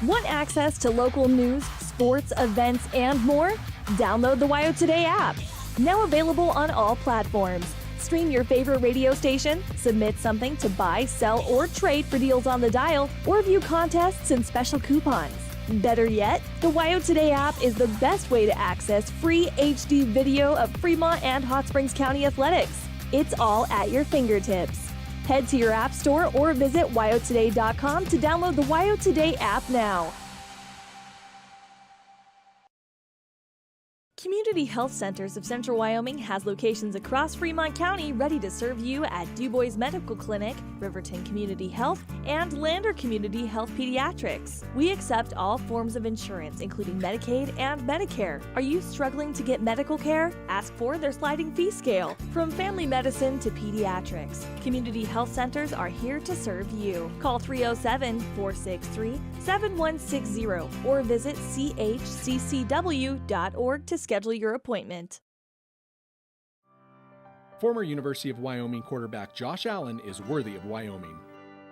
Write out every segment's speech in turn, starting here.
Want access to local news, sports, events, and more? Download the WyoToday app. Now available on all platforms. Stream your favorite radio station, submit something to buy, sell, or trade for deals on the dial, or view contests and special coupons. Better yet, the WyoToday app is the best way to access free HD video of Fremont and Hot Springs County athletics. It's all at your fingertips. Head to your app store or visit WyoToday.com to download the WyoToday app now. Community Health Centers of Central Wyoming has locations across Fremont County ready to serve you at Du Bois Medical Clinic, Riverton Community Health, and Lander Community Health Pediatrics. We accept all forms of insurance, including Medicaid and Medicare. Are you struggling to get medical care? Ask for their sliding fee scale. From family medicine to pediatrics, Community Health Centers are here to serve you. Call 307-463-7160 or visit chccw.org to schedule your appointment. Former University of Wyoming quarterback Josh Allen is worthy of Wyoming.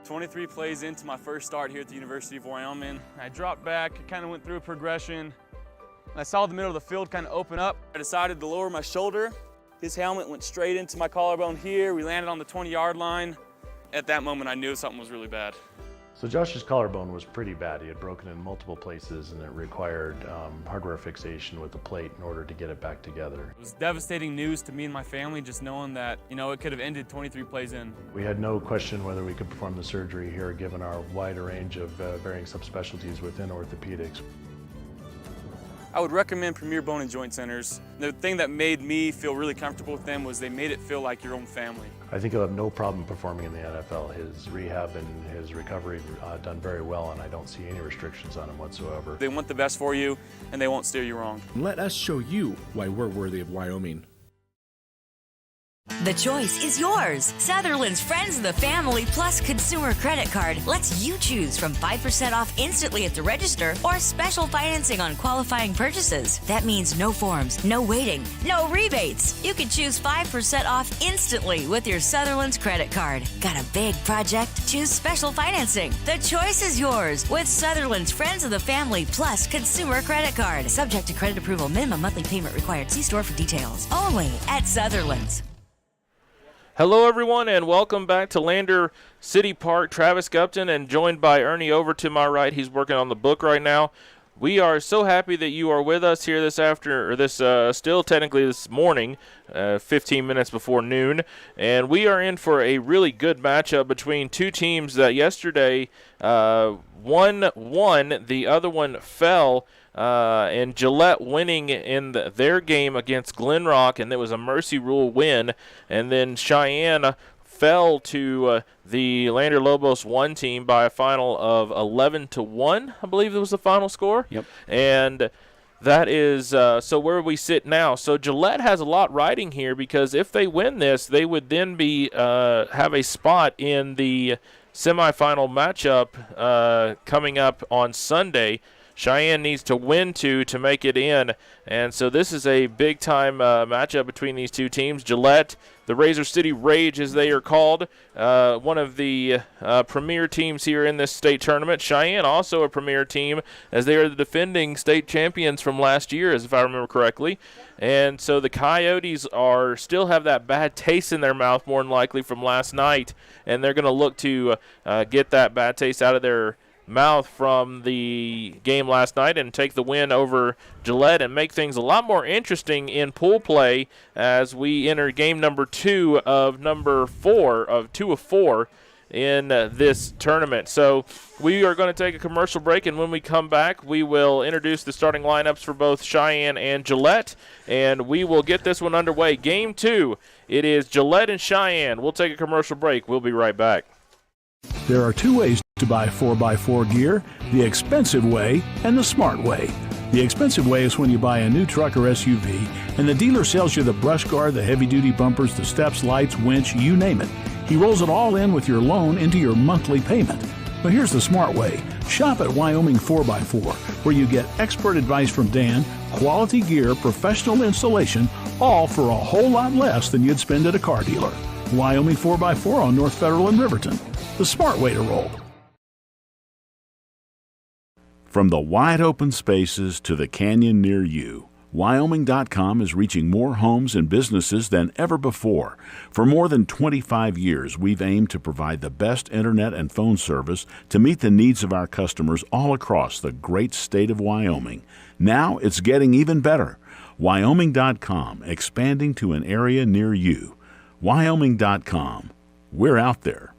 23 plays into my first start here at the University of Wyoming. I dropped back, I kind of went through a progression. I saw the middle of the field kind of open up. I decided to lower my shoulder. His helmet went straight into my collarbone here. We landed on the 20-yard line. At that moment, I knew something was really bad. So Josh's collarbone was pretty bad. He had broken in multiple places and it required hardware fixation with a plate in order to get it back together. It was devastating news to me and my family, just knowing that, it could have ended 23 plays in. We had no question whether we could perform the surgery here given our wide range of varying subspecialties within orthopedics. I would recommend Premier Bone and Joint Centers. The thing that made me feel really comfortable with them was they made it feel like your own family. I think he'll have no problem performing in the NFL. His rehab and his recovery done very well, and I don't see any restrictions on him whatsoever. They want the best for you, and they won't steer you wrong. Let us show you why we're worthy of Wyoming. The choice is yours. Sutherland's Friends of the Family Plus Consumer Credit Card lets you choose from 5% off instantly at the register or special financing on qualifying purchases. That means no forms, no waiting, no rebates. You can choose 5% off instantly with your Sutherland's credit card. Got a big project? Choose special financing. The choice is yours with Sutherland's Friends of the Family Plus Consumer Credit Card. Subject to credit approval. Minimum monthly payment required. See store for details. Only at Sutherland's. Hello, everyone, and welcome back to Lander City Park. Travis Gupton, and joined by Ernie over to my right. He's working on the book right now. We are so happy that you are with us here still technically this morning, 15 minutes before noon. And we are in for a really good matchup between two teams that yesterday one won, the other one fell. And Gillette winning in their game against Glen Rock, and it was a mercy rule win. And then Cheyenne fell to the Lander Lobos 1 team by a final of 11-1, I believe it was the final score. Yep. And that is so where we sit now. So Gillette has a lot riding here, because if they win this, they would then be have a spot in the semifinal matchup coming up on Sunday. Cheyenne needs to win two to make it in, and so this is a big-time matchup between these two teams. Gillette, the Razor City Rage as they are called, one of the premier teams here in this state tournament. Cheyenne also a premier team, as they are the defending state champions from last year, as if I remember correctly. And so the Coyotes still have that bad taste in their mouth, more than likely, from last night, and they're going to look to get that bad taste out of their mouth from the game last night and take the win over Gillette and make things a lot more interesting in pool play as we enter game number 2 of two of four in this tournament. So we are going to take a commercial break, and when we come back, we will introduce the starting lineups for both Cheyenne and Gillette, and we will get this one underway. Game 2, it is Gillette and Cheyenne. We'll take a commercial break. We'll be right back. There are two ways to buy 4x4 gear, the expensive way and the smart way. The expensive way is when you buy a new truck or SUV and the dealer sells you the brush guard, the heavy-duty bumpers, the steps, lights, winch, you name it. He rolls it all in with your loan into your monthly payment. But here's the smart way. Shop at Wyoming 4x4, where you get expert advice from Dan, quality gear, professional installation, all for a whole lot less than you'd spend at a car dealer. Wyoming 4x4 on North Federal in Riverton. The smart way to roll. From the wide open spaces to the canyon near you, Wyoming.com is reaching more homes and businesses than ever before. For more than 25 years, we've aimed to provide the best internet and phone service to meet the needs of our customers all across the great state of Wyoming. Now it's getting even better. Wyoming.com, expanding to an area near you. Wyoming.com. We're out there.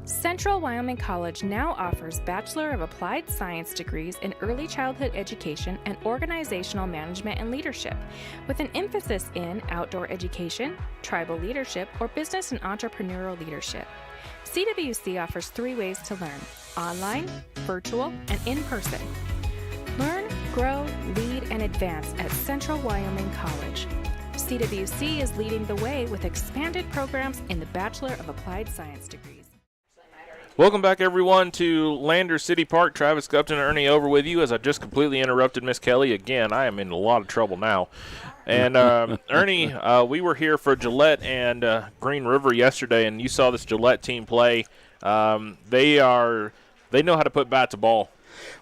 Central Wyoming College now offers Bachelor of Applied Science degrees in Early Childhood Education and Organizational Management and Leadership, with an emphasis in outdoor education, tribal leadership, or business and entrepreneurial leadership. CWC offers 3 ways to learn: online, virtual, and in person. Learn, grow, lead, and advance at Central Wyoming College. CWC is leading the way with expanded programs in the Bachelor of Applied Science degrees. Welcome back, everyone, to Lander City Park. Travis Gupton and Ernie over with you as I just completely interrupted Miss Kelly. Again, I am in a lot of trouble now. And Ernie, we were here for Gillette and Green River yesterday, and you saw this Gillette team play. They know how to put bat to ball.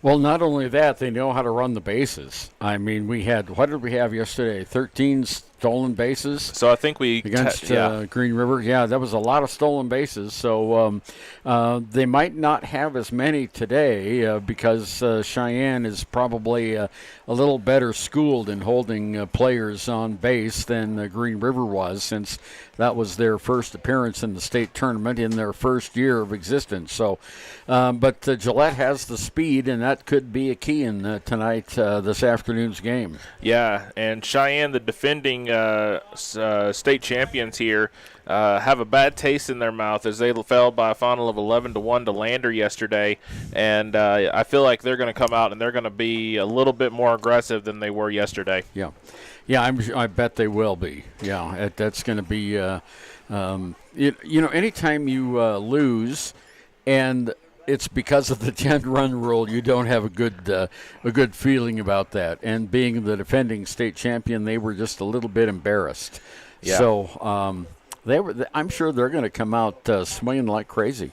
Well, not only that, they know how to run the bases. I mean, what did we have yesterday? 13 stolen bases. So I think we against Green River. Yeah, that was a lot of stolen bases. So they might not have as many today because Cheyenne is probably a little better schooled in holding players on base than Green River was, since that was their first appearance in the state tournament in their first year of existence. So, but Gillette has the speed, and that could be a key in this afternoon's game. Yeah, and Cheyenne, the defending state champions here, have a bad taste in their mouth as they fell by a final of 11-1 to Lander yesterday, and I feel like they're going to come out and they're going to be a little bit more aggressive than they were yesterday. Yeah, I bet they will be. Yeah, that's going to be anytime you lose and it's because of the 10-run rule, you don't have a good feeling about that. And being the defending state champion, they were just a little bit embarrassed. Yeah. So I'm sure they're going to come out swinging like crazy.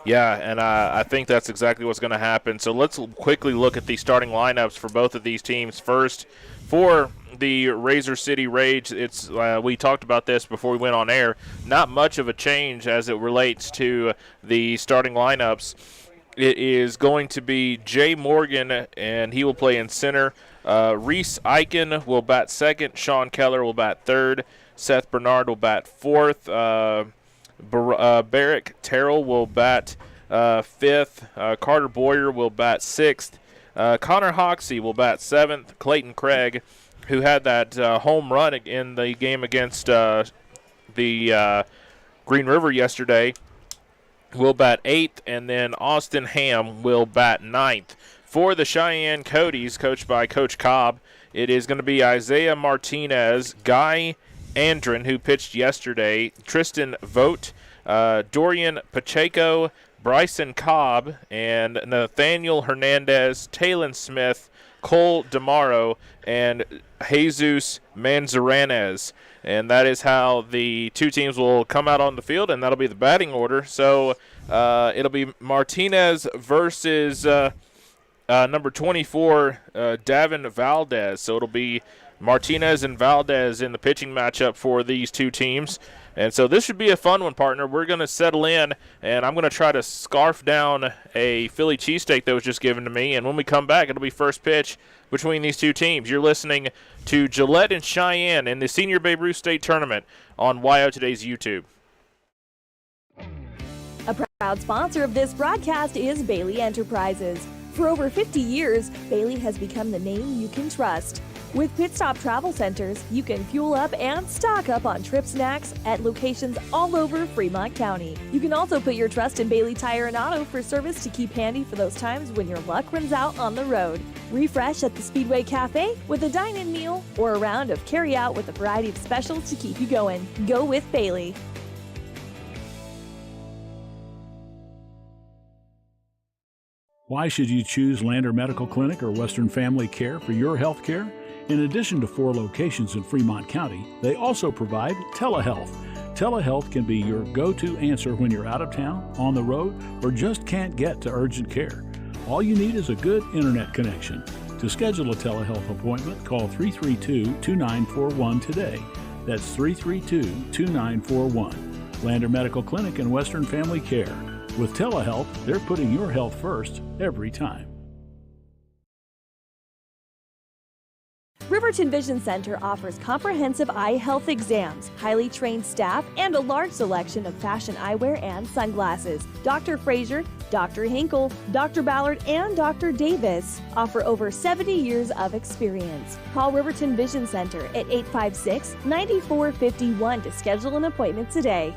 Yeah, and I think that's exactly what's going to happen. So let's quickly look at the starting lineups for both of these teams. First, for the Razor City Rage, it's we talked about this before we went on air. Not much of a change as it relates to the starting lineups. It is going to be Jay Morgan, and he will play in center. Reese Eichen will bat second. Sean Keller will bat third. Seth Bernard will bat fourth. Barrick Terrell will bat fifth. Carter Boyer will bat sixth. Connor Hoxie will bat seventh. Clayton Craig, who had that home run in the game against the Green River yesterday, will bat eighth, and then Austin Ham will bat ninth. For the Cheyenne Coyotes, coached by Coach Cobb, it is going to be Isaiah Martinez, Guy Andren, who pitched yesterday, Tristan Vogt, Dorian Pacheco, Bryson Cobb, and Nathaniel Hernandez, Talon Smith, Cole DeMauro, and Jesus Manzaranes. And that is how the two teams will come out on the field, and that'll be the batting order. So it'll be Martinez versus number 24, Davin Valdez. So it'll be Martinez and Valdez in the pitching matchup for these two teams. And so this should be a fun one, partner. We're going to settle in, and I'm going to try to scarf down a Philly cheesesteak that was just given to me. And when we come back, it'll be first pitch between these two teams. You're listening to Gillette and Cheyenne in the Senior Babe Ruth State Tournament on WyoToday's YouTube. A proud sponsor of this broadcast is Bailey Enterprises. For over 50 years, Bailey has become the name you can trust. With Pit Stop Travel Centers, you can fuel up and stock up on trip snacks at locations all over Fremont County. You can also put your trust in Bailey Tire and Auto for service to keep handy for those times when your luck runs out on the road. Refresh at the Speedway Cafe with a dine-in meal or a round of carry-out with a variety of specials to keep you going. Go with Bailey. Why should you choose Lander Medical Clinic or Western Family Care for your health care? In addition to 4 locations in Fremont County, they also provide telehealth. telehealth can be your go-to answer when you're out of town, on the road, or just can't get to urgent care. All you need is a good internet connection. To schedule a telehealth appointment, call 332-2941 today. That's 332-2941. Lander Medical Clinic and Western Family Care. With telehealth, they're putting your health first every time. Riverton Vision Center offers comprehensive eye health exams, highly trained staff, and a large selection of fashion eyewear and sunglasses. Dr. Frazier, Dr. Hinkle, Dr. Ballard, and Dr. Davis offer over 70 years of experience. Call Riverton Vision Center at 856-9451 to schedule an appointment today.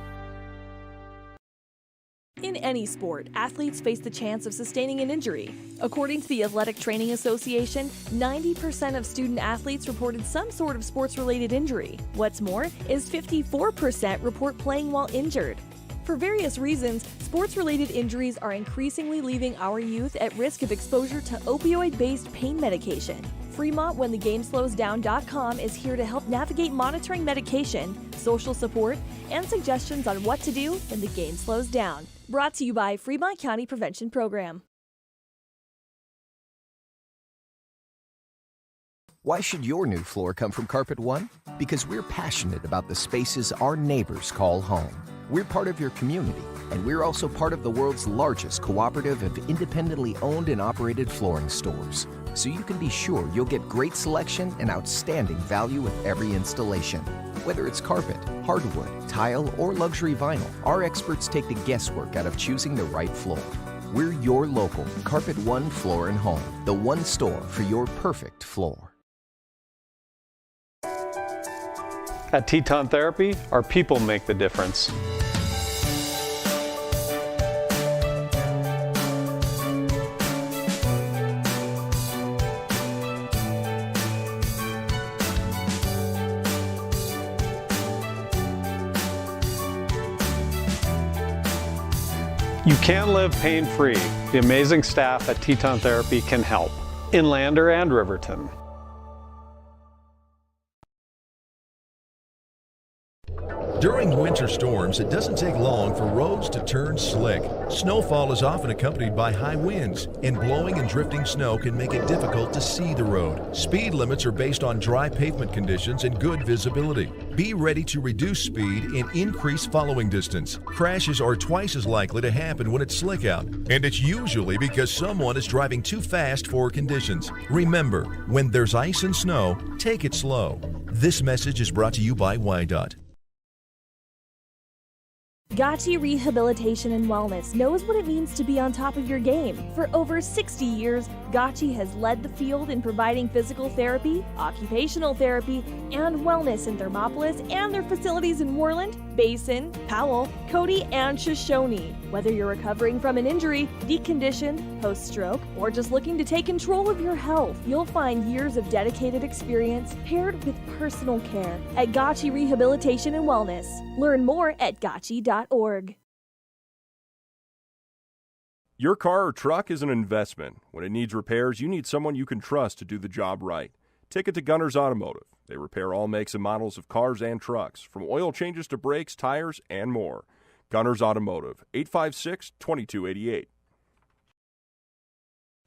In any sport, athletes face the chance of sustaining an injury. According to the Athletic Training Association, 90% of student athletes reported some sort of sports-related injury. What's more, is 54% report playing while injured. For various reasons, sports-related injuries are increasingly leaving our youth at risk of exposure to opioid-based pain medication. Fremont WhenTheGameSlowsDown.com is here to help navigate monitoring medication, social support, and suggestions on what to do when the game slows down. Brought to you by Fremont County Prevention Program. Why should your new floor come from Carpet One? Because we're passionate about the spaces our neighbors call home. We're part of your community, and we're also part of the world's largest cooperative of independently owned and operated flooring stores. So you can be sure you'll get great selection and outstanding value with every installation. Whether it's carpet, hardwood, tile, or luxury vinyl, our experts take the guesswork out of choosing the right floor. We're your local Carpet One Floor and Home, the one store for your perfect floor. At Teton Therapy, our people make the difference. You can live pain-free. The amazing staff at Teton Therapy can help in Lander and Riverton. During winter storms, it doesn't take long for roads to turn slick. Snowfall is often accompanied by high winds, and blowing and drifting snow can make it difficult to see the road. Speed limits are based on dry pavement conditions and good visibility. Be ready to reduce speed and increase following distance. Crashes are twice as likely to happen when it's slick out, and it's usually because someone is driving too fast for conditions. Remember, when there's ice and snow, take it slow. This message is brought to you by WyoToday. Gotchi Rehabilitation and Wellness knows what it means to be on top of your game. For over 60 years, Gotchi has led the field in providing physical therapy, occupational therapy, and wellness in Thermopolis and their facilities in Worland, Basin, Powell, Cody, and Shoshone. Whether you're recovering from an injury, deconditioned, post-stroke, or just looking to take control of your health, you'll find years of dedicated experience paired with personal care at Gotchi Rehabilitation and Wellness. Learn more at gotchi.org. Your car or truck is an investment. When it needs repairs, you need someone you can trust to do the job right. Take it to Gunner's Automotive. They repair all makes and models of cars and trucks, from oil changes to brakes, tires, and more. Gunner's Automotive, 856-2288.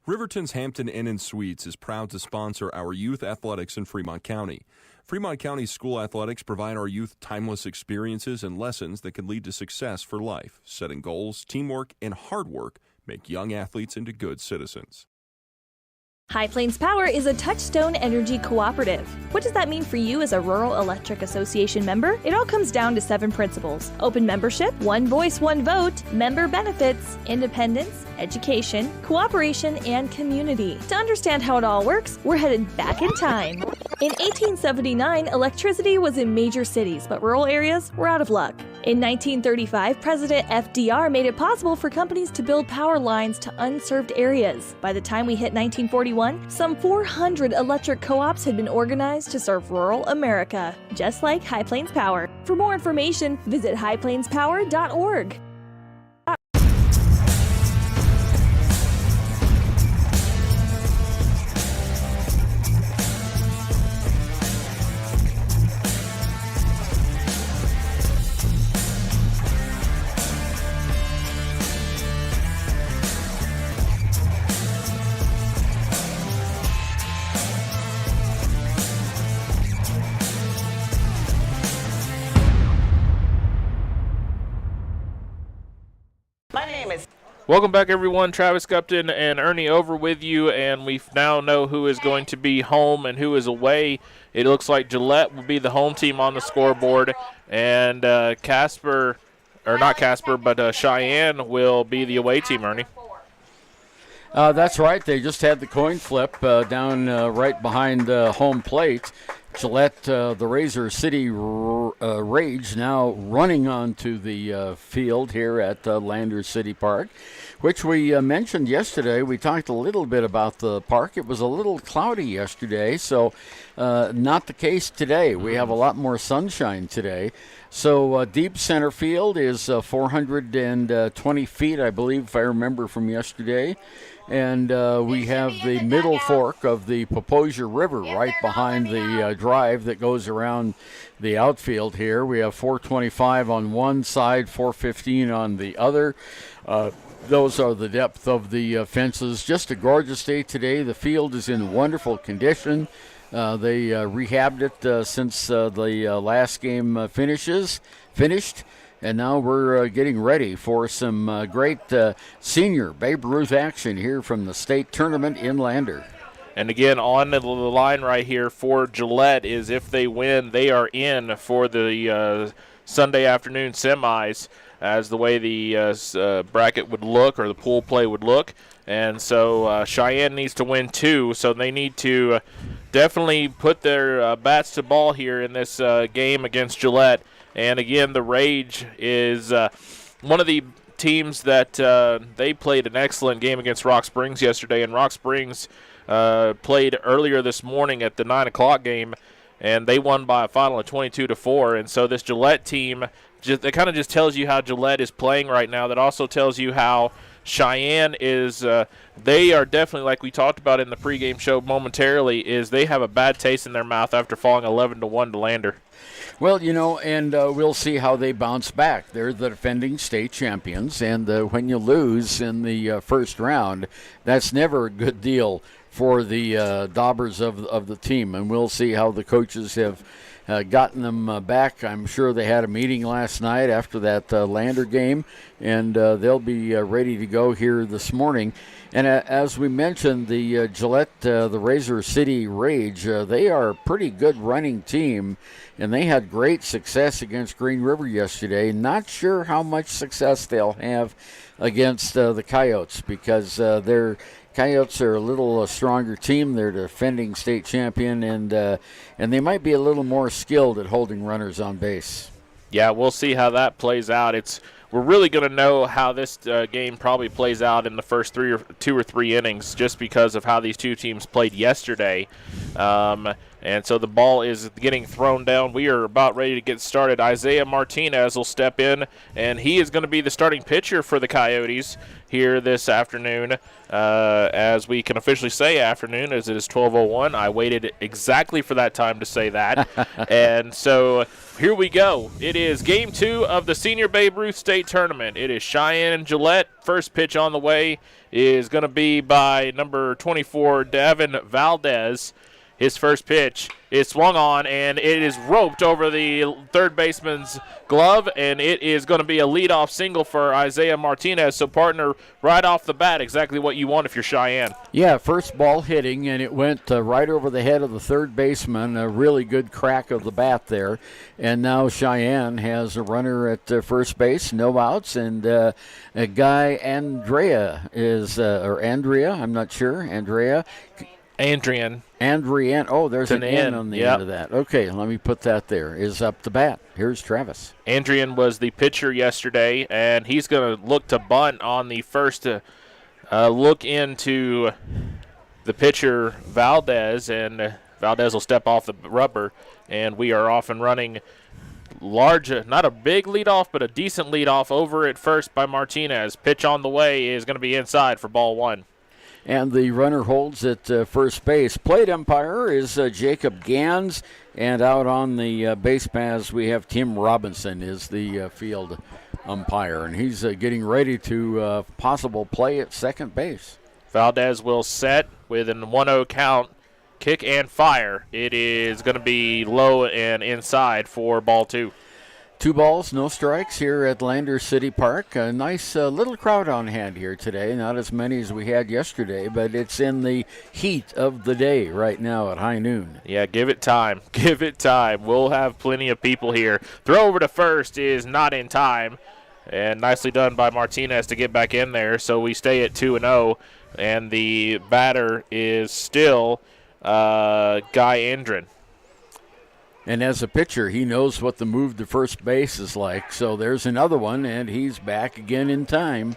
Riverton's Hampton Inn & Suites is proud to sponsor our youth athletics in Fremont County. Fremont County school athletics provide our youth timeless experiences and lessons that can lead to success for life. Setting goals, teamwork, and hard work make young athletes into good citizens. High Plains Power is a Touchstone Energy cooperative. What does that mean for you as a Rural Electric Association member? It all comes down to 7 principles: open membership, one voice, one vote, member benefits, independence, education, cooperation, and community. To understand how it all works, we're headed back in time. In 1879, electricity was in major cities, but rural areas were out of luck. In 1935, President FDR made it possible for companies to build power lines to unserved areas. By the time we hit 1941, some 400 electric co-ops had been organized to serve rural America, just like High Plains Power. For more information, visit highplainspower.org. Welcome back, everyone. Travis Gupton and Ernie over with you, and we now know who is going to be home and who is away. It looks like Gillette will be the home team on the scoreboard, and Cheyenne will be the away team, Ernie. That's right. They just had the coin flip down right behind home plate. Gillette, the Razor City Rage, now running onto the field here at Lander City Park, which we mentioned yesterday. We talked a little bit about the park. It was a little cloudy yesterday, so not the case today. We have a lot more sunshine today. So deep center field is 420 feet, I believe, if I remember from yesterday. And we have the middle fork of the Poposia River right behind the drive that goes around the outfield here. We have 425 on one side, 415 on the other. Those are the depth of the fences. Just a gorgeous day today. The field is in wonderful condition. They rehabbed it since the last game finished. And now we're getting ready for some great senior Babe Ruth action here from the state tournament in Lander. And again, on the line right here for Gillette is if they win, they are in for the Sunday afternoon semis, as the way the bracket would look, or the pool play would look. And so Cheyenne needs to win too, so they need to definitely put their bats to ball here in this game against Gillette. And again, the Rage is one of the teams that they played an excellent game against Rock Springs yesterday. And Rock Springs played earlier this morning at the 9 o'clock game, and they won by a final of 22-4. And so this Gillette team, it kind of just tells you how Gillette is playing right now. That also tells you how Cheyenne is they are definitely, like we talked about in the pregame show momentarily, is they have a bad taste in their mouth after falling 11-1 to Lander. Well, and we'll see how they bounce back. They're the defending state champions, and when you lose in the first round, that's never a good deal for the daubers of the team, and we'll see how the coaches have gotten them back. I'm sure they had a meeting last night after that Lander game, and they'll be ready to go here this morning. And as we mentioned, the Gillette, the Razor City Rage, they are a pretty good running team, and they had great success against Green River yesterday. Not sure how much success they'll have against the Coyotes, because their Coyotes are a little stronger team. They're defending state champion, and they might be a little more skilled at holding runners on base. Yeah, we'll see how that plays out. We're really going to know how this game probably plays out in the first 2 or 3 innings, just because of how these two teams played yesterday. And so the ball is getting thrown down. We are about ready to get started. Isaiah Martinez will step in, and he is going to be the starting pitcher for the Coyotes here this afternoon. As we can officially say afternoon, as it is 12:01. I waited exactly for that time to say that. And so here we go. It is Game 2 of the Senior Babe Ruth State Tournament. It is Cheyenne and Gillette. First pitch on the way is going to be by number 24, Davin Valdez. His first pitch is swung on, and it is roped over the third baseman's glove, and it is going to be a leadoff single for Isaiah Martinez. So, partner, right off the bat, exactly what you want if you're Cheyenne. Yeah, first ball hitting, and it went right over the head of the third baseman. A really good crack of the bat there. And now Cheyenne has a runner at first base, no outs, and a guy, Andrea, I'm not sure, Andrian. Oh, there's an N on the end of that. Okay, let me put that there. Is up to bat. Here's Travis. Andrian was the pitcher yesterday, and he's going to look to bunt on the first look into the pitcher, Valdez, and Valdez will step off the rubber, and we are off and running. Not a big leadoff, but a decent leadoff over at first by Martinez. Pitch on the way is going to be inside for ball 1. And the runner holds at first base. Plate umpire is Jacob Gans, and out on the base paths we have Tim Robinson is the field umpire, and he's getting ready to possible play at second base. Valdez will set with an 1-0 count, kick and fire. It is going to be low and inside for ball 2. 2 balls, no strikes here at Lander City Park. A nice little crowd on hand here today. Not as many as we had yesterday, but it's in the heat of the day right now at high noon. Yeah, give it time. Give it time. We'll have plenty of people here. Throw over to first is not in time. And nicely done by Martinez to get back in there. So we stay at 2-0. And the batter is still Guy Andren. And as a pitcher, he knows what the move to first base is like. So there's another one, and he's back again in time.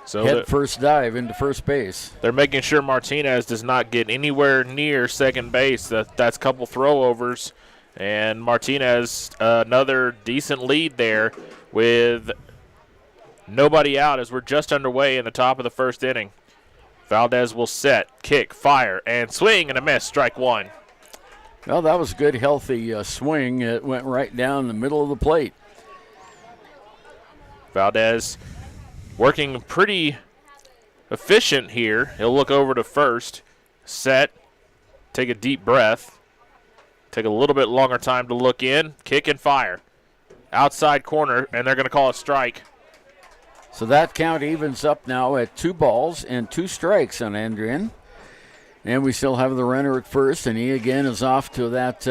So Head first dive into first base. They're making sure Martinez does not get anywhere near second base. That's a couple throwovers. And Martinez, another decent lead there with nobody out as we're just underway in the top of the first inning. Valdez will set, kick, fire, and swing and a miss. Strike one. Well, that was a good, healthy swing. It went right down the middle of the plate. Valdez working pretty efficient here. He'll look over to first, set, take a deep breath, take a little bit longer time to look in, kick and fire. Outside corner, and they're going to call a strike. So that count evens up now at 2 balls and 2 strikes on Andrian. And we still have the runner at first, and he again is off to that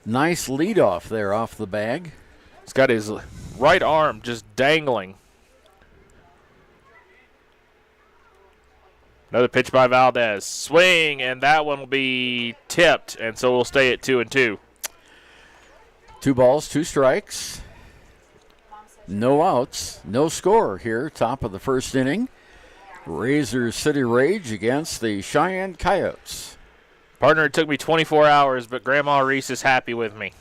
nice leadoff there off the bag. He's got his right arm just dangling. Another pitch by Valdez. Swing, and that one will be tipped, and so we'll stay at 2-2. 2 balls, 2 strikes. No outs, no score here, top of the first inning. Razor City Rage against the Cheyenne Coyotes. Partner, it took me 24 hours, but Grandma Reese is happy with me.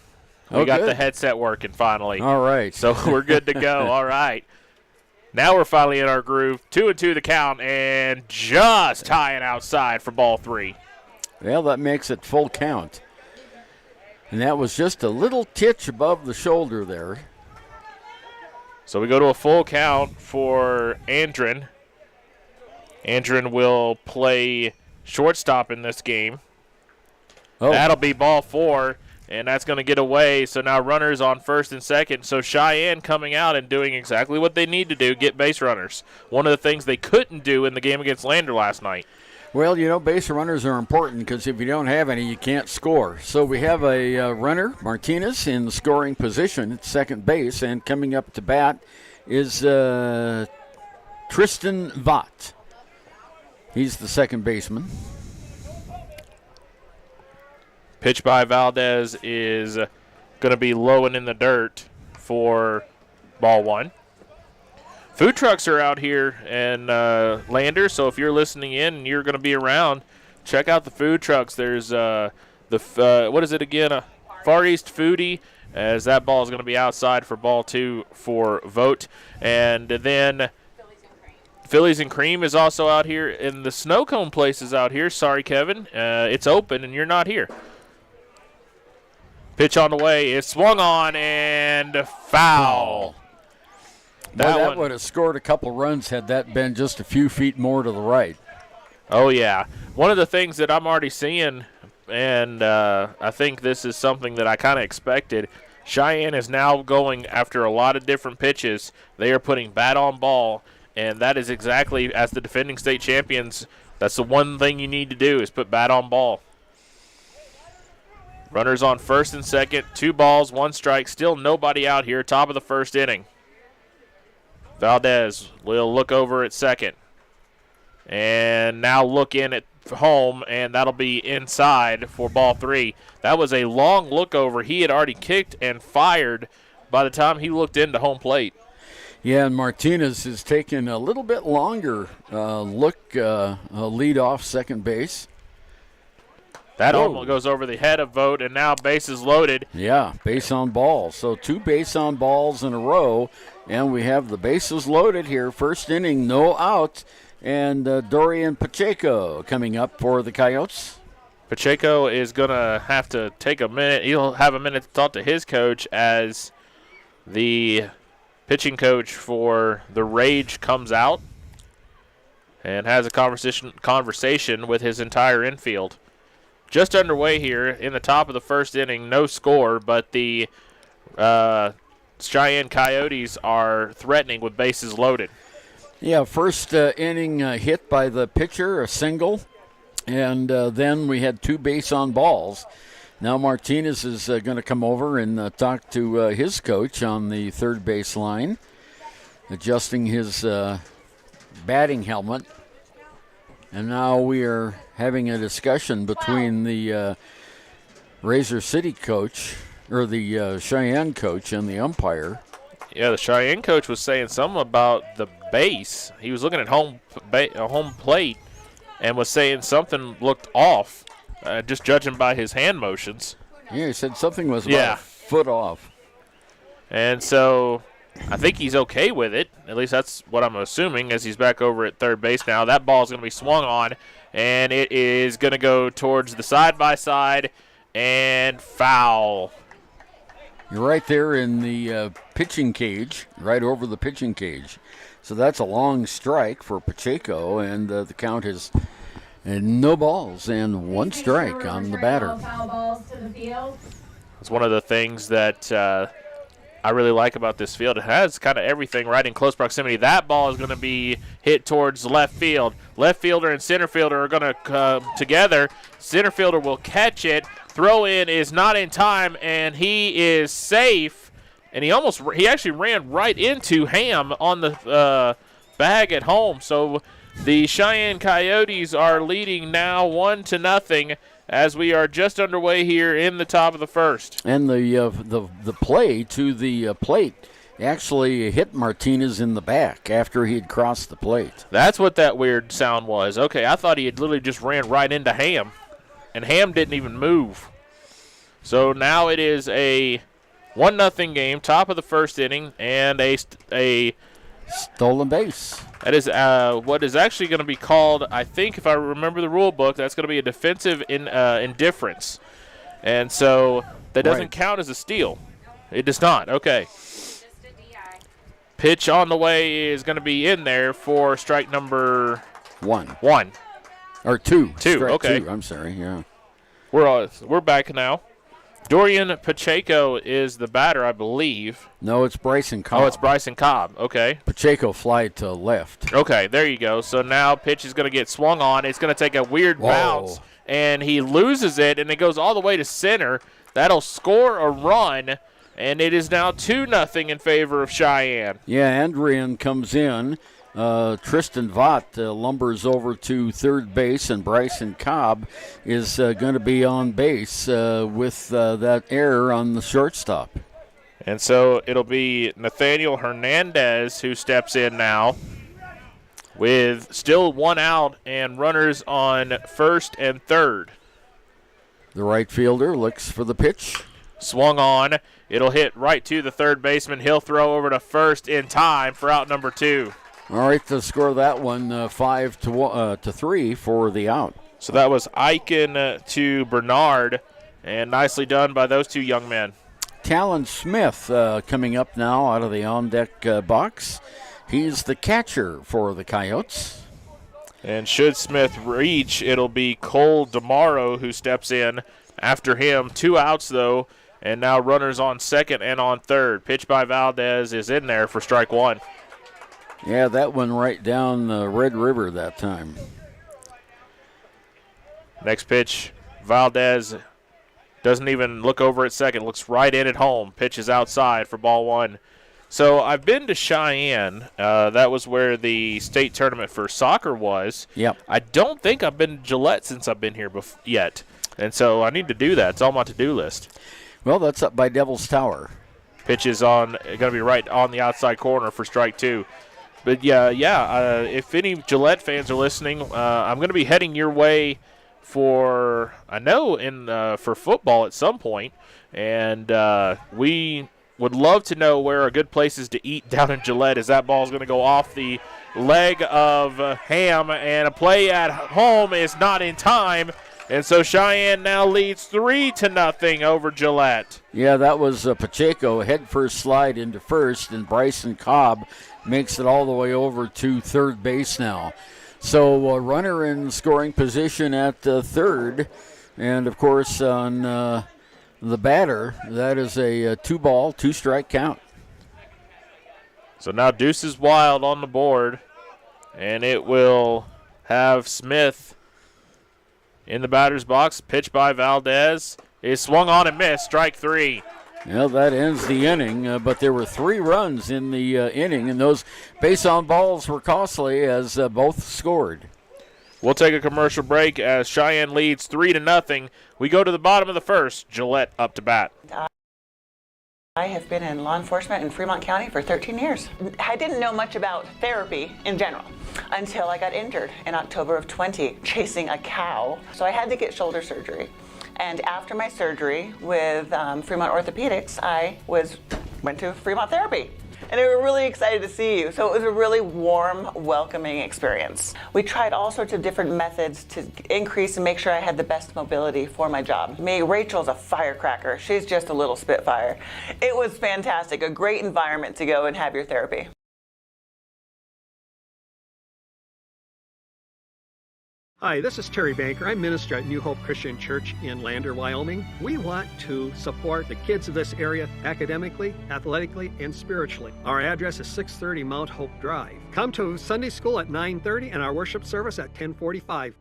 We got good. the headset working finally. All right. So we're good to go. All right. Now we're finally in our groove. 2-2 the count, and just tying outside for ball 3. Well, that makes it full count. And that was just a little titch above the shoulder there. So we go to a full count for Andren. Andren will play shortstop in this game. Oh. That'll be ball 4, and that's going to get away. So now runners on first and second. So Cheyenne coming out and doing exactly what they need to do, get base runners. One of the things they couldn't do in the game against Lander last night. Well, you know, base runners are important because if you don't have any, you can't score. So we have a runner, Martinez, in the scoring position at second base, and coming up to bat is Tristan Vaught. He's the second baseman. Pitch by Valdez is going to be low and in the dirt for ball 1. Food trucks are out here in Lander, so if you're listening in and you're going to be around, check out the food trucks. There's what is it again? Far East Foodie, as that ball is going to be outside for ball 2 for Vote. And then Phillies and Cream is also out here, and the snow cone place is out here. Sorry, Kevin. It's open, and you're not here. Pitch on the way. It's swung on and foul. That would have scored a couple runs had that been just a few feet more to the right. Oh, yeah. One of the things that I'm already seeing, and I think this is something that I kind of expected, Cheyenne is now going after a lot of different pitches. They are putting bat on ball. And that is exactly, as the defending state champions, that's the one thing you need to do is put bat on ball. Runners on first and second, 2 balls, 1 strike, still nobody out here, top of the first inning. Valdez will look over at second. And now look in at home, and that'll be inside for ball 3. That was a long look over. He had already kicked and fired by the time he looked into home plate. Yeah, and Martinez is taking a little bit longer lead off second base. That almost goes over the head of Vote, and now bases loaded. Yeah, base on balls. So 2 base on balls in a row, and we have the bases loaded here. First inning, no out, and Dorian Pacheco coming up for the Coyotes. Pacheco is going to have to take a minute. He'll have a minute to talk to his coach as the pitching coach for the Rage comes out and has a conversation with his entire infield. Just underway here in the top of the first inning, no score, but the Cheyenne Coyotes are threatening with bases loaded. Yeah, first inning hit by the pitcher, a single, and then we had 2 base on balls. Now Martinez is going to come over and talk to his coach on the third base line, adjusting his batting helmet. And now we are having a discussion between the Razor City coach, or the Cheyenne coach, and the umpire. Yeah, the Cheyenne coach was saying something about the base. He was looking at home plate and was saying something looked off, just judging by his hand motions. Yeah, he said something was about a foot off. And so I think he's okay with it. At least that's what I'm assuming as he's back over at third base now. That ball is going to be swung on, and it is going to go towards the side-by-side and foul. You're right there in the pitching cage, right over the pitching cage. So that's a long strike for Pacheco, and the count is no balls and 1 strike on the batter. It's one of the things that I really like about this field. It has kind of everything right in close proximity. That ball is going to be hit towards left field. Left fielder and center fielder are going to come together. Center fielder will catch it. Throw in is not in time, and he is safe. And he actually ran right into Ham on the bag at home. So the Cheyenne Coyotes are leading now 1-0 as we are just underway here in the top of the first. And the play to the plate actually hit Martinez in the back after he had crossed the plate. That's what that weird sound was. Okay, I thought he had literally just ran right into Ham, and Ham didn't even move. So now it is a 1-0 game, top of the first inning, and a stolen base. That is what is actually going to be called, I think, if I remember the rule book, that's going to be a defensive indifference. And so that doesn't count as a steal. It does not. Okay. Pitch on the way is going to be in there for strike number 1. Or 2. 2, okay. 2, I'm sorry, yeah. We're back now. Dorian Pacheco is the batter, I believe. No, it's Bryson Cobb. Oh, it's Bryson Cobb. Okay. Pacheco fly to left. Okay, there you go. So now pitch is going to get swung on. It's going to take a weird bounce, and he loses it, and it goes all the way to center. That'll score a run, and it is now 2-0 in favor of Cheyenne. Yeah, Andrian comes in. Tristan Vaught lumbers over to third base, and Bryson Cobb is going to be on base with that error on the shortstop. And so it'll be Nathaniel Hernandez who steps in now with still 1 out and runners on first and third. The right fielder looks for the pitch. Swung on. It'll hit right to the third baseman. He'll throw over to first in time for out number 2. All right, to score that one 5-3 for the out. So that was Eichen to Bernard, and nicely done by those 2 young men. Talon Smith coming up now out of the on-deck box. He's the catcher for the Coyotes. And should Smith reach, it'll be Cole DeMauro who steps in after him. 2 outs, though, and now runners on second and on third. Pitch by Valdez is in there for strike 1. Yeah, that one right down the Red River that time. Next pitch, Valdez doesn't even look over at second, looks right in at home. Pitch is outside for ball 1. So I've been to Cheyenne. That was where the state tournament for soccer was. Yep. I don't think I've been to Gillette since I've been here yet. And so I need to do that. It's on my to-do list. Well, that's up by Devil's Tower. Pitch is going to be right on the outside corner for strike 2. But, if any Gillette fans are listening, I'm going to be heading your way for football at some point. And we would love to know where are good places to eat down in Gillette, as that ball is going to go off the leg of Ham. And a play at home is not in time. And so Cheyenne now leads 3-0 over Gillette. Yeah, that was Pacheco, head first slide into first, and Bryson Cobb makes it all the way over to third base now. So a runner in scoring position at third, and of course on the batter. That is a 2-ball, 2-strike count. So now Deuce is Wild on the board, and it will have Smith in the batter's box. Pitch by Valdez is swung on and missed. Strike 3. Well, that ends the inning, but there were 3 runs in the inning, and those base on balls were costly as both scored. We'll take a commercial break as Cheyenne leads 3-0. We go to the bottom of the first. Gillette up to bat. I have been in law enforcement in Fremont County for 13 years. I didn't know much about therapy in general until I got injured in October of 20 chasing a cow. So I had to get shoulder surgery. And after my surgery with Fremont Orthopedics, I went to Fremont Therapy. And they were really excited to see you. So it was a really warm, welcoming experience. We tried all sorts of different methods to increase and make sure I had the best mobility for my job. Rachel's a firecracker. She's just a little spitfire. It was fantastic, a great environment to go and have your therapy. Hi, this is Terry Banker. I'm minister at New Hope Christian Church in Lander, Wyoming. We want to support the kids of this area academically, athletically, and spiritually. Our address is 630 Mount Hope Drive. Come to Sunday school at 9:30 and our worship service at 10:45.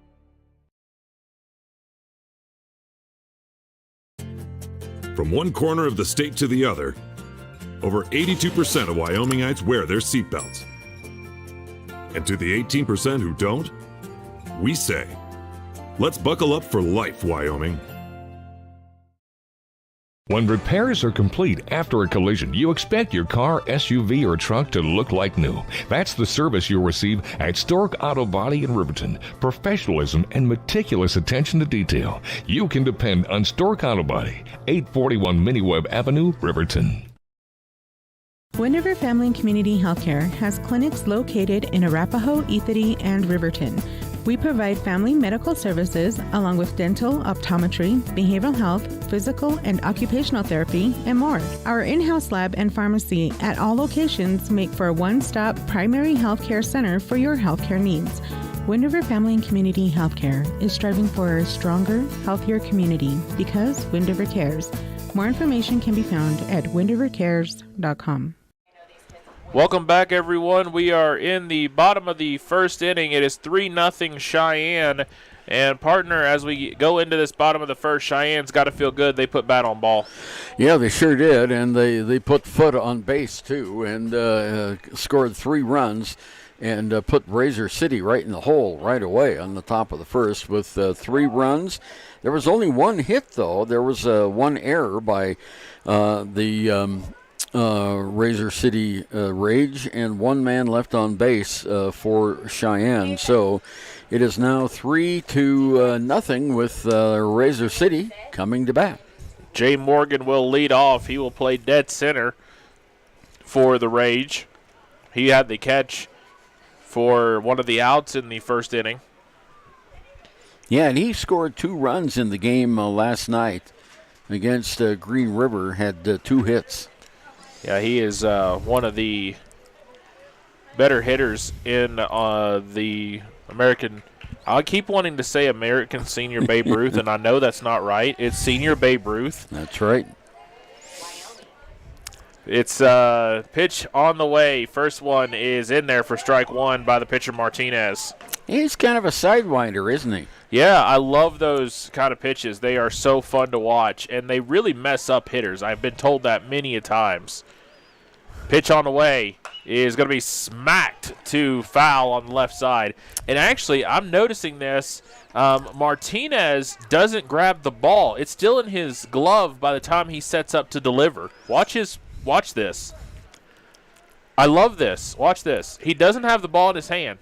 From one corner of the state to the other, over 82% of Wyomingites wear their seatbelts. And to the 18% who don't, we say, let's buckle up for life, Wyoming. When repairs are complete after a collision, you expect your car, SUV, or truck to look like new. That's the service you'll receive at Stork Auto Body in Riverton. Professionalism and meticulous attention to detail. You can depend on Stork Auto Body, 841 Miniweb Avenue, Riverton. Wind River Family and Community Healthcare has clinics located in Arapahoe, Ethity, and Riverton. We provide family medical services along with dental, optometry, behavioral health, physical and occupational therapy, and more. Our in-house lab and pharmacy at all locations make for a one-stop primary healthcare center for your healthcare needs. Wind River Family and Community Healthcare is striving for a stronger, healthier community because Wind River cares. More information can be found at windrivercares.com. Welcome back, everyone. We are in the bottom of the first inning. It is 3-0 Cheyenne. And, partner, as we go into this bottom of the first, Cheyenne's got to feel good. They put bat on ball. Yeah, they sure did, and they put foot on base, too, and scored 3 runs and put Razor City right in the hole right away on the top of the first with 3 runs. There was only 1 hit, though. There was 1 error by the Razor City Rage, and 1 man left on base for Cheyenne. So it is now 3-0 with Razor City coming to bat. Jay Morgan will lead off. He will play dead center for the Rage. He had the catch for one of the outs in the first inning. Yeah, and he scored 2 runs in the game last night against Green River, had 2 hits. Yeah, he is one of the better hitters in the American. I keep wanting to say American Senior Babe Ruth, and I know that's not right. It's Senior Babe Ruth. That's right. It's pitch on the way. First one is in there for strike 1 by the pitcher Martinez. He's kind of a sidewinder, isn't he? Yeah, I love those kind of pitches. They are so fun to watch, and they really mess up hitters. I've been told that many a times. Pitch on the way is going to be smacked to foul on the left side. And actually, I'm noticing this. Martinez doesn't grab the ball. It's still in his glove by the time he sets up to deliver. Watch this. I love this. Watch this. He doesn't have the ball in his hand.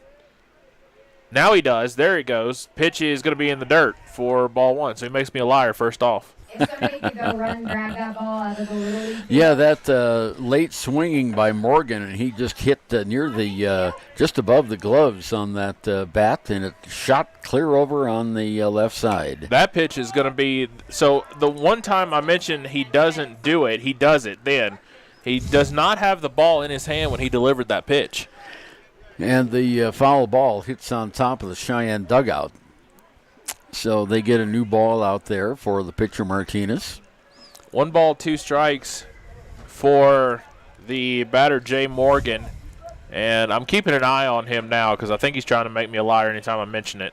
Now he does. There it goes. Pitch is going to be in the dirt for ball 1, so he makes me a liar first off. If somebody could go run and grab that ball out of the Little League. Yeah, that late swinging by Morgan, and he just hit near the just above the gloves on that bat, and it shot clear over on the left side. That pitch is going to be – so the one time I mentioned he doesn't do it, he does it then. He does not have the ball in his hand when he delivered that pitch. And the foul ball hits on top of the Cheyenne dugout. So they get a new ball out there for the pitcher Martinez. 1 ball, 2 strikes for the batter, Jay Morgan. And I'm keeping an eye on him now because I think he's trying to make me a liar anytime I mention it.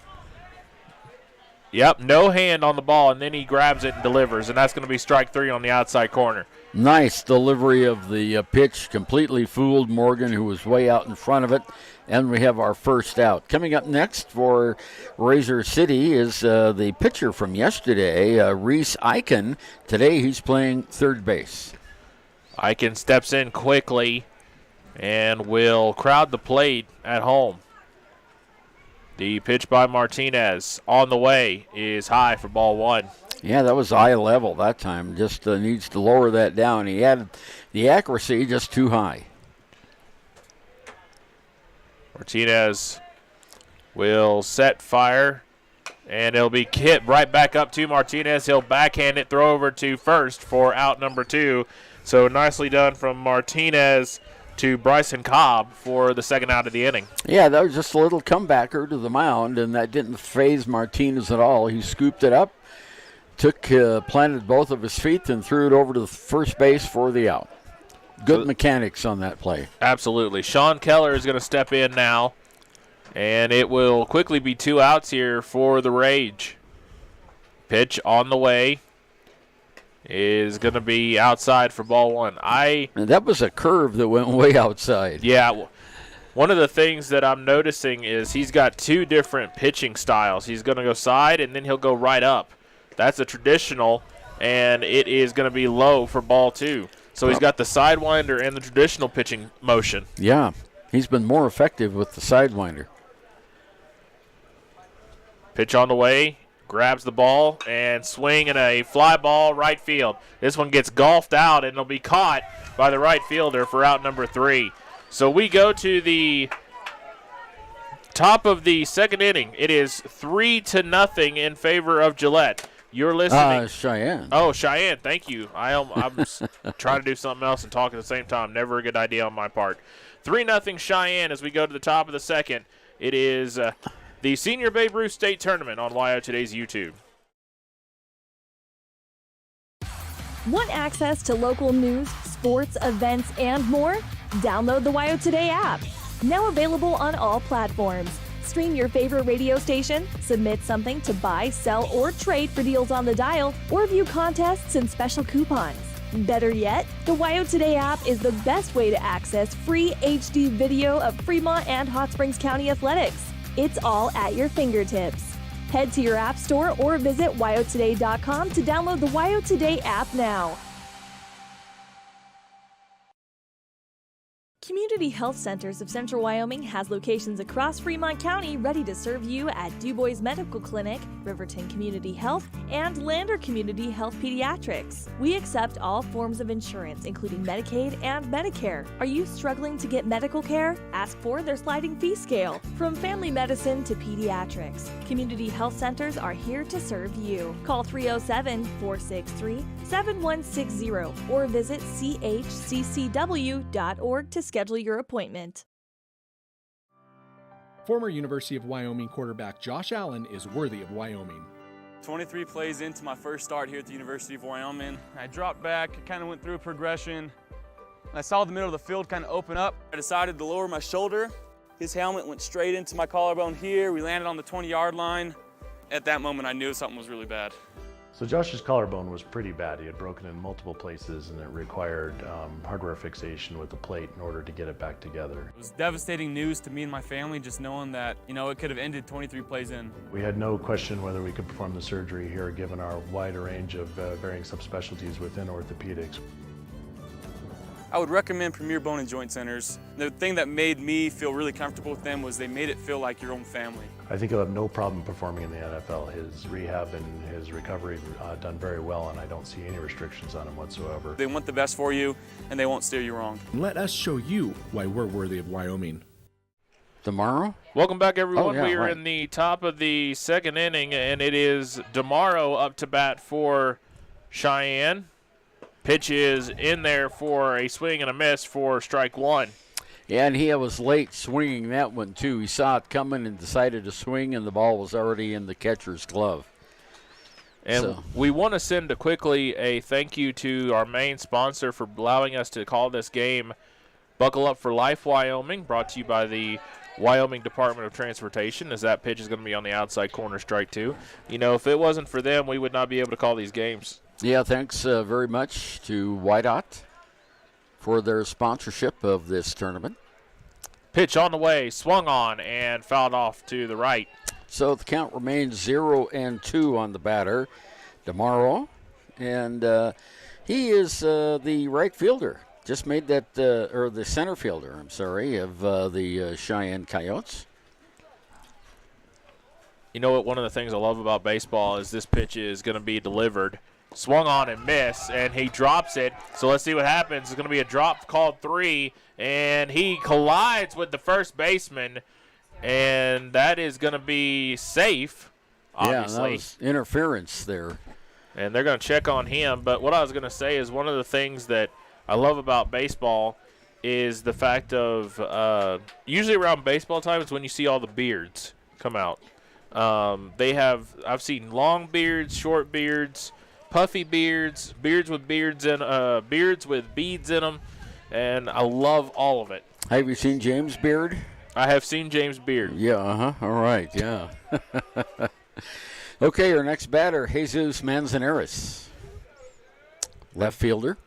Yep, no hand on the ball, and then he grabs it and delivers, and that's going to be strike 3 on the outside corner. Nice delivery of the pitch. Completely fooled Morgan, who was way out in front of it. And we have our first out. Coming up next for Razor City is the pitcher from yesterday, Reese Eichen. Today he's playing third base. Eichen steps in quickly and will crowd the plate at home. The pitch by Martinez on the way is high for ball 1. Yeah, that was eye level that time. Just needs to lower that down. He had the accuracy just too high. Martinez will set fire, and it'll be hit right back up to Martinez. He'll backhand it, throw over to first for out number 2. So nicely done from Martinez to Bryson Cobb for the second out of the inning. Yeah, that was just a little comebacker to the mound, and that didn't faze Martinez at all. He scooped it up, planted both of his feet, and threw it over to the first base for the out. Good mechanics on that play. Absolutely. Sean Keller is going to step in now, and it will quickly be 2 outs here for the Rage. Pitch on the way is going to be outside for ball 1. And that was a curve that went way outside. Yeah. One of the things that I'm noticing is he's got 2 different pitching styles. He's going to go side, and then he'll go right up. That's a traditional, and it is going to be low for ball 2. So he's got the sidewinder and the traditional pitching motion. Yeah, he's been more effective with the sidewinder. Pitch on the way, grabs the ball, and swing in a fly ball right field. This one gets golfed out, and it'll be caught by the right fielder for out number 3. So we go to the top of the second inning. It is 3-0 in favor of Gillette. You're listening. Cheyenne. Oh, Cheyenne. Thank you. I'm trying to do something else and talk at the same time. Never a good idea on my part. 3-0 Cheyenne as we go to the top of the second. It is the Senior Babe Ruth State Tournament on WyoToday's YouTube. Want access to local news, sports, events, and more? Download the WyoToday app. Now available on all platforms. Stream your favorite radio station, submit something to buy, sell, or trade for deals on the dial, or view contests and special coupons. Better yet, the WyoToday app is the best way to access free HD video of Fremont and Hot Springs County athletics. It's all at your fingertips. Head to your app store or visit WyoToday.com to download the WyoToday app now. Community Health Centers of Central Wyoming has locations across Fremont County ready to serve you at Du Bois Medical Clinic, Riverton Community Health, and Lander Community Health Pediatrics. We accept all forms of insurance, including Medicaid and Medicare. Are you struggling to get medical care? Ask for their sliding fee scale. From family medicine to pediatrics, Community Health Centers are here to serve you. Call 307-463-7160 or visit chccw.org to schedule your appointment. Former University of Wyoming quarterback Josh Allen is worthy of Wyoming. 23 plays into my first start here at the University of Wyoming. I dropped back, kind of went through a progression. I saw the middle of the field kind of open up. I decided to lower my shoulder. His helmet went straight into my collarbone here. We landed on the 20-yard line. At that moment, I knew something was really bad. So Josh's collarbone was pretty bad. He had broken in multiple places, and it required hardware fixation with the plate in order to get it back together. It was devastating news to me and my family, just knowing that, it could have ended 23 plays in. We had no question whether we could perform the surgery here, given our wide range of varying subspecialties within orthopedics. I would recommend Premier Bone and Joint Centers. The thing that made me feel really comfortable with them was they made it feel like your own family. I think he'll have no problem performing in the NFL. His rehab and his recovery done very well, and I don't see any restrictions on him whatsoever. They want the best for you, and they won't steer you wrong. Let us show you why we're worthy of Wyoming. Tomorrow? Welcome back, everyone. We are in the top of the second inning, and it is Demaro up to bat for Cheyenne. Pitch is in there for a swing and a miss for strike 1. Yeah, and he was late swinging that one, too. He saw it coming and decided to swing, and the ball was already in the catcher's glove. And we want to send quickly a thank you to our main sponsor for allowing us to call this game Buckle Up for Life Wyoming, brought to you by the Wyoming Department of Transportation, as that pitch is going to be on the outside corner, strike 2. You know, if it wasn't for them, we would not be able to call these games. Yeah, thanks very much to WyoToday for their sponsorship of this tournament. Pitch on the way, swung on, and fouled off to the right. So the count remains 0-2 on the batter, DeMauro, and he is the right fielder. Just made that, or the center fielder, I'm sorry, of the Cheyenne Coyotes. You know what? One of the things I love about baseball is this pitch is going to be delivered. Swung on and missed, and he drops it. So let's see what happens. It's going to be a drop called 3, and he collides with the first baseman, and that is going to be safe, obviously. Yeah, that was interference there. And they're going to check on him. But what I was going to say is one of the things that I love about baseball is the fact of usually around baseball time is when you see all the beards come out. I've seen long beards, short beards, puffy beards, beards with beads in them, and I love all of it. Have you seen James' beard? I have seen James' beard. Yeah, all right, yeah. Okay, our next batter, Jesus Manzanares, left fielder.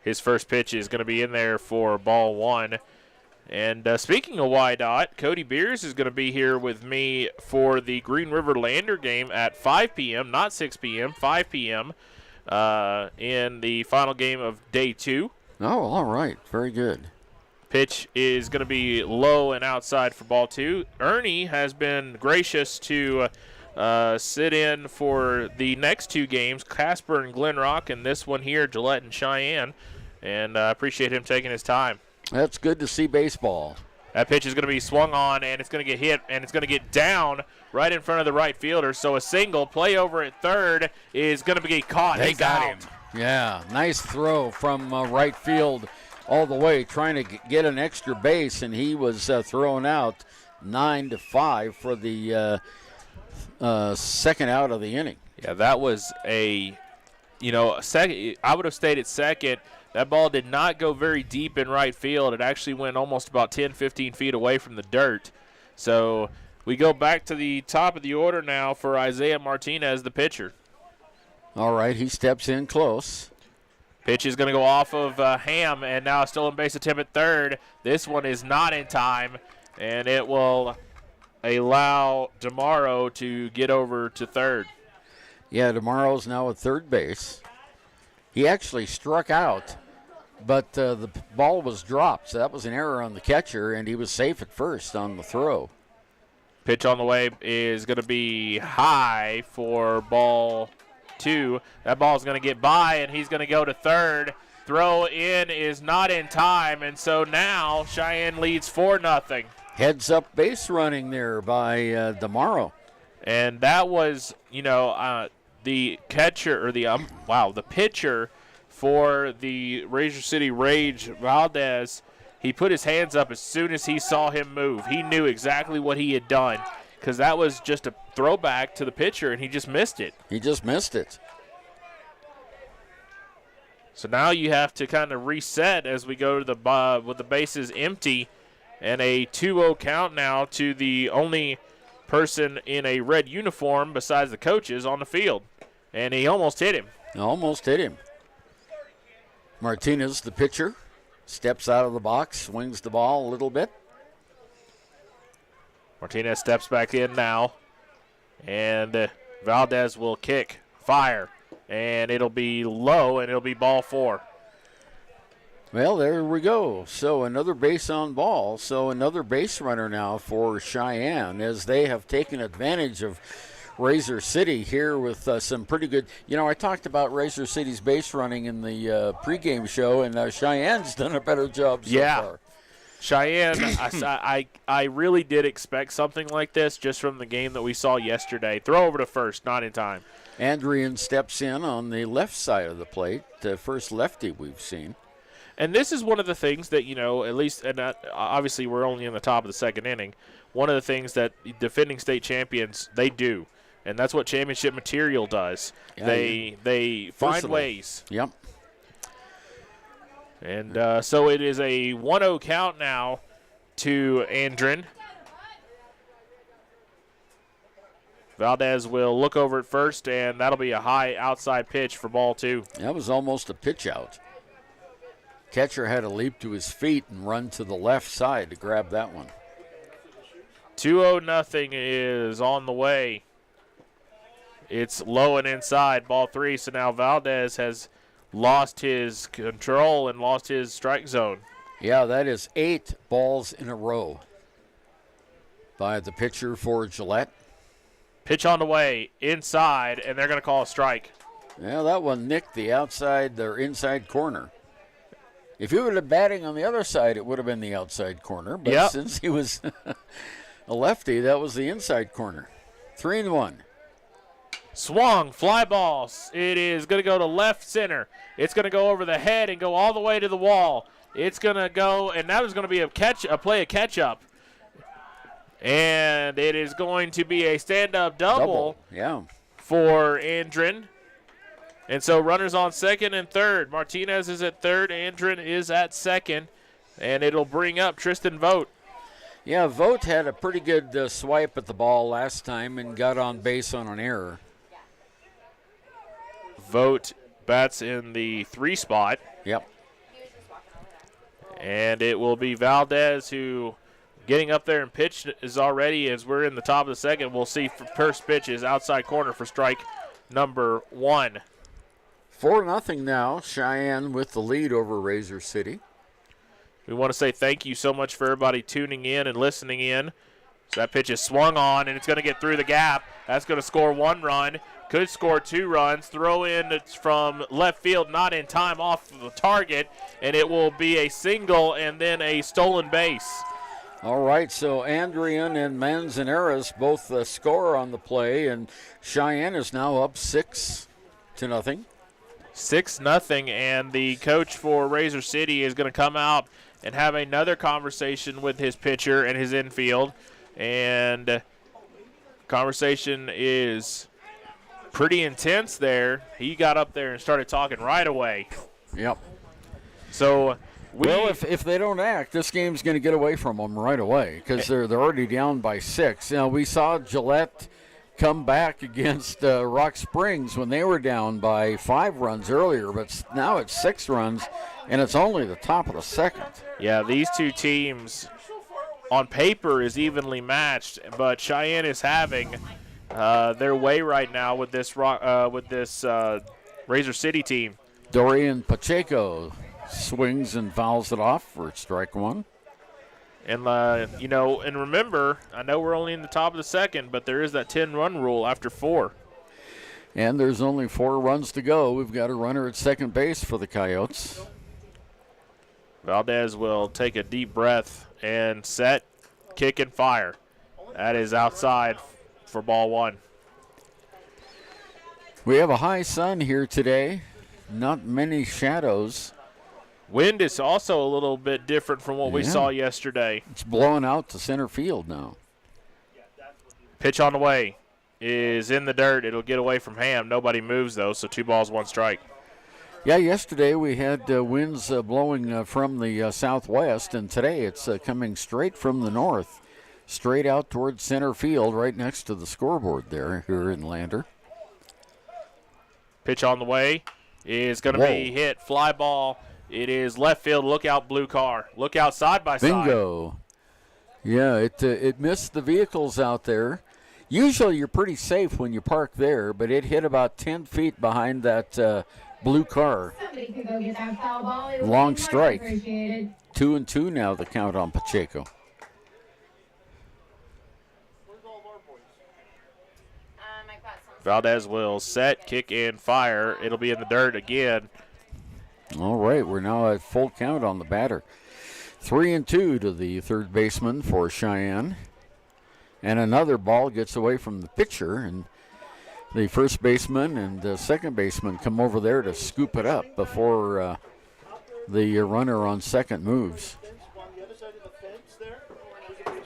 His first pitch is going to be in there for ball 1. And speaking of WYDOT, Cody Beers is going to be here with me for the Green River Lander game at 5 p.m., not 6 p.m., 5 p.m. In the final game of day 2. Oh, all right. Very good. Pitch is going to be low and outside for ball 2. Ernie has been gracious to sit in for the next 2 games, Casper and Glen Rock, and this one here, Gillette and Cheyenne. And I appreciate him taking his time. That's good to see baseball. That pitch is going to be swung on, and it's going to get hit, and it's going to get down right in front of the right fielder. So a single play over at third is going to be caught. They got him. Yeah, nice throw from right field all the way, trying to get an extra base, and he was thrown out 9-5 for the second out of the inning. Yeah, that was second. I would have stayed at second. That ball did not go very deep in right field. It actually went almost about 10, 15 feet away from the dirt. So we go back to the top of the order now for Isaiah Martinez, the pitcher. All right, he steps in close. Pitch is going to go off of Ham, and now a stolen base attempt at third. This one is not in time, and it will allow DeMauro to get over to third. Yeah, DeMauro's now at third base. He actually struck out, but the ball was dropped, so that was an error on the catcher, and he was safe at first on the throw. Pitch on the way is going to be high for ball 2. That ball is going to get by, and he's going to go to third. Throw in is not in time, and so now Cheyenne leads 4-0. Heads up base running there by DeMauro. And that was, the catcher or the pitcher for the Razor City Rage, Valdez, he put his hands up as soon as he saw him move. He knew exactly what he had done because that was just a throwback to the pitcher, and he just missed it. So now you have to kind of reset as we go to the with the bases empty, and a 2-0 count now to the only person in a red uniform besides the coaches on the field. And he almost hit him. Martinez, the pitcher, steps out of the box, swings the ball a little bit. Martinez steps back in now. And Valdez will kick, fire. And it'll be low, and it'll be ball 4. Well, there we go. So another base on ball. So another base runner now for Cheyenne as they have taken advantage of Razor City here with some pretty good. I talked about Razor City's base running in the pregame show, and Cheyenne's done a better job so far. Cheyenne, I really did expect something like this just from the game that we saw yesterday. Throw over to first, not in time. Andrian steps in on the left side of the plate, the first lefty we've seen. And this is one of the things that, at least, and obviously we're only in the top of the second inning, one of the things that defending state champions, they do. And that's what championship material does. Yeah, they find ways. Yep. And so it is a 1-0 count now to Andren. Valdez will look over at first, and that'll be a high outside pitch for ball 2. That was almost a pitch out. Catcher had to leap to his feet and run to the left side to grab that one. 2-0 nothing is on the way. It's low and inside, ball 3. So now Valdez has lost his control and lost his strike zone. Yeah, that is 8 balls in a row by the pitcher for Gillette. Pitch on the way, inside, and they're going to call a strike. Yeah, that one nicked the outside or inside corner. If he would have been batting on the other side, it would have been the outside corner. But since he was a lefty, that was the inside corner. 3-1. Swung, fly balls. It is going to go to left center. It's going to go over the head and go all the way to the wall. It's going to go, and that is going to be a play of catch-up. And it is going to be a stand-up double. Yeah. For Andren. And so runners on second and third. Martinez is at third. Andren is at second. And it'll bring up Tristan Vogt. Yeah, Vogt had a pretty good swipe at the ball last time and got on base on an error. Vogt bats in the 3 spot. Yep. And it will be Valdez who getting up there and pitch is already as we're in the top of the second. We'll see first pitch is outside corner for strike number 1. 4-0 now. Cheyenne with the lead over Razor City. We want to say thank you so much for everybody tuning in and listening in. So that pitch is swung on, and it's going to get through the gap. That's going to score 1 run. Could score 2 runs. Throw in from left field, not in time, off the target, and it will be a single and then a stolen base. All right, so Andrian and Manzanares both score on the play, and Cheyenne is now up 6-0. 6-0, and the coach for Razor City is going to come out and have another conversation with his pitcher and his infield. And conversation is pretty intense there. He got up there and started talking right away. Yep. So if they don't act, this game's going to get away from them right away because they're already down by 6. You know, we saw Gillette come back against Rock Springs when they were down by 5 runs earlier, but now it's 6 runs, and it's only the top of the second. Yeah, these two teams on paper is evenly matched, but Cheyenne is having their way right now with this Razor City team. Dorian Pacheco swings and fouls it off for strike 1. And, and remember, I know we're only in the top of the second, but there is that 10-run rule after 4. And there's only 4 runs to go. We've got a runner at second base for the Coyotes. Valdez will take a deep breath and set, kick, and fire. That is outside for ball 1. We have a high sun here today. Not many shadows. Wind is also a little bit different from what we saw yesterday. It's blowing out to center field now. Pitch on the way is in the dirt. It'll get away from Ham. Nobody moves, though, so 2 balls, 1 strike. Yeah, yesterday we had winds blowing from the southwest, and today it's coming straight from the north, straight out towards center field, right next to the scoreboard there here in Lander. Pitch on the way is going to be hit. Fly ball. It is left field. Look out, blue car. Look out side by side. Bingo. Yeah, it missed the vehicles out there. Usually you're pretty safe when you park there, but it hit about 10 feet behind that blue car. Long strike. 2-2 now the count on Pacheco. Valdez will set, kick, and fire. It'll be in the dirt again. All right, we're now at full count on the batter. 3-2 to the third baseman for Cheyenne. And another ball gets away from the pitcher, and the first baseman and the second baseman come over there to scoop it up before the runner on second moves.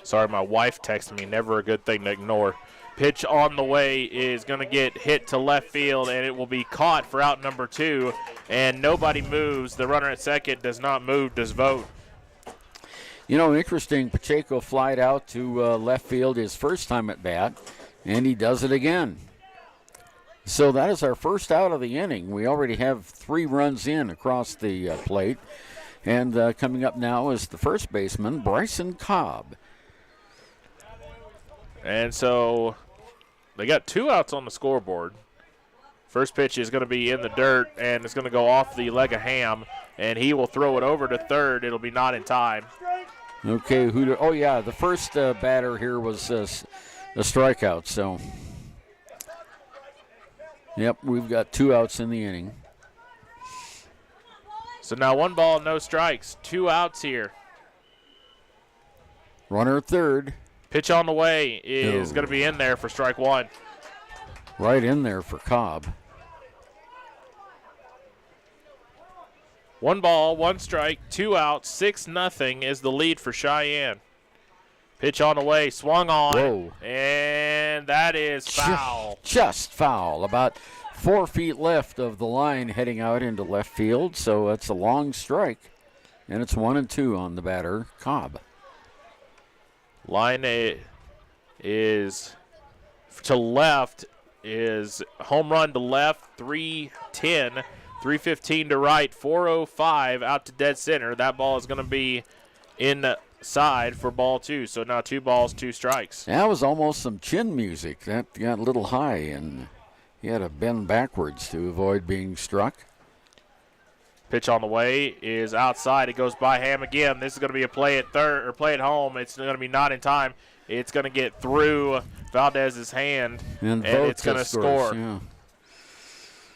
Sorry, my wife texted me. Never a good thing to ignore. Pitch on the way is going to get hit to left field, and it will be caught for out number 2, and nobody moves. The runner at second does not move, does vote. You know, interesting, Pacheco flied out to left field his first time at bat, and he does it again. So that is our first out of the inning. We already have 3 runs in across the plate, and coming up now is the first baseman, Bryson Cobb. And so they got 2 outs on the scoreboard. First pitch is going to be in the dirt, and it's going to go off the leg of Ham, and he will throw it over to third. It'll be not in time. Okay, the first batter here was a strikeout, so. Yep, we've got 2 outs in the inning. So now 1 ball, no strikes, 2 outs here. Runner at third. Pitch on the way is going to be in there for strike 1. Right in there for Cobb. 1 ball, 1 strike, 2 outs, 6-0 is the lead for Cheyenne. Pitch on the way, swung on, Whoa. And that is foul. Just foul. About 4 feet left of the line heading out into left field, so that's a long strike. And it's 1-2 on the batter, Cobb. Line is to left, is home run to left, 310, 315 to right, 405 out to dead center. That ball is going to be inside for ball 2. So now 2 balls, 2 strikes. That was almost some chin music. That got a little high, and he had to bend backwards to avoid being struck. Pitch on the way is outside. It goes by Ham again. This is going to be a play at third or play at home. It's going to be not in time. It's going to get through Valdez's hand, and it's going to score. Yeah.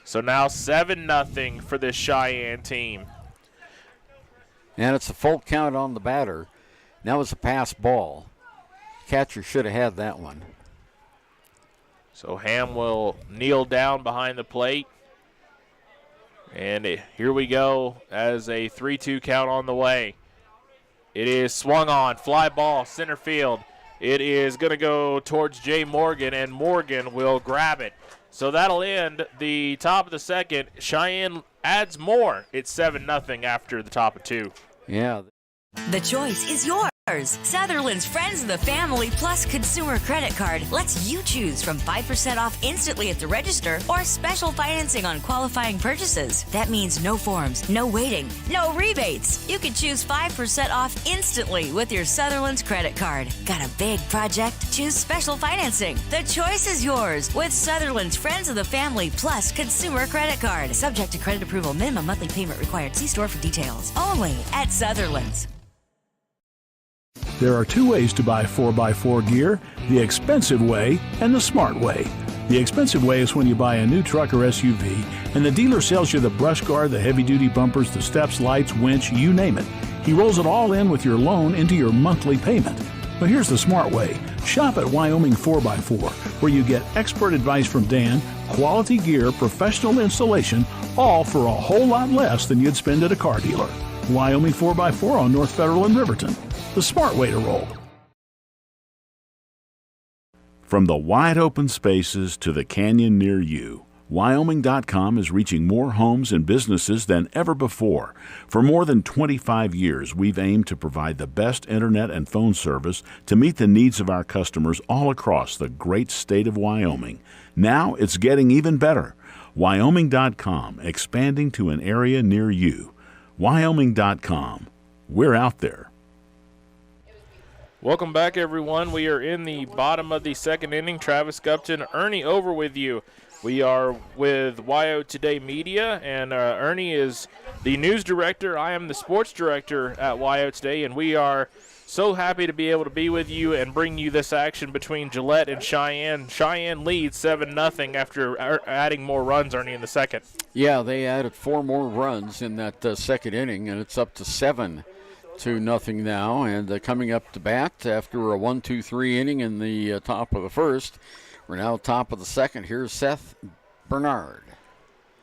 So now 7-0 for this Cheyenne team. And it's a full count on the batter. That was a pass ball. Catcher should have had that one. So Ham will kneel down behind the plate. And here we go as a 3-2 count on the way. It is swung on, fly ball, center field. It is going to go towards Jay Morgan, and Morgan will grab it. So that'll end the top of the second. Cheyenne adds more. It's 7-0 after the top of 2. Yeah. The choice is yours. Sutherland's Friends of the Family Plus Consumer Credit Card lets you choose from 5% off instantly at the register or special financing on qualifying purchases. That means no forms, no waiting, no rebates. You can choose 5% off instantly with your Sutherland's credit card. Got a big project? Choose special financing. The choice is yours with Sutherland's Friends of the Family Plus Consumer Credit Card. Subject to credit approval. Minimum monthly payment required. See store for details. Only at Sutherland's. There are 2 ways to buy 4x4 gear, the expensive way and the smart way. The expensive way is when you buy a new truck or SUV and the dealer sells you the brush guard, the heavy-duty bumpers, the steps, lights, winch, you name it. He rolls it all in with your loan into your monthly payment. But here's the smart way. Shop at Wyoming 4x4, where you get expert advice from Dan, quality gear, professional installation, all for a whole lot less than you'd spend at a car dealer. Wyoming 4x4 on North Federal in Riverton. The smart way to roll. From the wide open spaces to the canyon near you, Wyoming.com is reaching more homes and businesses than ever before. For more than 25 years, we've aimed to provide the best internet and phone service to meet the needs of our customers all across the great state of Wyoming. Now it's getting even better. Wyoming.com, expanding to an area near you. Wyoming.com. We're out there. Welcome back, everyone. We are in the bottom of the second inning. Travis Gupton, Ernie over with you. We are with WyoToday Media, and Ernie is the news director. I am the sports director at WyoToday, and we are so happy to be able to be with you and bring you this action between Gillette and Cheyenne. Cheyenne leads 7-0 after adding more runs, Ernie, in the second. Yeah, they added 4 more runs in that second inning, and it's up to 7-0 now. And coming up to bat after a 1-2-3 inning in the top of the first, we're now top of the second. Here's Seth Bernard.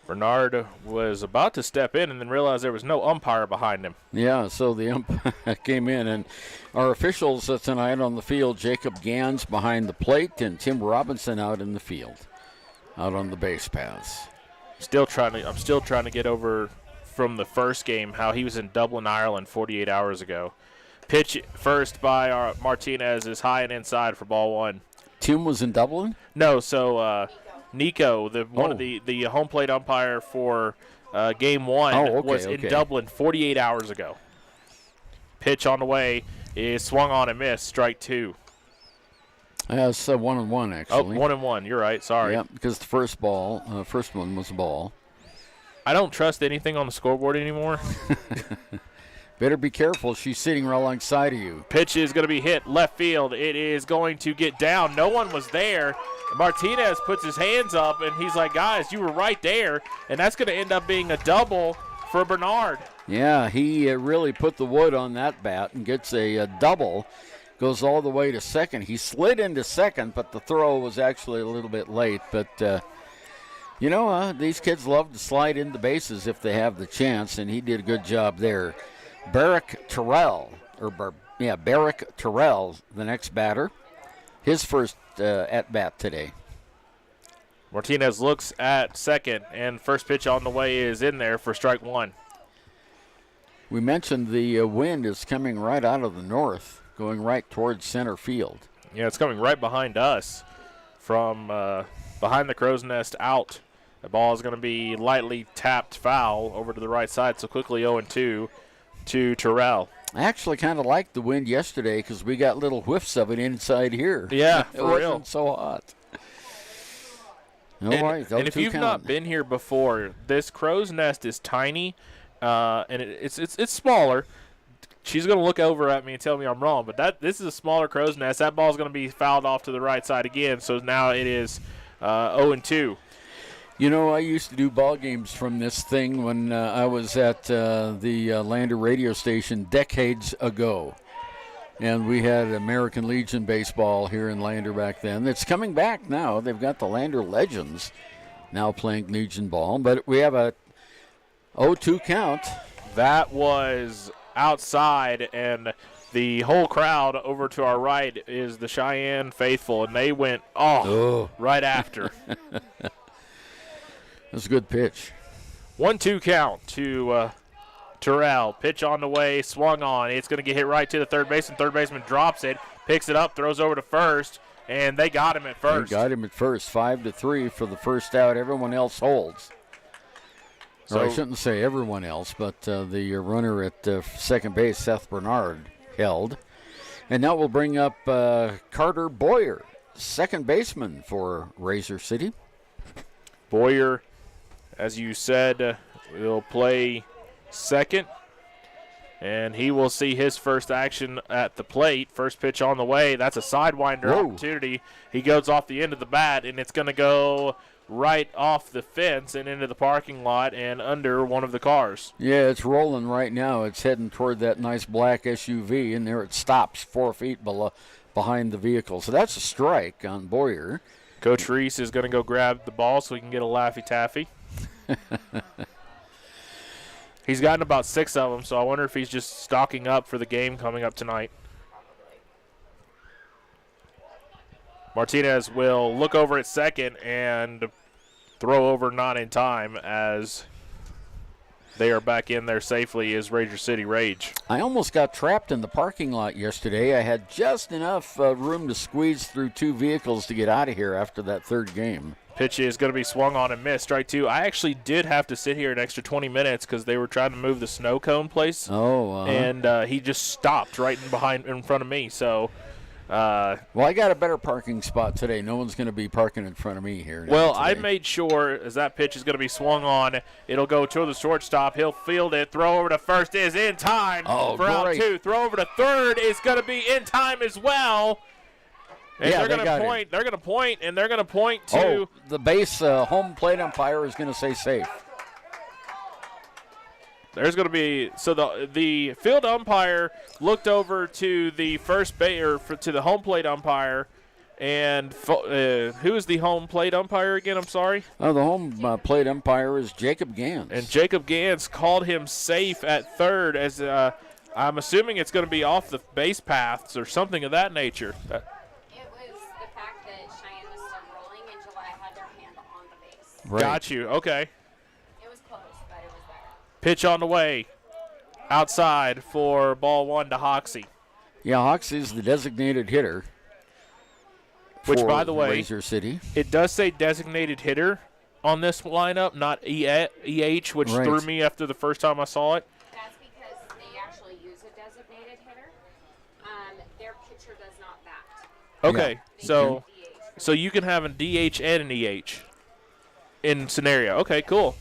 Bernard was about to step in and then realized there was no umpire behind him. Yeah, so the umpire came in, and our officials tonight on the field, Jacob Gans behind the plate and Tim Robinson out in the field, out on the base paths. I'm still trying to get over from the first game how he was in Dublin, Ireland 48 hours ago. Pitch first by Martinez is high and inside for ball one. Tim was in Dublin? No, so Nico, one of the home plate umpire for game one, was in Dublin 48 hours ago. Pitch on the way is swung on and missed, strike two. It's 1-1 actually. Oh, 1-1. You're right. Sorry. Yeah, because the first one was a ball. I don't trust anything on the scoreboard anymore. Better be careful. She's sitting right alongside of you. Pitch is going to be hit left field. It is going to get down. No one was there. Martinez puts his hands up, and he's like, guys, you were right there. And that's going to end up being a double for Bernard. Yeah, he really put the wood on that bat and gets a double. Goes all the way to second. He slid into second, but the throw was actually a little bit late. But, these kids love to slide into bases if they have the chance, and he did a good job there. Barrick Terrell, the next batter. His first at-bat today. Martinez looks at second, and first pitch on the way is in there for strike one. We mentioned the wind is coming right out of the north, going right towards center field. Yeah, it's coming right behind us from behind the crow's nest out. The ball is going to be lightly tapped foul over to the right side, so quickly 0-2 to Terrell. I actually kind of liked the wind yesterday because we got little whiffs of it inside here. Yeah, it wasn't so hot. And if you've not been here before, this crow's nest is tiny, and it's smaller. She's going to look over at me and tell me I'm wrong, but this is a smaller crow's nest. That ball's going to be fouled off to the right side again, so now it is 0-2. You know, I used to do ball games from this thing when I was at the Lander radio station decades ago. And we had American Legion baseball here in Lander back then. It's coming back now. They've got the Lander Legends now playing Legion ball. But we have a 0-2 count. That was outside, and the whole crowd over to our right is the Cheyenne faithful, and they went right after. That's a good pitch. 1-2 count to Terrell. Pitch on the way, swung on. It's going to get hit right to the third baseman. Third baseman drops it, picks it up, throws over to first, and they got him at first. They got him at first. 5-3 for the first out. Everyone else holds. So I shouldn't say everyone else, but the runner at second base, Seth Bernard, held. And now we'll bring up Carter Boyer, second baseman for Razor City. Boyer, as you said, will play second, and he will see his first action at the plate. First pitch on the way. That's a sidewinder opportunity. He goes off the end of the bat, and it's going to go right off the fence and into the parking lot and under one of the cars. Yeah, it's rolling right now. It's heading toward that nice black SUV, and there it stops 4 feet behind the vehicle. So that's a strike on Boyer. Coach Reese is going to go grab the ball so we can get a Laffy Taffy. He's gotten about 6 of them, so I wonder if he's just stocking up for the game coming up tonight. Martinez will look over at second and throw over not in time as they are back in there safely as Razor City Rage. I almost got trapped in the parking lot yesterday. I had just enough room to squeeze through 2 vehicles to get out of here after that third game. Pitch is going to be swung on and missed. Strike 2. I actually did have to sit here an extra 20 minutes because they were trying to move the snow cone place. And he just stopped right in front of me. So, well, I got a better parking spot today. No one's going to be parking in front of me here. Well, I made sure as that pitch is going to be swung on, it'll go to the shortstop. He'll field it. Throw over to first is in time for out 2. Throw over to third is going to be in time as well. And they're going to point. They're going to point, and they're going to point to the base home plate umpire is going to say safe. There's going to be the field umpire looked over to the first base or to the home plate umpire And who is the home plate umpire again? I'm sorry. The home plate umpire is Jacob Gans. And Jacob Gans called him safe at third, as I'm assuming it's going to be off the base paths or something of that nature. It was the fact that Cheyenne was still rolling and Gillette had their hand on the base. Right. Got you. Okay. It was close, but it was there. Pitch on the way. Outside for ball one to Hoxie. Yeah, Hoxie's the designated hitter. Which, by the way, Razor City. It does say designated hitter on this lineup, not EH, which threw me after the first time I saw it. That's because they actually use a designated hitter. Their pitcher does not bat. Okay, so you can have a DH and an EH in scenario. Okay, cool.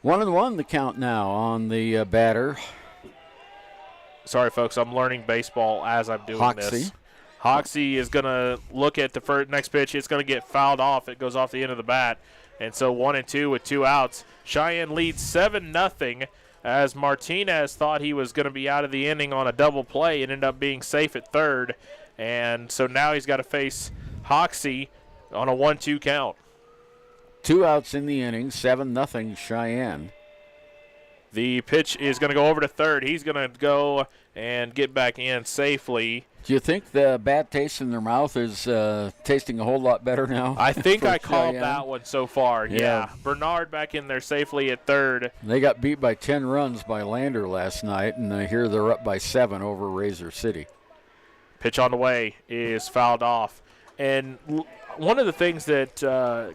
1-1 the count now on the batter. Sorry, folks, I'm learning baseball as I'm doing this. Hoxie is going to look at the next pitch. It's going to get fouled off. It goes off the end of the bat. And so 1-2 with 2 outs. Cheyenne leads 7-0 as Martinez thought he was going to be out of the inning on a double play and ended up being safe at third. And so now he's got to face Hoxie on a 1-2 count. 2 outs in the inning, 7-0 Cheyenne. The pitch is going to go over to third. He's going to go and get back in safely. Do you think the bad taste in their mouth is tasting a whole lot better now? I think I called that one so far, yeah. Bernard back in there safely at third. They got beat by 10 runs by Lander last night, and here they're up by 7 over Razor City. Pitch on the way is fouled off. And one of the things that,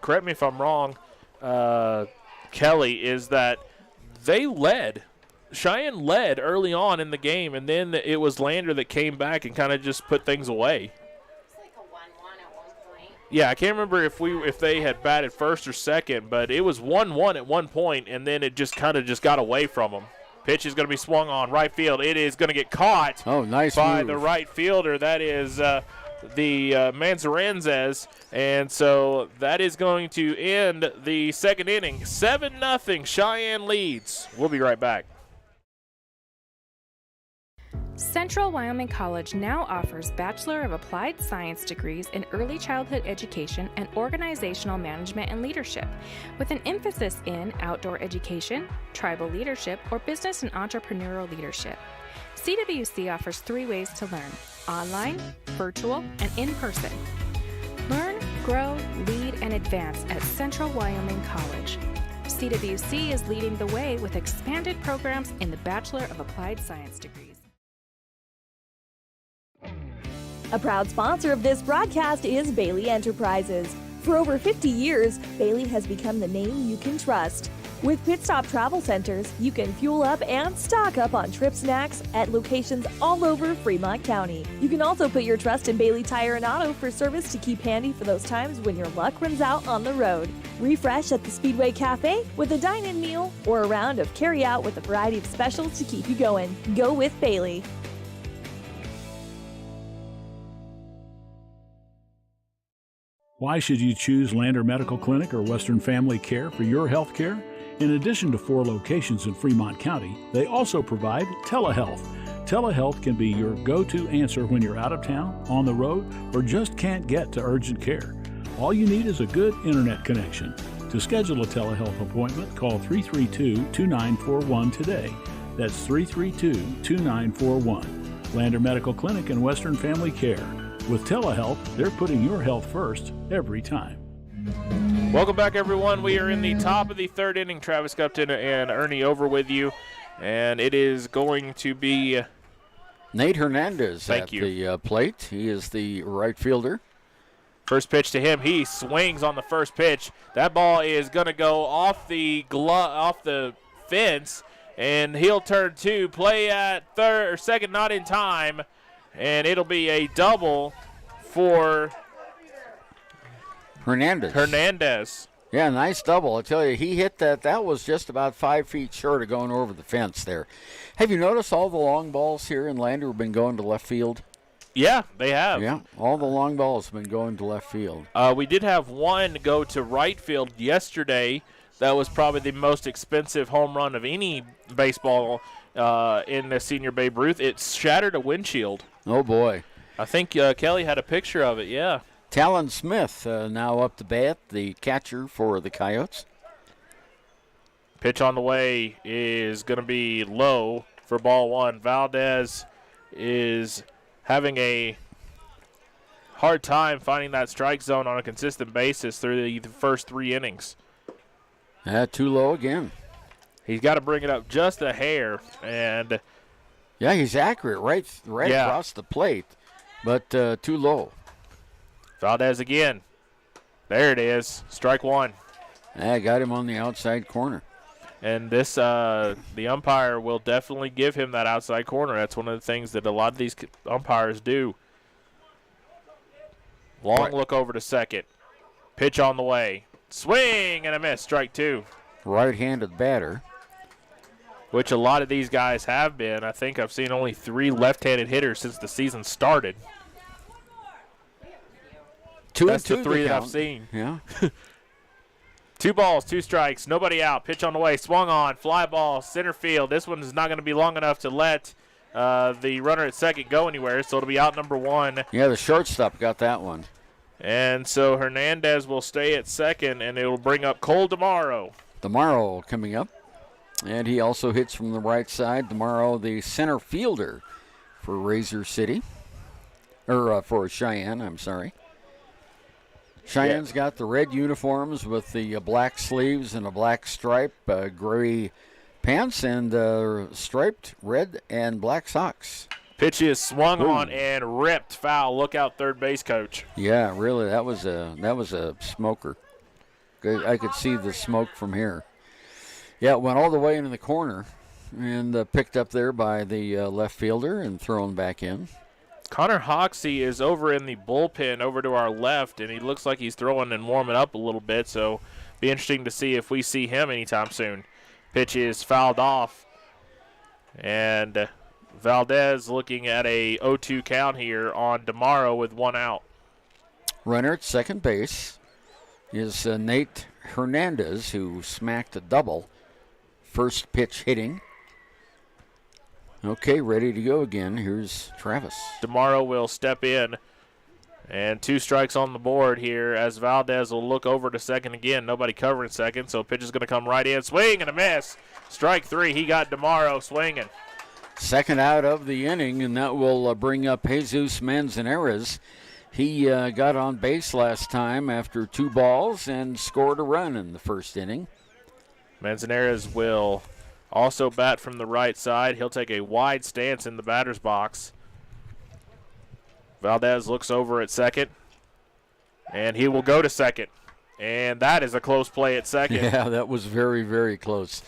correct me if I'm wrong, Kelly, is that Cheyenne led early on in the game, and then it was Lander that came back and kind of just put things away. It's like a 1-1 at one point. Yeah, I can't remember if they had batted first or second, but it was 1-1 at one point, and then it just kind of got away from them. Pitch is going to be swung on right field. It is going to get caught by the right fielder. That is the Manzarenzes, and so that is going to end the second inning. 7-0 Cheyenne leads. We'll be right back. Central Wyoming College now offers Bachelor of Applied Science degrees in Early Childhood Education and Organizational Management and Leadership, with an emphasis in outdoor education, tribal leadership, or business and entrepreneurial leadership. CWC offers 3 ways to learn: online, virtual, and in person. Learn, grow, lead, and advance at Central Wyoming College. CWC is leading the way with expanded programs in the Bachelor of Applied Science degrees. A proud sponsor of this broadcast is Bailey Enterprises. For over 50 years, Bailey has become the name you can trust. With Pit Stop Travel Centers, you can fuel up and stock up on trip snacks at locations all over Fremont County. You can also put your trust in Bailey Tire and Auto for service to keep handy for those times when your luck runs out on the road. Refresh at the Speedway Cafe with a dine-in meal or a round of carry-out with a variety of specials to keep you going. Go with Bailey. Why should you choose Lander Medical Clinic or Western Family Care for your health care? In addition to 4 locations in Fremont County, they also provide telehealth. Telehealth can be your go-to answer when you're out of town, on the road, or just can't get to urgent care. All you need is a good internet connection. To schedule a telehealth appointment, call 332-2941 today. That's 332-2941. Lander Medical Clinic and Western Family Care. With telehealth, they're putting your health first every time. Welcome back, everyone. We are in the top of the third inning. Travis Gupton and Ernie over with you. And it is going to be Nate Hernandez at the plate. He is the right fielder. First pitch to him. He swings on the first pitch. That ball is going to go off the fence, and he'll turn 2. Play at third or second, not in time. And it'll be a double for Hernandez. Yeah, nice double. I tell you, he hit that. That was just about 5 feet short of going over the fence there. Have you noticed all the long balls here in Lander have been going to left field? Yeah, they have. Yeah, all the long balls have been going to left field. We did have one go to right field yesterday. That was probably the most expensive home run of any baseball in the Senior Babe Ruth. It shattered a windshield. Oh, boy. I think Kelly had a picture of it, yeah. Talon Smith now up to bat, the catcher for the Coyotes. Pitch on the way is going to be low for ball one. Valdez is having a hard time finding that strike zone on a consistent basis through the first 3 innings. Too low again. He's got to bring it up just a hair, and yeah, he's accurate right across the plate, but too low. Valdez again. There it is, strike one. I got him on the outside corner. And this, the umpire will definitely give him that outside corner. That's one of the things that a lot of these umpires do. Long look over to second. Pitch on the way. Swing and a miss, strike two. Right-handed batter. Which a lot of these guys have been. I think I've seen only 3 left-handed hitters since the season started. That's the 3 that I've seen. Yeah. 2 balls, 2 strikes, nobody out. Pitch on the way, swung on, fly ball, center field. This one is not going to be long enough to let the runner at second go anywhere, so it'll be out number 1. Yeah, the shortstop got that one. And so Hernandez will stay at second, and it will bring up Cole DeMauro. DeMauro coming up, and he also hits from the right side. DeMauro, the center fielder for Razor City, or for Cheyenne, I'm sorry. Cheyenne's got the red uniforms with the black sleeves and a black stripe, gray pants, and striped red and black socks. Pitch is swung on and ripped foul. Look out, third base coach. Yeah, really, that was a smoker. I could see the smoke from here. Yeah, it went all the way into the corner and picked up there by the left fielder and thrown back in. Connor Hoxie is over in the bullpen over to our left, and he looks like he's throwing and warming up a little bit, so be interesting to see if we see him anytime soon. Pitch is fouled off, and Valdez looking at a 0-2 count here on DeMauro with 1 out. Runner at second base is Nate Hernandez, who smacked a double. First pitch hitting. Okay, ready to go again. Here's Travis. DeMauro will step in, and 2 strikes on the board here as Valdez will look over to second again. Nobody covering second, so pitch is going to come right in. Swing and a miss. Strike 3. He got DeMauro swinging. Second out of the inning, and that will bring up Jesus Manzanares. He got on base last time after 2 balls and scored a run in the first inning. Manzanares will also bat from the right side. He'll take a wide stance in the batter's box. Valdez looks over at second, and he will go to second. And that is a close play at second. Yeah, that was very, very close.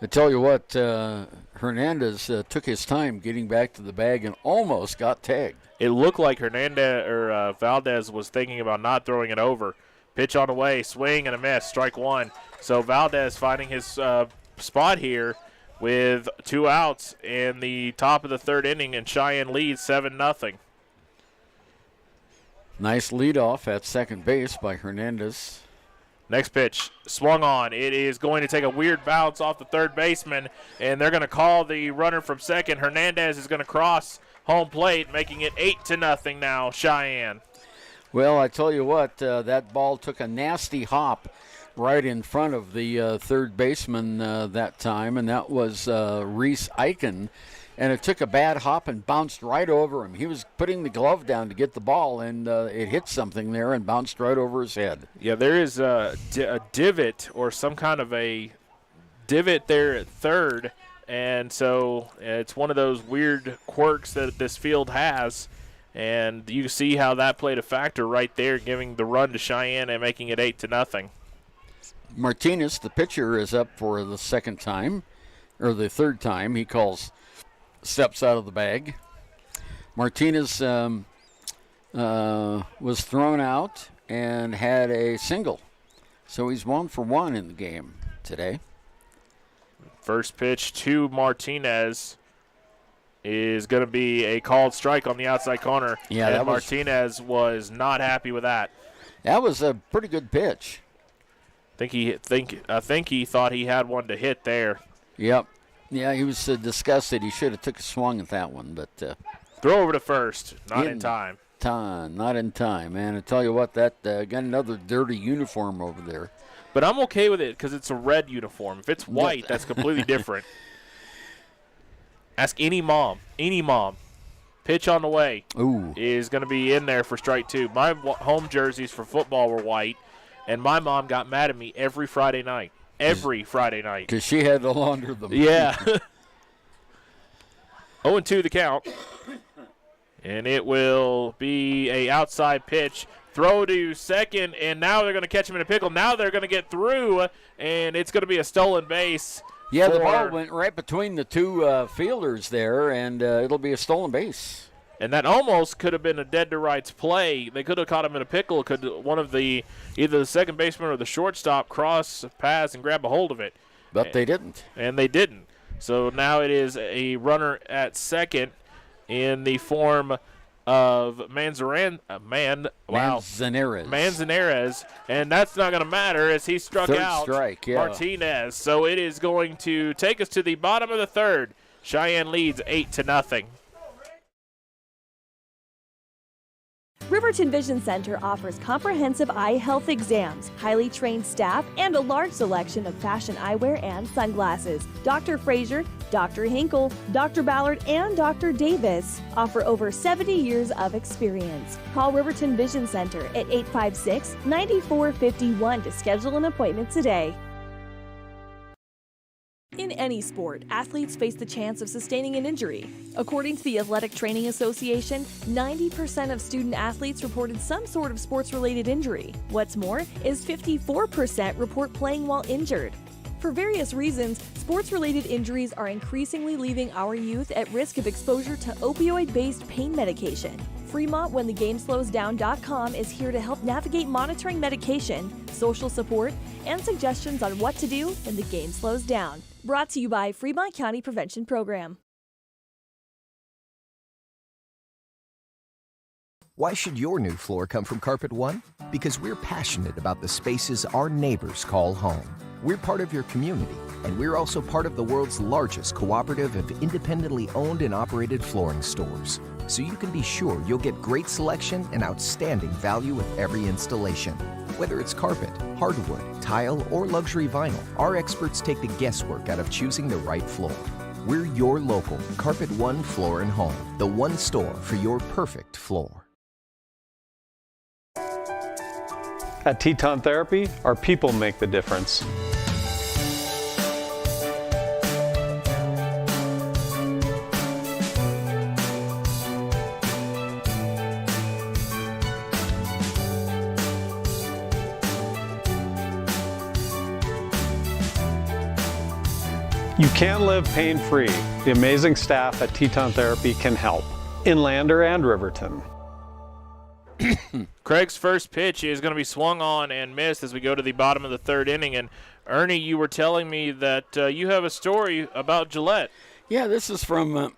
I tell you what, Hernandez took his time getting back to the bag and almost got tagged. It looked like Valdez was thinking about not throwing it over. Pitch on the way, swing and a miss, strike 1. So Valdez finding his spot here with 2 outs in the top of the 3rd inning, and Cheyenne leads 7-0. Nice leadoff at second base by Hernandez. Next pitch, swung on. It is going to take a weird bounce off the third baseman, and they're going to call the runner from second. Hernandez is going to cross home plate, making it 8-0 now, Cheyenne. Well, I tell you what, that ball took a nasty hop right in front of the third baseman that time, and that was Reese Eichen. And it took a bad hop and bounced right over him. He was putting the glove down to get the ball, and it hit something there and bounced right over his head. Yeah, there is a divot or some kind of a divot there at third, and so it's one of those weird quirks that this field has. And you see how that played a factor right there, giving the run to Cheyenne and making it 8-0. Martinez, the pitcher, is up for the second time, or the third time. He steps out of the bag. Martinez was thrown out and had a single. So he's 1 for 1 in the game today. First pitch to Martinez is going to be a called strike on the outside corner. Yeah, and Martinez was not happy with that. That was a pretty good pitch. I think he thought he had one to hit there. Yep. Yeah, he was disgusted. He should have took a swing at that one, but throw over to first, not in time. time. Not in time, man. I tell you what, that got another dirty uniform over there. But I'm okay with it because it's a red uniform. If it's white, that's completely different. Ask any mom. Any mom. Pitch on the way is going to be in there for strike 2. My home jerseys for football were white, and my mom got mad at me every Friday night. Every Friday night. Because she had to launder them. Yeah. 0-2 the count. And it will be a outside pitch. Throw to second, and now they're going to catch him in a pickle. Now they're going to get through, and it's going to be a stolen base. Yeah, the ball went right between the two fielders there, and it'll be a stolen base. And that almost could have been a dead-to-rights play. They could have caught him in a pickle. Could one of either the second baseman or the shortstop cross, pass, and grab a hold of it. But they didn't. And they didn't. So now it is a runner at second in the form of Manzanares, and that's not going to matter as he struck out Martinez. So it is going to take us to the bottom of the third. Cheyenne leads 8-0. Riverton Vision Center offers comprehensive eye health exams, highly trained staff, and a large selection of fashion eyewear and sunglasses. Dr. Frazier, Dr. Hinkle, Dr. Ballard, and Dr. Davis offer over 70 years of experience. Call Riverton Vision Center at 856-9451 to schedule an appointment today. In any sport, athletes face the chance of sustaining an injury. According to the Athletic Training Association, 90% of student athletes reported some sort of sports-related injury. What's more, is 54% report playing while injured. For various reasons, sports-related injuries are increasingly leaving our youth at risk of exposure to opioid-based pain medication. Fremont WhenTheGameSlowsDown.com is here to help navigate monitoring medication, social support, and suggestions on what to do when the game slows down. Brought to you by Fremont County Prevention Program. Why should your new floor come from Carpet One? Because we're passionate about the spaces our neighbors call home. We're part of your community, and we're also part of the world's largest cooperative of independently owned and operated flooring stores. So you can be sure you'll get great selection and outstanding value with every installation. Whether it's carpet, hardwood, tile, or luxury vinyl, our experts take the guesswork out of choosing the right floor. We're your local Carpet One Floor and Home, the one store for your perfect floor. At Teton Therapy, our people make the difference. You can live pain-free. The amazing staff at Teton Therapy can help in Lander and Riverton. Craig's first pitch is going to be swung on and missed as we go to the bottom of the third inning. And Ernie, you were telling me that you have a story about Gillette. Yeah, this is from,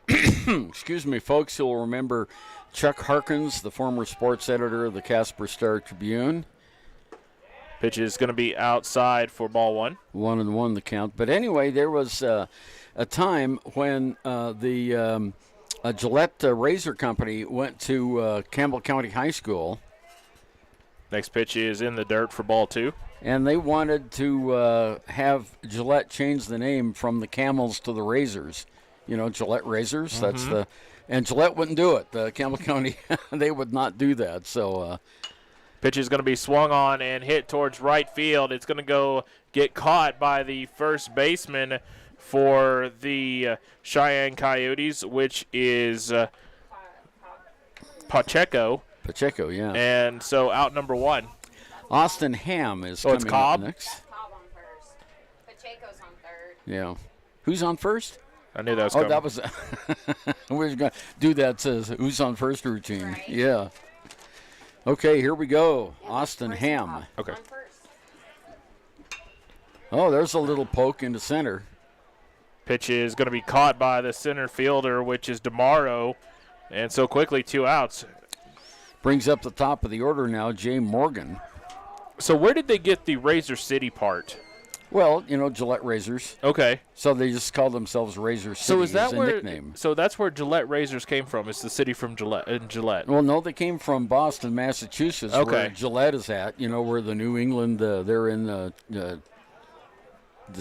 excuse me, folks who will remember Chuck Harkins, the former sports editor of the Casper Star Tribune. Pitch is going to be outside for ball one. 1-1 the count. But anyway, there was a time when the Gillette Razor Company went to Campbell County High School. Next pitch is in the dirt for ball two. And they wanted to have Gillette change the name from the Camels to the Razors. You know, Gillette Razors. Mm-hmm. That's the, and Gillette wouldn't do it. Campbell County, they would not do that. So. Pitch is going to be swung on and hit towards right field. It's going to go get caught by the first baseman for the Cheyenne Coyotes, which is Pacheco. Pacheco, yeah. And so out number one. Austin Ham is coming up next. Cobb on first. Pacheco's on third. Yeah. Who's on first? I knew that was coming. Oh, that was we were going to do that who's on first routine. Right. Yeah. Okay, here we go. Austin Ham. Okay. Oh, there's a little poke into center. Pitch is going to be caught by the center fielder, which is DeMauro. And so quickly, 2 outs. Brings up the top of the order now, Jay Morgan. So where did they get the Razor City part? Well, Gillette razors. Okay. So they just call themselves Razor City. So is that a where? nickname. So that's where Gillette razors came from. It's the city from Gillette. Well, no, they came from Boston, Massachusetts, Okay. where Gillette is at. Where the New England, they're in the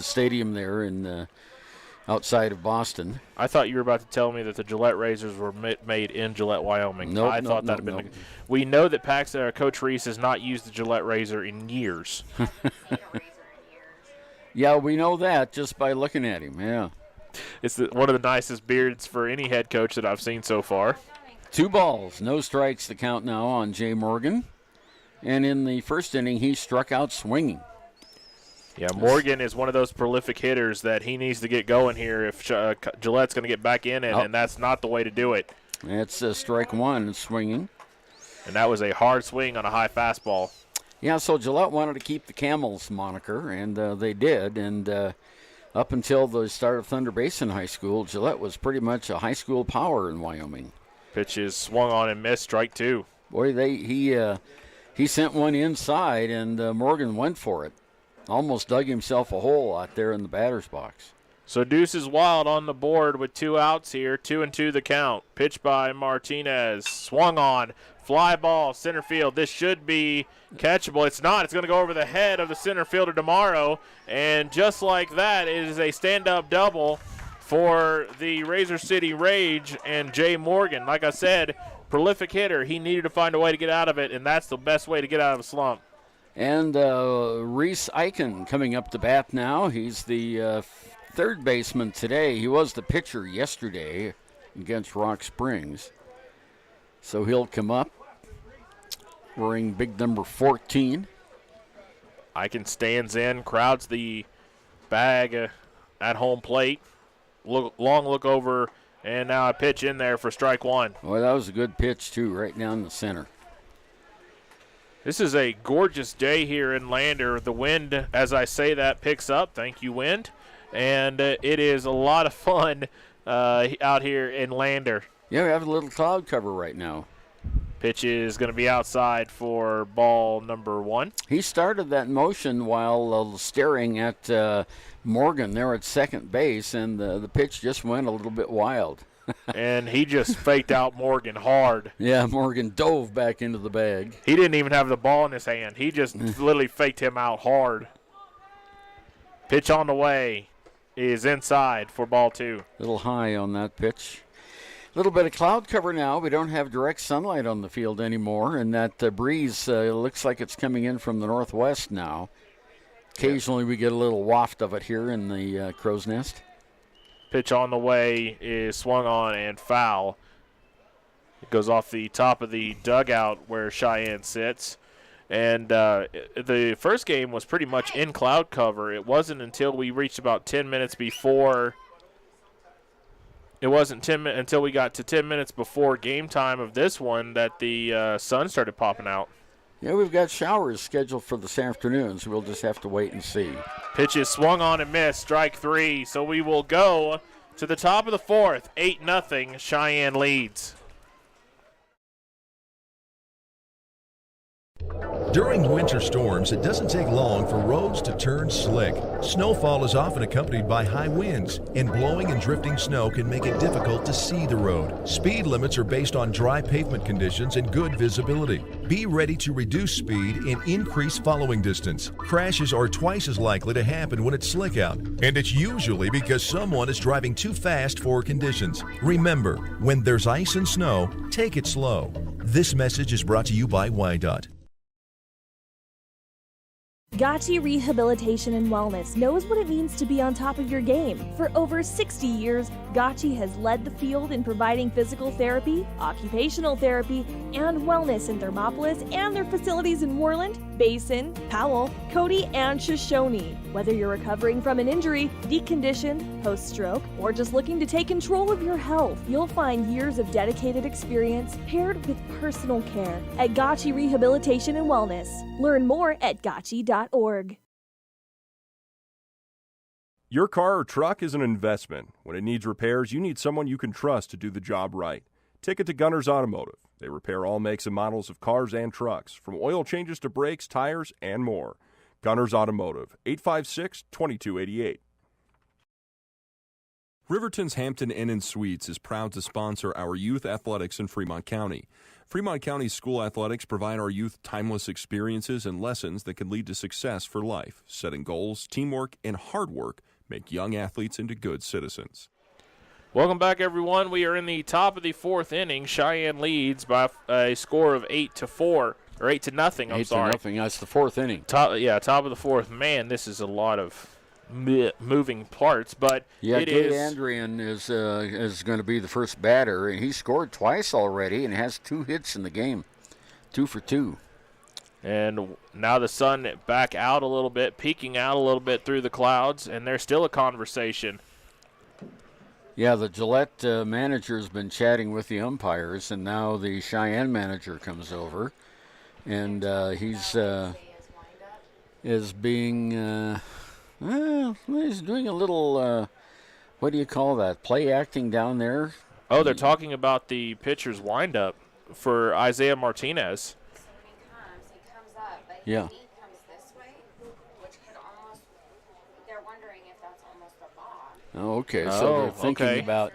stadium there in outside of Boston. I thought you were about to tell me that the Gillette razors were made in Gillette, Wyoming. Nope, I thought that had been. We know that Coach Reese has not used the Gillette razor in years. Yeah, we know that just by looking at him. Yeah, it's one of the nicest beards for any head coach that I've seen so far. 2 balls, no strikes to count now on Jay Morgan, and in the first inning he struck out swinging. Yeah, Morgan is one of those prolific hitters that he needs to get going here if Gillette's going to get back in it, and that's not the way to do it. It's strike 1, swinging. And that was a hard swing on a high fastball. Yeah, so Gillette wanted to keep the Camels moniker, and they did. And up until the start of Thunder Basin High School, Gillette was pretty much a high school power in Wyoming. Pitches swung on and missed, strike 2. Boy, he sent one inside, and Morgan went for it. Almost dug himself a hole out there in the batter's box. So Deuce is Wild on the board with 2 outs here, 2-2 the count. Pitch by Martinez, swung on, fly ball, center field. This should be catchable. It's not. It's going to go over the head of the center fielder tomorrow, and just like that, it is a stand-up double for the Razor City Rage and Jay Morgan. Like I said, prolific hitter. He needed to find a way to get out of it, and that's the best way to get out of a slump. And Reese Eichen coming up to bat now. He's the third baseman today. He was the pitcher yesterday against Rock Springs. So he'll come up wearing big number 14. Eichen stands in, crowds the bag at home plate. Long look over, and now a pitch in there for strike 1. Boy, that was a good pitch, too, right down the center. This is a gorgeous day here in Lander. The wind, as I say that, picks up. Thank you, wind. And it is a lot of fun out here in Lander. Yeah, we have a little cloud cover right now. Pitch is going to be outside for ball number 1. He started that motion while staring at Morgan there at second base, and the pitch just went a little bit wild. And he just faked out Morgan hard. Yeah, Morgan dove back into the bag. He didn't even have the ball in his hand. He just literally faked him out hard. Pitch on the way is inside for ball 2. A little high on that pitch. A little bit of cloud cover now. We don't have direct sunlight on the field anymore, and that breeze looks like it's coming in from the northwest now. Occasionally we get a little waft of it here in the crow's nest. Pitch on the way is swung on and foul. It goes off the top of the dugout where Cheyenne sits. And the first game was pretty much in cloud cover. It wasn't until we reached about 10 minutes before. It wasn't until we got to 10 minutes before game time of this one that the sun started popping out. Yeah, we've got showers scheduled for this afternoon, so we'll just have to wait and see. Pitch is swung on and missed, strike 3. So we will go to the top of the 4th, 8-0, Cheyenne leads. During winter storms, it doesn't take long for roads to turn slick. Snowfall is often accompanied by high winds, and blowing and drifting snow can make it difficult to see the road. Speed limits are based on dry pavement conditions and good visibility. Be ready to reduce speed and increase following distance. Crashes are twice as likely to happen when it's slick out, and it's usually because someone is driving too fast for conditions. Remember, when there's ice and snow, take it slow. This message is brought to you by WyoToday. Gotchi Rehabilitation and Wellness knows what it means to be on top of your game. For over 60 years, Gotchi has led the field in providing physical therapy, occupational therapy, and wellness in Thermopolis and their facilities in Worland, Basin, Powell, Cody, and Shoshone. Whether you're recovering from an injury, deconditioned, post-stroke, or just looking to take control of your health, you'll find years of dedicated experience paired with personal care at Gotchi Rehabilitation and Wellness. Learn more at gotchi.org. Your car or truck is an investment. When it needs repairs, you need someone you can trust to do the job right. Take it to Gunners Automotive. They repair all makes and models of cars and trucks, from oil changes to brakes, tires, and more. Gunners Automotive, 856-2288. Riverton's Hampton Inn & Suites is proud to sponsor our youth athletics in Fremont County. Fremont County school athletics provide our youth timeless experiences and lessons that can lead to success for life. Setting goals, teamwork, and hard work make young athletes into good citizens. Welcome back, everyone. We are in the top of the fourth inning. Cheyenne leads by a score of 8-4, or 8-0. I'm sorry. 8-0. That's the fourth inning. Top of the fourth. Man, this is a lot of moving parts, but Gay Andrian is going to be the first batter, and he scored twice already and has 2 hits in the game, 2 for 2. And now the sun back out a little bit, peeking out a little bit through the clouds, and there's still a conversation. Yeah, the Gillette manager has been chatting with the umpires, and now the Cheyenne manager comes over, and he's being he's doing a little what do you call that? Play acting down there. Oh, they're talking about the pitcher's windup for Isaiah Martinez. He comes up, but Yeah. he comes this way, which could almost, they're wondering if that's almost a balk. Oh, okay. So they're thinking about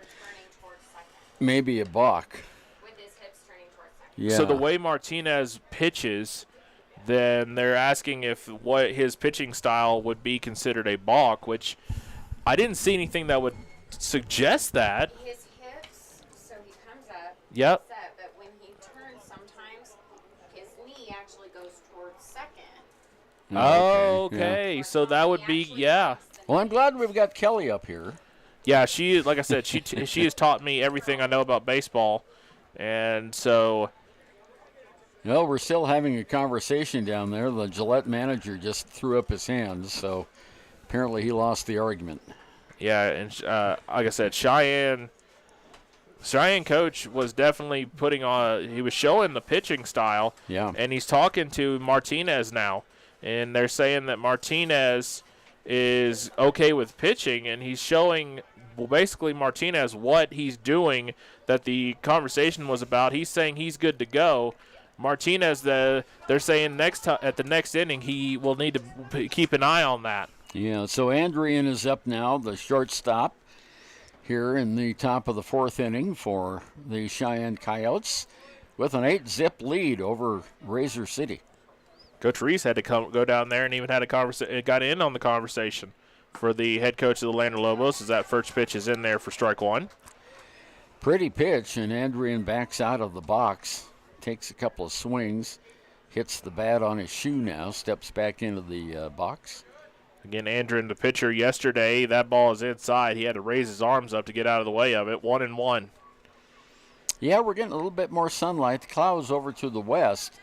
maybe a balk. With his hips turning towards second. Yeah. So the way Martinez pitches, then they're asking if what his pitching style would be considered a balk, which I didn't see anything that would suggest that. His hips, so he comes up, Yep. set, but when he turns, sometimes his knee actually goes towards second. Oh, okay. So that would be, yeah. Well, I'm glad we've got Kelly up here. Yeah, she, like I said, she has taught me everything I know about baseball, and so. Well, we're still having a conversation down there. The Gillette manager just threw up his hands, so apparently he lost the argument. Yeah, and like I said, Cheyenne coach was definitely putting on. He was showing the pitching style. Yeah. And he's talking to Martinez now, and they're saying that Martinez is okay with pitching, and he's showing basically Martinez what he's doing that the conversation was about. He's saying he's good to go. Martinez, they're saying at the next inning he will need to keep an eye on that. Yeah, so Andrian is up now, the shortstop, here in the top of the fourth inning for the Cheyenne Coyotes with an 8-zip lead over Razor City. Coach Reese had to go down there and even had got in on the conversation for the head coach of the Lander Lobos as that first pitch is in there for strike one. Pretty pitch, and Andrian backs out of the box. Takes a couple of swings, hits the bat on his shoe now, steps back into the box. Again, Andrian, the pitcher yesterday, that ball is inside. He had to raise his arms up to get out of the way of it. 1-1. Yeah, we're getting a little bit more sunlight. The clouds over to the west.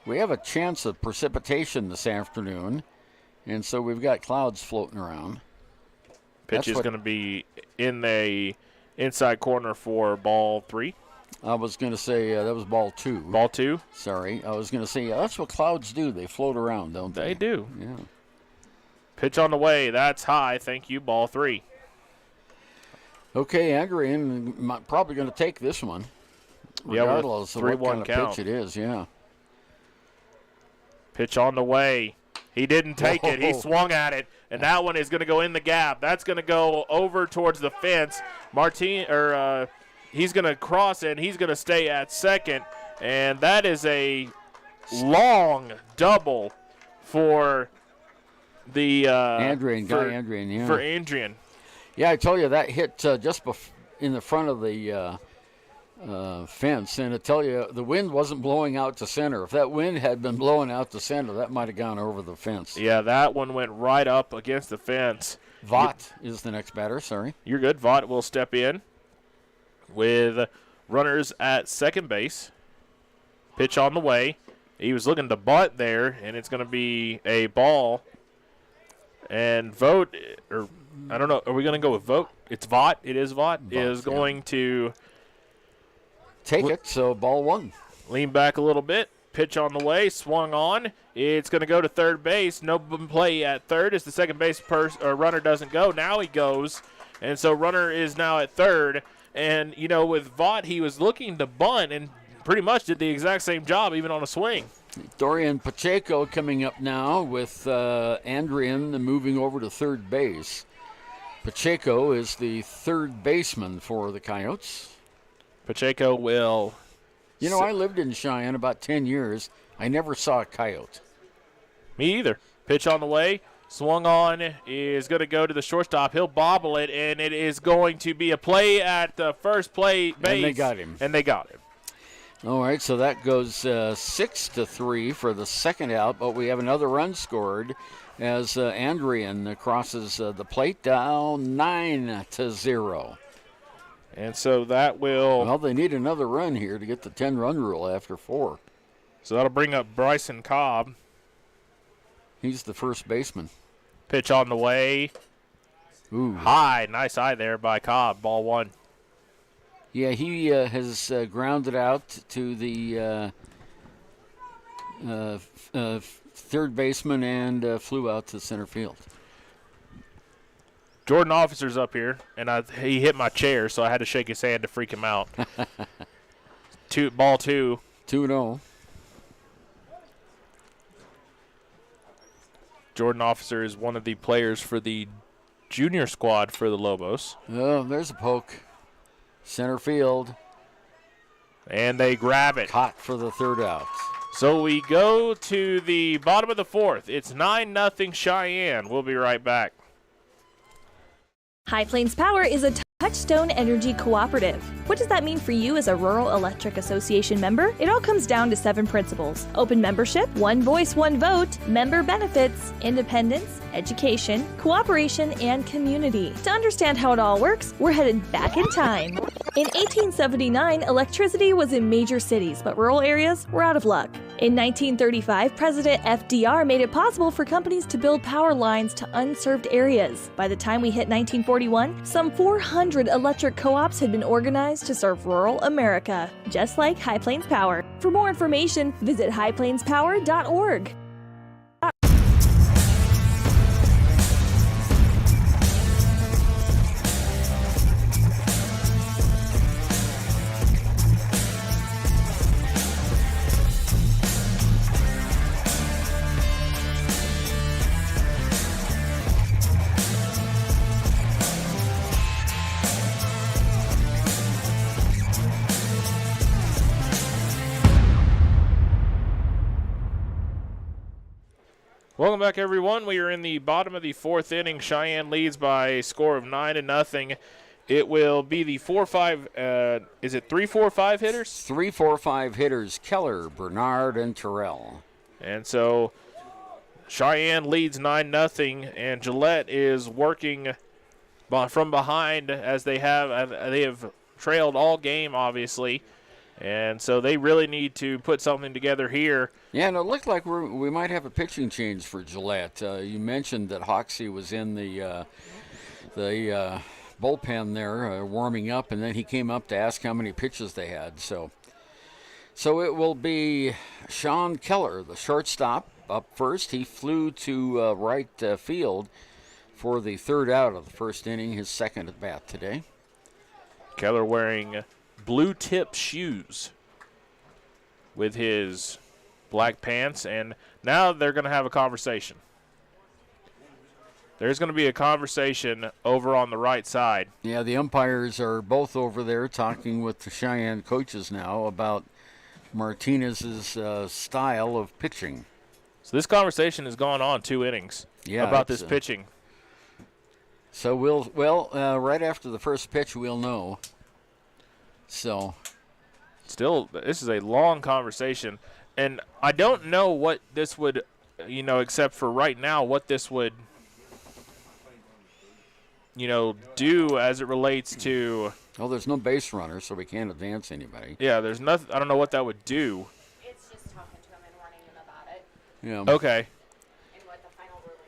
We have a chance of precipitation this afternoon, and so we've got clouds floating around. Pitch is going to be in the inside corner for ball 3. I was going to say that was ball 2. Ball 2? Sorry. I was going to say that's what clouds do. They float around, don't they? They do. Yeah. Pitch on the way. That's high. Thank you. Ball 3. Okay, Andrian probably going to take this one, regardless of what kind of pitch it is. Yeah. Pitch on the way. He didn't take it. He swung at it, and that one is going to go in the gap. That's going to go over towards the fence. He's going to cross it, and he's going to stay at second. And that is a long double for the Andrian, yeah. For Andrian. Yeah, I told you that hit just in the front of the fence, and I tell you the wind wasn't blowing out to center. If that wind had been blowing out to center, that might have gone over the fence. Yeah, that one went right up against the fence. Vaught is the next batter. Sorry. You're good. Vaught will step in with runners at second base. Pitch on the way. He was looking to bunt there, and it's going to be a ball. And Vogt, or I don't know, are we going to go with Vogt? It's Vaught. It is Vaught. Is going to take it, so ball 1. Lean back a little bit. Pitch on the way. Swung on. It's going to go to third base. No play at third as the second base runner doesn't go. Now he goes, and so runner is now at third. And, with Vaught, he was looking to bunt and pretty much did the exact same job even on a swing. Dorian Pacheco coming up now with Andrian moving over to third base. Pacheco is the third baseman for the Coyotes. Pacheco will... You know, I lived in Cheyenne about 10 years. I never saw a coyote. Me either. Pitch on the way. Swung on, is going to go to the shortstop. He'll bobble it, and it is going to be a play at the first base. And they got him. And they got him. All right, so that goes 6-3 for the second out, but we have another run scored as Andrian crosses the plate, down 9-0. And so that will... Well, they need another run here to get the 10-run rule after 4. So that'll bring up Bryson Cobb. He's the first baseman. Pitch on the way. Ooh. High. Nice eye there by Cobb. Ball 1. Yeah, he has grounded out to the third baseman and flew out to center field. Jordan Officer's up here, and he hit my chair, so I had to shake his hand to freak him out. Ball 2. 2-0. Jordan Officer is one of the players for the junior squad for the Lobos. Oh, there's a poke. Center field. And they grab it. Caught for the third out. So we go to the bottom of the fourth. It's 9-0 Cheyenne. We'll be right back. High Plains Power is a Touchstone Energy Cooperative. What does that mean for you as a Rural Electric Association member? It all comes down to 7 principles: open membership, one voice, one vote, member benefits, independence, education, cooperation, and community. To understand how it all works, we're headed back in time. In 1879, electricity was in major cities, but rural areas were out of luck. In 1935, President FDR made it possible for companies to build power lines to unserved areas. By the time we hit 1941, some 400 electric co-ops had been organized to serve rural America, just like High Plains Power. For more information, visit highplainspower.org. Welcome back, everyone. We are in the bottom of the fourth inning. Cheyenne leads by a score of 9-0. It will be the 4-5. Is it 3-4-5 hitters? 3-4-5 hitters: Keller, Bernard, and Terrell. And so Cheyenne leads 9-0, and Gillette is working from behind as they have trailed all game, obviously. And so they really need to put something together here. Yeah, and it looked like we might have a pitching change for Gillette. You mentioned that Hoxie was in the bullpen there warming up, and then he came up to ask how many pitches they had. So it will be Sean Keller, the shortstop, up first. He flew to right field for the third out of the first inning, his second at bat today. Keller wearing blue tip shoes with his black pants, and now they're going to have a conversation. There's going to be a conversation over on the right side. Yeah, the umpires are both over there talking with the Cheyenne coaches now about Martinez's style of pitching. So this conversation has gone on 2 innings about this pitching. So right after the first pitch, we'll know. So, still, this is a long conversation, and I don't know what this would, except for right now, what this would, do as it relates to. Well, there's no base runner, so we can't advance anybody. Yeah, there's nothing. I don't know what that would do. It's just talking to him and warning him about it. Yeah. Okay. And what the final ruling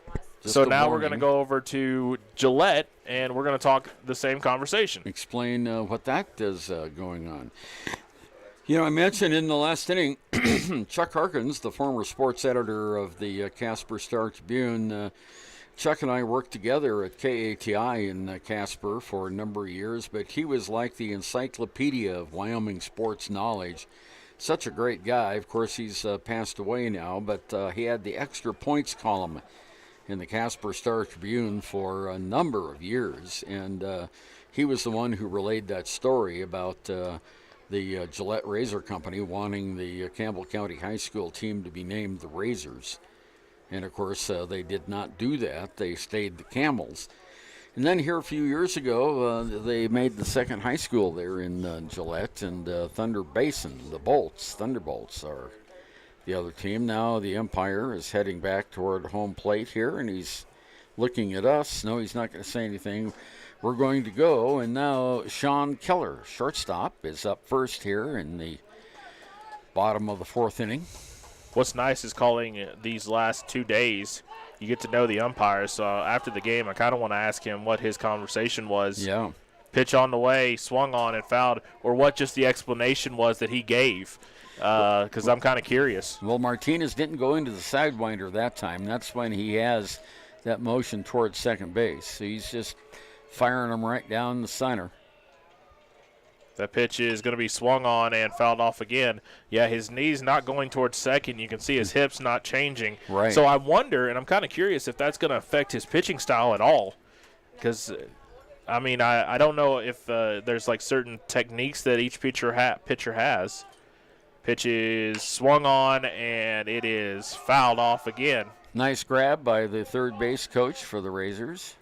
was. So now we're going to go over to Gillette, and we're going to talk the same conversation. Explain what that is going on. I mentioned in the last inning, Chuck Harkins, the former sports editor of the Casper Star-Tribune, Chuck and I worked together at KATI in Casper for a number of years, but he was like the encyclopedia of Wyoming sports knowledge. such a great guy. Of course, he's passed away now, but he had the extra points column in the Casper Star-Tribune for a number of years, and he was the one who relayed that story about the Gillette Razor Company wanting the Campbell County High School team to be named the Razors. And, of course, they did not do that. They stayed the Camels. And then here a few years ago, they made the second high school there in Gillette, and Thunder Basin, the Thunderbolts are the other team. Now the umpire is heading back toward home plate here, and he's looking at us. No, he's not going to say anything. We're going to go, and now Sean Keller, shortstop, is up first here in the bottom of the fourth inning. What's nice is calling these last 2 days, you get to know the umpires. So after the game, I kind of want to ask him what his conversation was. Yeah. Pitch on the way, swung on and fouled, or what just the explanation was that he gave, because I'm kind of curious. Well, Martinez didn't go into the sidewinder that time. That's when he has that motion towards second base. So he's just firing them right down the center. That pitch is going to be swung on and fouled off again. Yeah, his knee's not going towards second. You can see his hips not changing. Right. So I wonder, and I'm kind of curious if that's going to affect his pitching style at all. Because, I mean, I don't know if there's like certain techniques that each pitcher has. Pitch is swung on, and it is fouled off again. Nice grab by the third base coach for the Razors.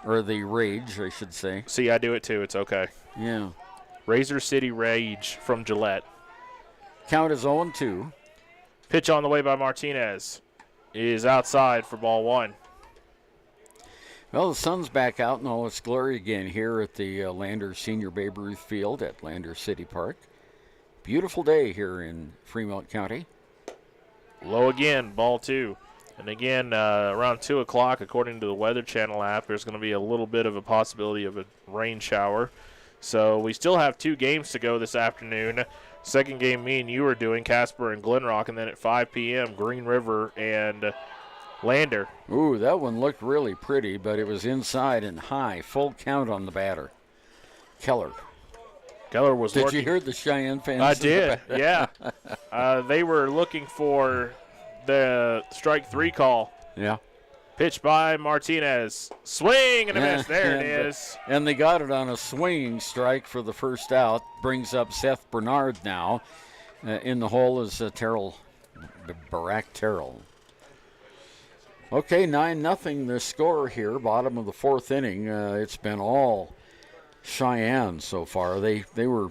Or the Rage, I should say. See, I do it too. It's okay. Yeah. Razor City Rage from Gillette. Count is 0-2. Pitch on the way by Martinez is outside for ball one. Well, the sun's back out in all its glory again here at the Lander Senior Babe Ruth Field at Lander City Park. Beautiful day here in Fremont County. Low again, ball two. And again, around 2 o'clock, according to the Weather Channel app, there's going to be a little bit of a possibility of a rain shower. So we still have 2 games to go this afternoon. Second game me and you are doing, Casper and Glenrock, and then at 5 p.m., Green River and Lander. Ooh, that one looked really pretty, but it was inside and high. Full count on the batter. Keller was Did you hear the Cheyenne fans? I did, yeah. They were looking for the strike 3 call. Yeah. Pitch by Martinez. Swing and a miss. There it is. And they got it on a swinging strike for the first out. Brings up Seth Bernard now. In the hole is Barack Terrell. Okay, 9-0 the score here. Bottom of the fourth inning. It's been all Cheyenne so far. They were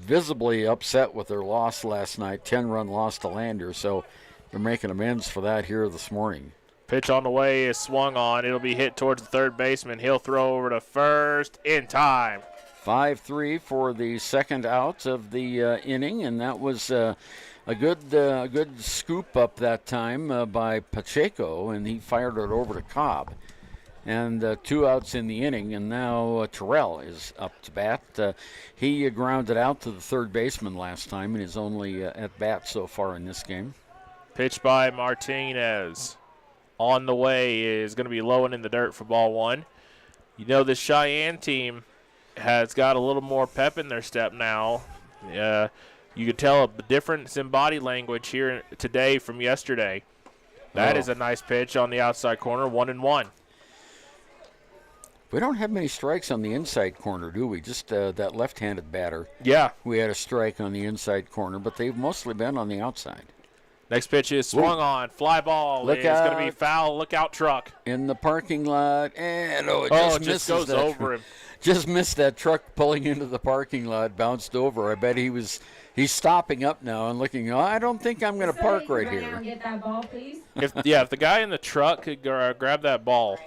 visibly upset with their loss last night. 10-run loss to Lander. So they're making amends for that here this morning. Pitch on the way is swung on. It'll be hit towards the third baseman. He'll throw over to first in time. 5-3 for the second out of the inning, and that was a good scoop up that time by Pacheco, and he fired it over to Cobb. And 2 outs in the inning, and now Terrell is up to bat. He grounded out to the third baseman last time in his only at bat so far in this game. Pitch by Martinez. On the way is going to be low and in the dirt for ball one. You know, this Cheyenne team has got a little more pep in their step now. You could tell a difference in body language here today from yesterday. That is a nice pitch on the outside corner, 1-1. We don't have many strikes on the inside corner, do we? Just that left-handed batter. Yeah. We had a strike on the inside corner, but they've mostly been on the outside. Next pitch is swung on. Fly ball is going to be foul. Look out, truck. In the parking lot. And it just goes over him. Just missed that truck pulling into the parking lot, bounced over. I bet he's stopping up now and looking, I don't think I'm going to park right here. Now and get that ball, please. If the guy in the truck could grab that ball.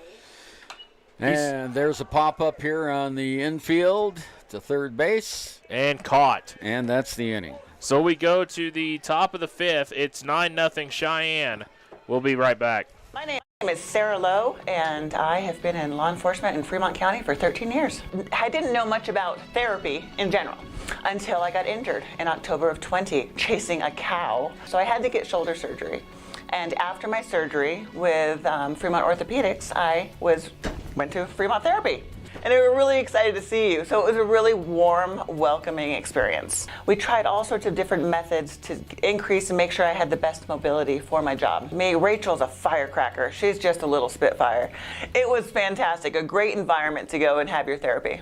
And there's a pop-up here on the infield to third base. And caught. And that's the inning. So we go to the top of the fifth. It's 9-0 Cheyenne. We'll be right back. My name is Sarah Lowe, and I have been in law enforcement in Fremont County for 13 years. I didn't know much about therapy in general until I got injured in October of 20 chasing a cow. So I had to get shoulder surgery. And after my surgery with Fremont Orthopedics, I went to Fremont Therapy. and they were really excited to see you. So it was a really warm, welcoming experience. We tried all sorts of different methods to increase and make sure I had the best mobility for my job. Rachel's a firecracker. She's just a little spitfire. It was fantastic, a great environment to go and have your therapy.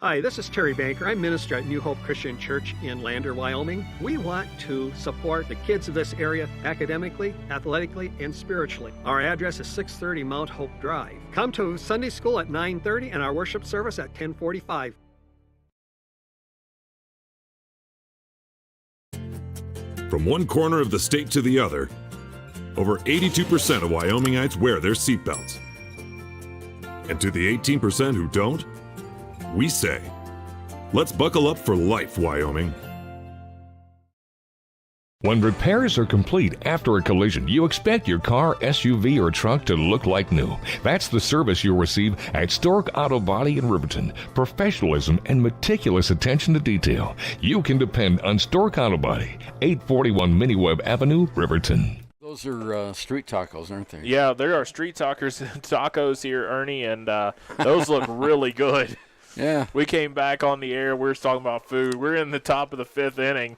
Hi, this is Terry Banker. I'm minister at New Hope Christian Church in Lander, Wyoming. We want to support the kids of this area academically, athletically, and spiritually. Our address is 630 Mount Hope Drive. Come to Sunday school at 9:30 and our worship service at 10:45. From one corner of the state to the other, over 82% of Wyomingites wear their seatbelts. And to the 18% who don't, we say, let's buckle up for life, Wyoming. When repairs are complete after a collision, you expect your car, SUV, or truck to look like new. That's the service you'll receive at Stork Auto Body in Riverton. Professionalism and meticulous attention to detail. You can depend on Stork Auto Body, 841 Miniweb Avenue, Riverton. Those are street tacos, aren't they? Yeah, there are street tacos here, Ernie, and those look really good. Yeah. We came back on the air. We were talking about food. We're in the top of the 5th inning,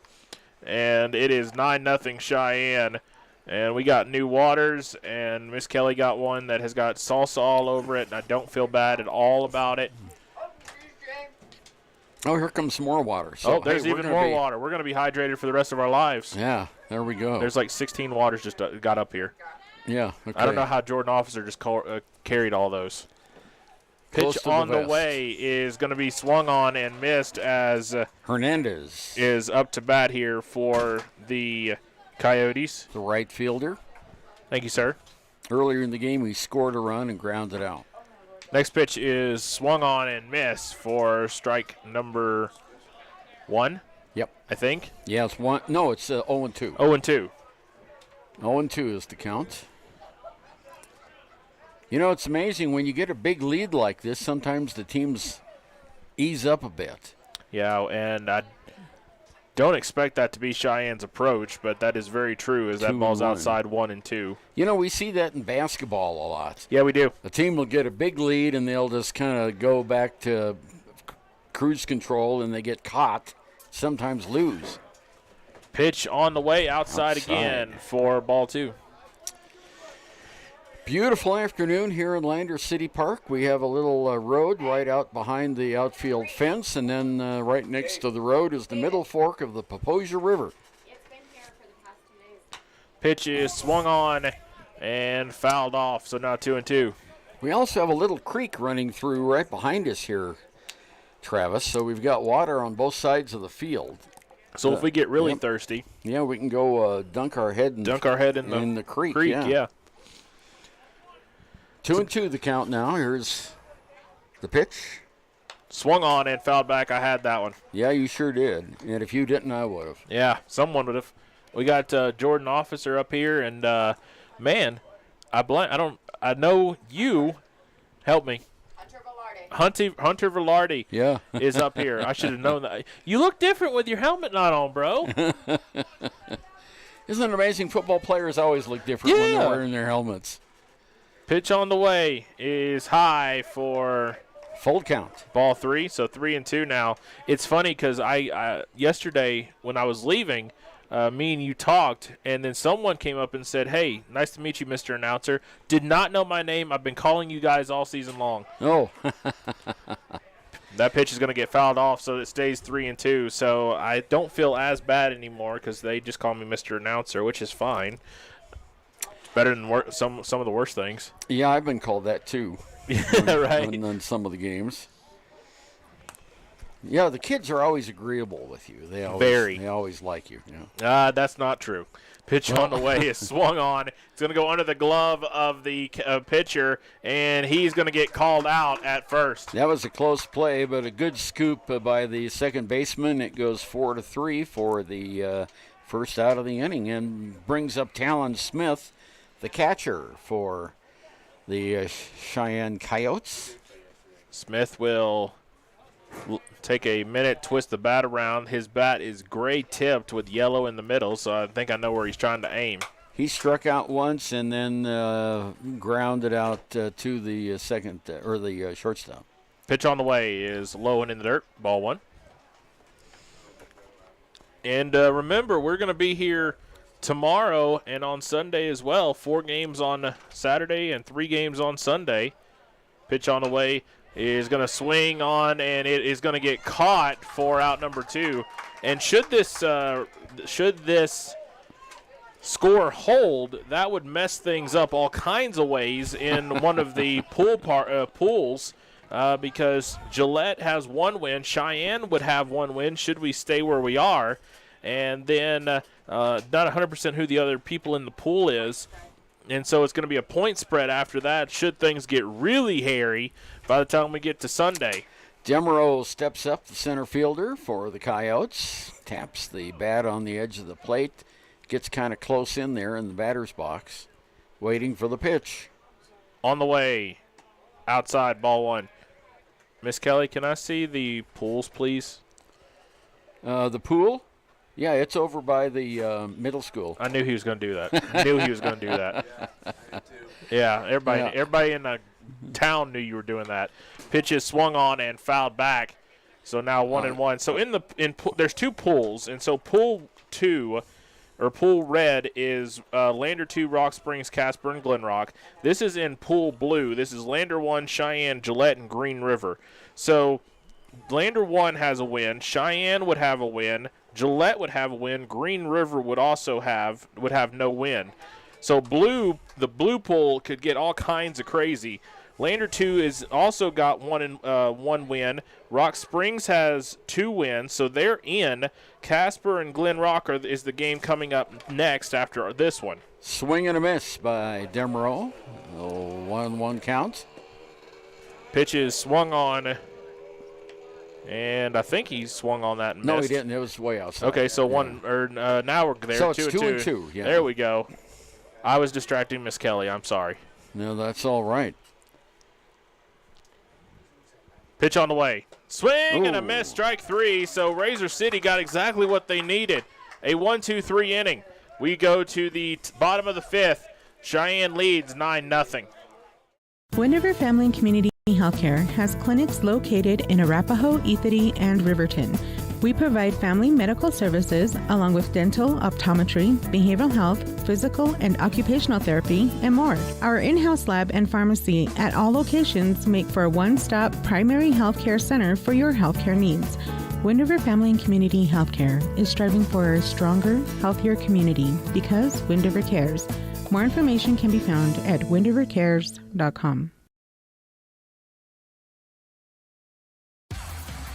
and it is 9-0 Cheyenne. And we got new waters, and Miss Kelly got one that has got salsa all over it, and I don't feel bad at all about it. Oh, here comes some more water. So, there's even more water. We're going to be hydrated for the rest of our lives. Yeah, there we go. There's like 16 waters just got up here. Yeah, okay. I don't know how Jordan Officer just carried all those. Pitch on the way is going to be swung on and missed as Hernandez is up to bat here for the Coyotes. The right fielder. Thank you, sir. Earlier in the game, he scored a run and grounded out. Next pitch is swung on and missed for strike number 1. Yep. I think. Yeah, it's 1. No, it's 0-2. 0-2. 0-2 is the count. You know, it's amazing when you get a big lead like this, sometimes the teams ease up a bit. Yeah, and I don't expect that to be Cheyenne's approach, but that is very true as that ball's outside 1-2. You know, we see that in basketball a lot. Yeah, we do. A team will get a big lead and they'll just kind of go back to cruise control and they get caught, sometimes lose. Pitch on the way outside again for ball 2. Beautiful afternoon here in Lander City Park. We have a little road right out behind the outfield fence, and then right next to the road is the middle fork of the Paposia River. Pitch is swung on and fouled off, so now 2-2. We also have a little creek running through right behind us here, Travis, so we've got water on both sides of the field. So if we get really thirsty. Yeah, we can go dunk our head in the creek. Yeah. 2-2 the count now. Here's the pitch. Swung on and fouled back. I had that one. Yeah, you sure did. And if you didn't, I would have. Yeah, someone would have. We got Jordan Officer up here, and man, I know you. Help me. Hunter Velarde is up here. I should have known that. You look different with your helmet not on, bro. Isn't it amazing? Football players always look different when they're wearing their helmets. Pitch on the way is high for full count. Ball 3, so 3-2 now. It's funny because I yesterday when I was leaving, me and you talked, and then someone came up and said, "Hey, nice to meet you, Mr. Announcer. Did not know my name. I've been calling you guys all season long." Oh. That pitch is going to get fouled off, so it stays 3-2. So I don't feel as bad anymore because they just call me Mr. Announcer, which is fine. Better than some of the worst things. Yeah, I've been called that too. Right. On some of the games. Yeah, the kids are always agreeable with you. They always like you. That's not true. Pitch on the way is swung on. It's going to go under the glove of the pitcher, and he's going to get called out at first. That was a close play, but a good scoop by the second baseman. It goes 4-3 for the first out of the inning and brings up Talon Smith, the catcher for the Cheyenne Coyotes. Smith will take a minute, twist the bat around. His bat is gray tipped with yellow in the middle, so I think I know where he's trying to aim. He struck out once and then grounded out to the second or the shortstop. Pitch on the way is low and in the dirt. Ball one. And remember, we're going to be here tomorrow and on Sunday as well. 4 games on Saturday and 3 games on Sunday. Pitch on the way is going to swing on, and it is going to get caught for out number 2. And should this score hold, that would mess things up all kinds of ways in one of the pools. Because Gillette has 1 win. Cheyenne would have 1 win should we stay where we are. And then not 100% who the other people in the pool is. And so it's going to be a point spread after that should things get really hairy by the time we get to Sunday. Demeraux steps up, the center fielder for the Coyotes. Taps the bat on the edge of the plate. Gets kind of close in there in the batter's box. Waiting for the pitch. On the way. Outside, ball 1. Miss Kelly, can I see the pools, please? The pool? Yeah, it's over by the middle school. I knew he was going to do that. Yeah, everybody in the town knew you were doing that. Pitch is swung on and fouled back. So now 1-1. So there's 2 pools, and so pool 2 or pool red is Lander 2, Rock Springs, Casper, and Glen Rock. This is in pool blue. This is Lander 1, Cheyenne, Gillette, and Green River. So Lander 1 has a win. Cheyenne would have a win. Gillette would have a win. Green River would have no win. So the blue pool could get all kinds of crazy. Lander 2 is also got 1 win. Rock Springs has 2 wins, so they're in. Casper and Glen Rock is the game coming up next after this one. Swing and a miss by Demeraux. 1-1 count. Pitch is swung on, and I think he swung on that and missed. No, he didn't. It was way outside. Okay, so now we're there. So 2 it's 2-2. Yeah. There we go. I was distracting Miss Kelly. I'm sorry. No, that's all right. Pitch on the way. Swing and a miss, strike 3. So Razor City got exactly what they needed. A 1-2-3 inning. We go to the bottom of the 5th. Cheyenne leads 9-0. Wind River Family and Community Healthcare has clinics located in Arapahoe, Ethity, and Riverton. We provide family medical services along with dental, optometry, behavioral health, physical and occupational therapy, and more. Our in-house lab and pharmacy at all locations make for a one-stop primary healthcare center for your healthcare needs. Wind River Family and Community Healthcare is striving for a stronger, healthier community because Wind River cares. More information can be found at windrivercares.com.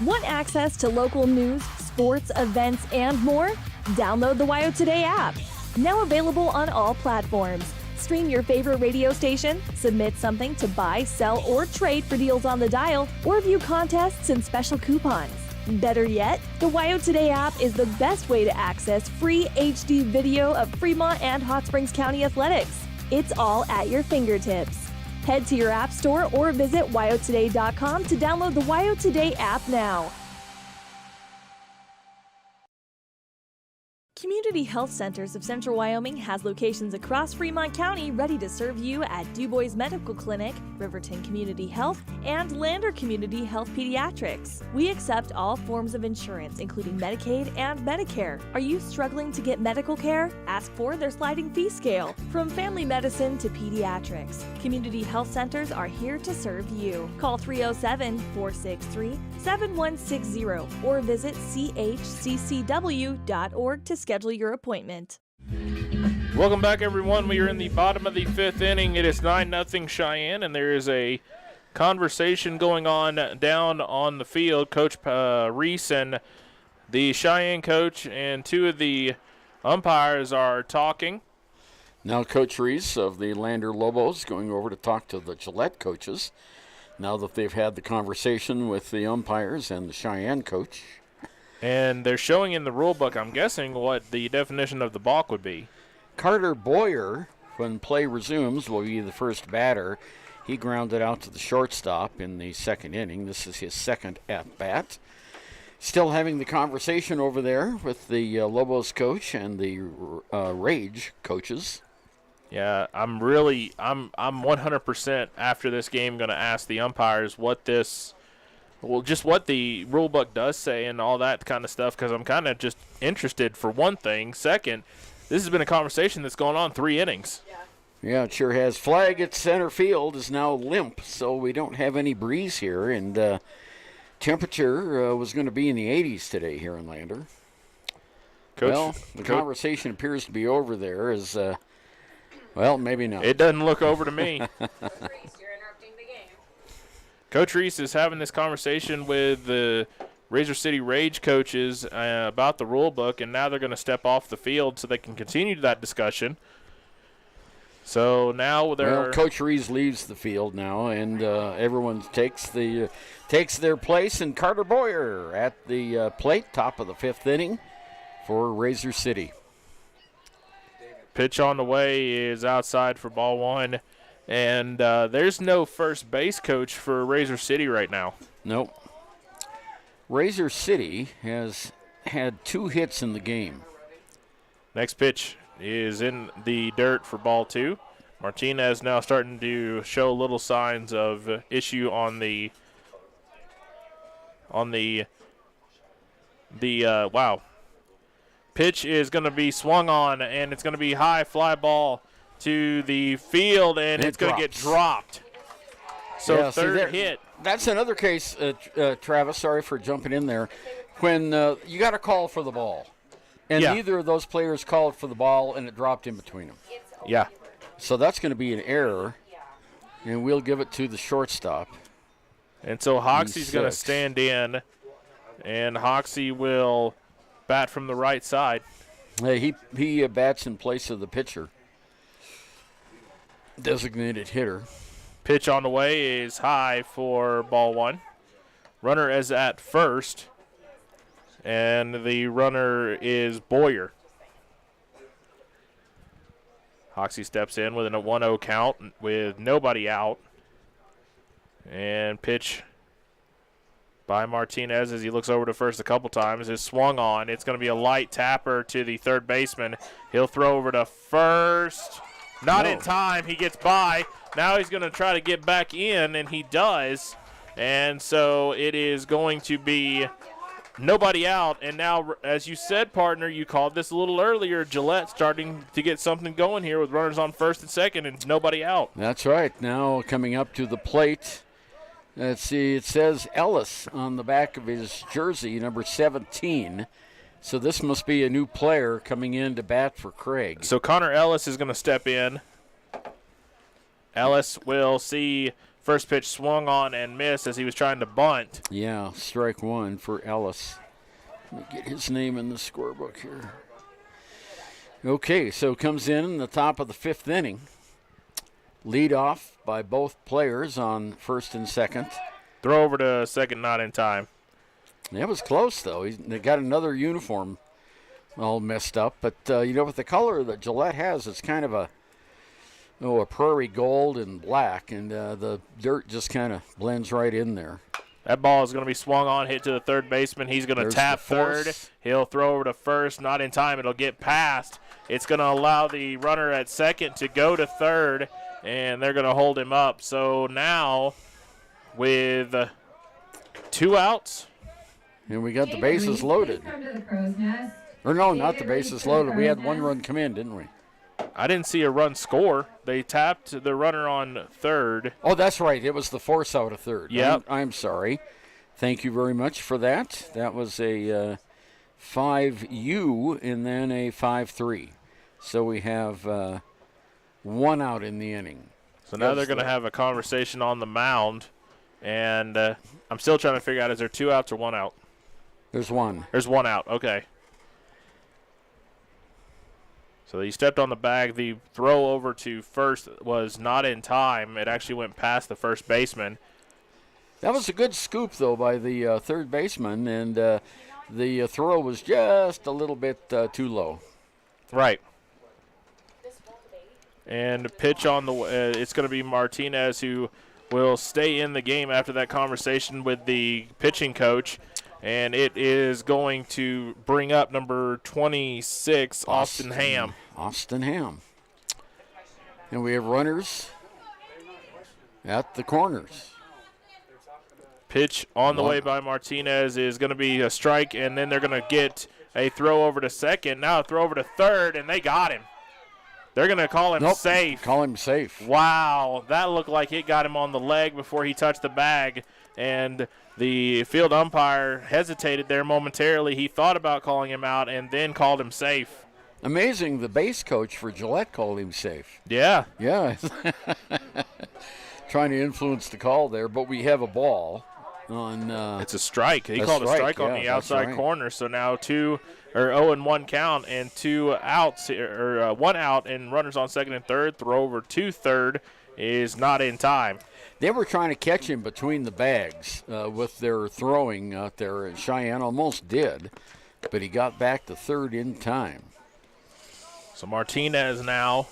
Want access to local news, sports, events, and more? Download the WyoToday app. Now available on all platforms. Stream your favorite radio station, submit something to buy, sell, or trade for deals on the dial, or view contests and special coupons. Better yet, the WyoToday app is the best way to access free HD video of Fremont and Hot Springs County athletics. It's all at your fingertips. Head to your app store or visit WyoToday.com to download the WyoToday app now. Community Health Centers of Central Wyoming has locations across Fremont County ready to serve you at DuBois Medical Clinic, Riverton Community Health, and Lander Community Health Pediatrics. We accept all forms of insurance, including Medicaid and Medicare. Are you struggling to get medical care? Ask for their sliding fee scale. From family medicine to pediatrics, Community Health Centers are here to serve you. Call 307-463-7160 or visit chccw.org to schedule your appointment. Welcome back, everyone. We are in the bottom of the 5th inning. It is 9-0 Cheyenne, and there is a conversation going on down on the field. Coach Reese and the Cheyenne coach and 2 of the umpires are talking. Now Coach Reese of the Lander Lobos going over to talk to the Gillette coaches now that they've had the conversation with the umpires and the Cheyenne coach. And they're showing in the rule book, I'm guessing, what the definition of the balk would be. Carter Boyer, when play resumes, will be the first batter. He grounded out to the shortstop in the 2nd inning. This is his 2nd at-bat. Still having the conversation over there with the Lobos coach and the Rage coaches. Yeah, I'm 100% after this game going to ask the umpires just what the rule book does say and all that kind of stuff, because I'm kind of just interested for one thing. Second, this has been a conversation that's gone on 3 innings. Yeah, it sure has. Flag at center field is now limp, so we don't have any breeze here, and temperature was going to be in the 80s today here in Lander. Coach, the conversation appears to be over there. Maybe not. It doesn't look over to me. Coach Reese is having this conversation with the Razor City Rage coaches about the rule book, and now they're going to step off the field so they can continue that discussion. So now Coach Reese leaves the field now, and everyone takes their place. And Carter Boyer at the plate, top of the 5th inning for Razor City. Pitch on the way is outside for ball 1, and there's no first base coach for Razor City right now. Nope. Razor City has had 2 hits in the game. Next pitch is in the dirt for ball 2. Martinez now starting to show little signs of issue on the Pitch is going to be swung on, and it's going to be high fly ball to the field, and it's going to get dropped. So third hit. That's another case, Travis, sorry for jumping in there, when you got to call for the ball. And neither of those players called for the ball, and it dropped in between them. Yeah. So that's going to be an error, and we'll give it to the shortstop. And so Hoxie's going to stand in, and Hoxie will bat from the right side. He bats in place of the pitcher. Designated hitter. Pitch on the way is high for ball 1. Runner is at first, and the runner is Boyer. Hoxie steps in with a 1-0 count with nobody out. And pitch by Martinez as he looks over to first a couple times is swung on. It's going to be a light tapper to the third baseman. He'll throw over to first. Not in time. He gets by. Now he's going to try to get back in, and he does. And so it is going to be nobody out. And now, as you said, partner, you called this a little earlier, Gillette starting to get something going here with runners on first and second and nobody out. That's right. Now coming up to the plate. Let's see, it says Ellis on the back of his jersey, number 17. So this must be a new player coming in to bat for Craig. So Connor Ellis is going to step in. Ellis will see first pitch swung on and miss as he was trying to bunt. Yeah, strike 1 for Ellis. Let me get his name in the scorebook here. Okay, so comes in the top of the 5th inning. Lead off by both players on first and second. Throw over to second, not in time. That was close, though. They got another uniform all messed up. But, with the color that Gillette has, it's kind of a prairie gold and black, and the dirt just kind of blends right in there. That ball is going to be swung on, hit to the third baseman. He's going to tap third. He'll throw over to first, not in time. It'll get past. It's going to allow the runner at second to go to third, and they're going to hold him up. So now with 2 outs. And we got the bases loaded. Or no, not the bases loaded. We had 1 run come in, didn't we? I didn't see a run score. They tapped the runner on third. Oh, that's right. It was the force out of third. Yep. I'm sorry. Thank you very much for that. That was a 5U and then a 5-3. So we have 1 out in the inning. So now they're going to have a conversation on the mound. And I'm still trying to figure out, is there 2 outs or 1 out? There's 1. There's 1 out. Okay. So he stepped on the bag. The throw over to first was not in time. It actually went past the first baseman. That was a good scoop, though, by the third baseman, and the throw was just a little bit too low. Right. And pitch on the it's going to be Martinez who will stay in the game after that conversation with the pitching coach. And it is going to bring up number 26, Austin Ham. Austin Ham. And we have runners at the corners. Pitch on the way by Martinez is going to be a strike, and then they're going to get a throw over to second. Now a throw over to third, and they got him. They're going to call him safe. Call him safe. Wow, that looked like it got him on the leg before he touched the bag, and the field umpire hesitated there momentarily. He thought about calling him out and then called him safe. Amazing, the base coach for Gillette called him safe. Yeah. Yeah. Trying to influence the call there, but we have a ball on. It's a strike. He called a strike on the outside corner, so now 0-1 count and 2 outs, or 1 out and runners on second and third. Throw over to third is not in time. They were trying to catch him between the bags with their throwing out there, and Cheyenne almost did, but he got back to third in time. So Martinez now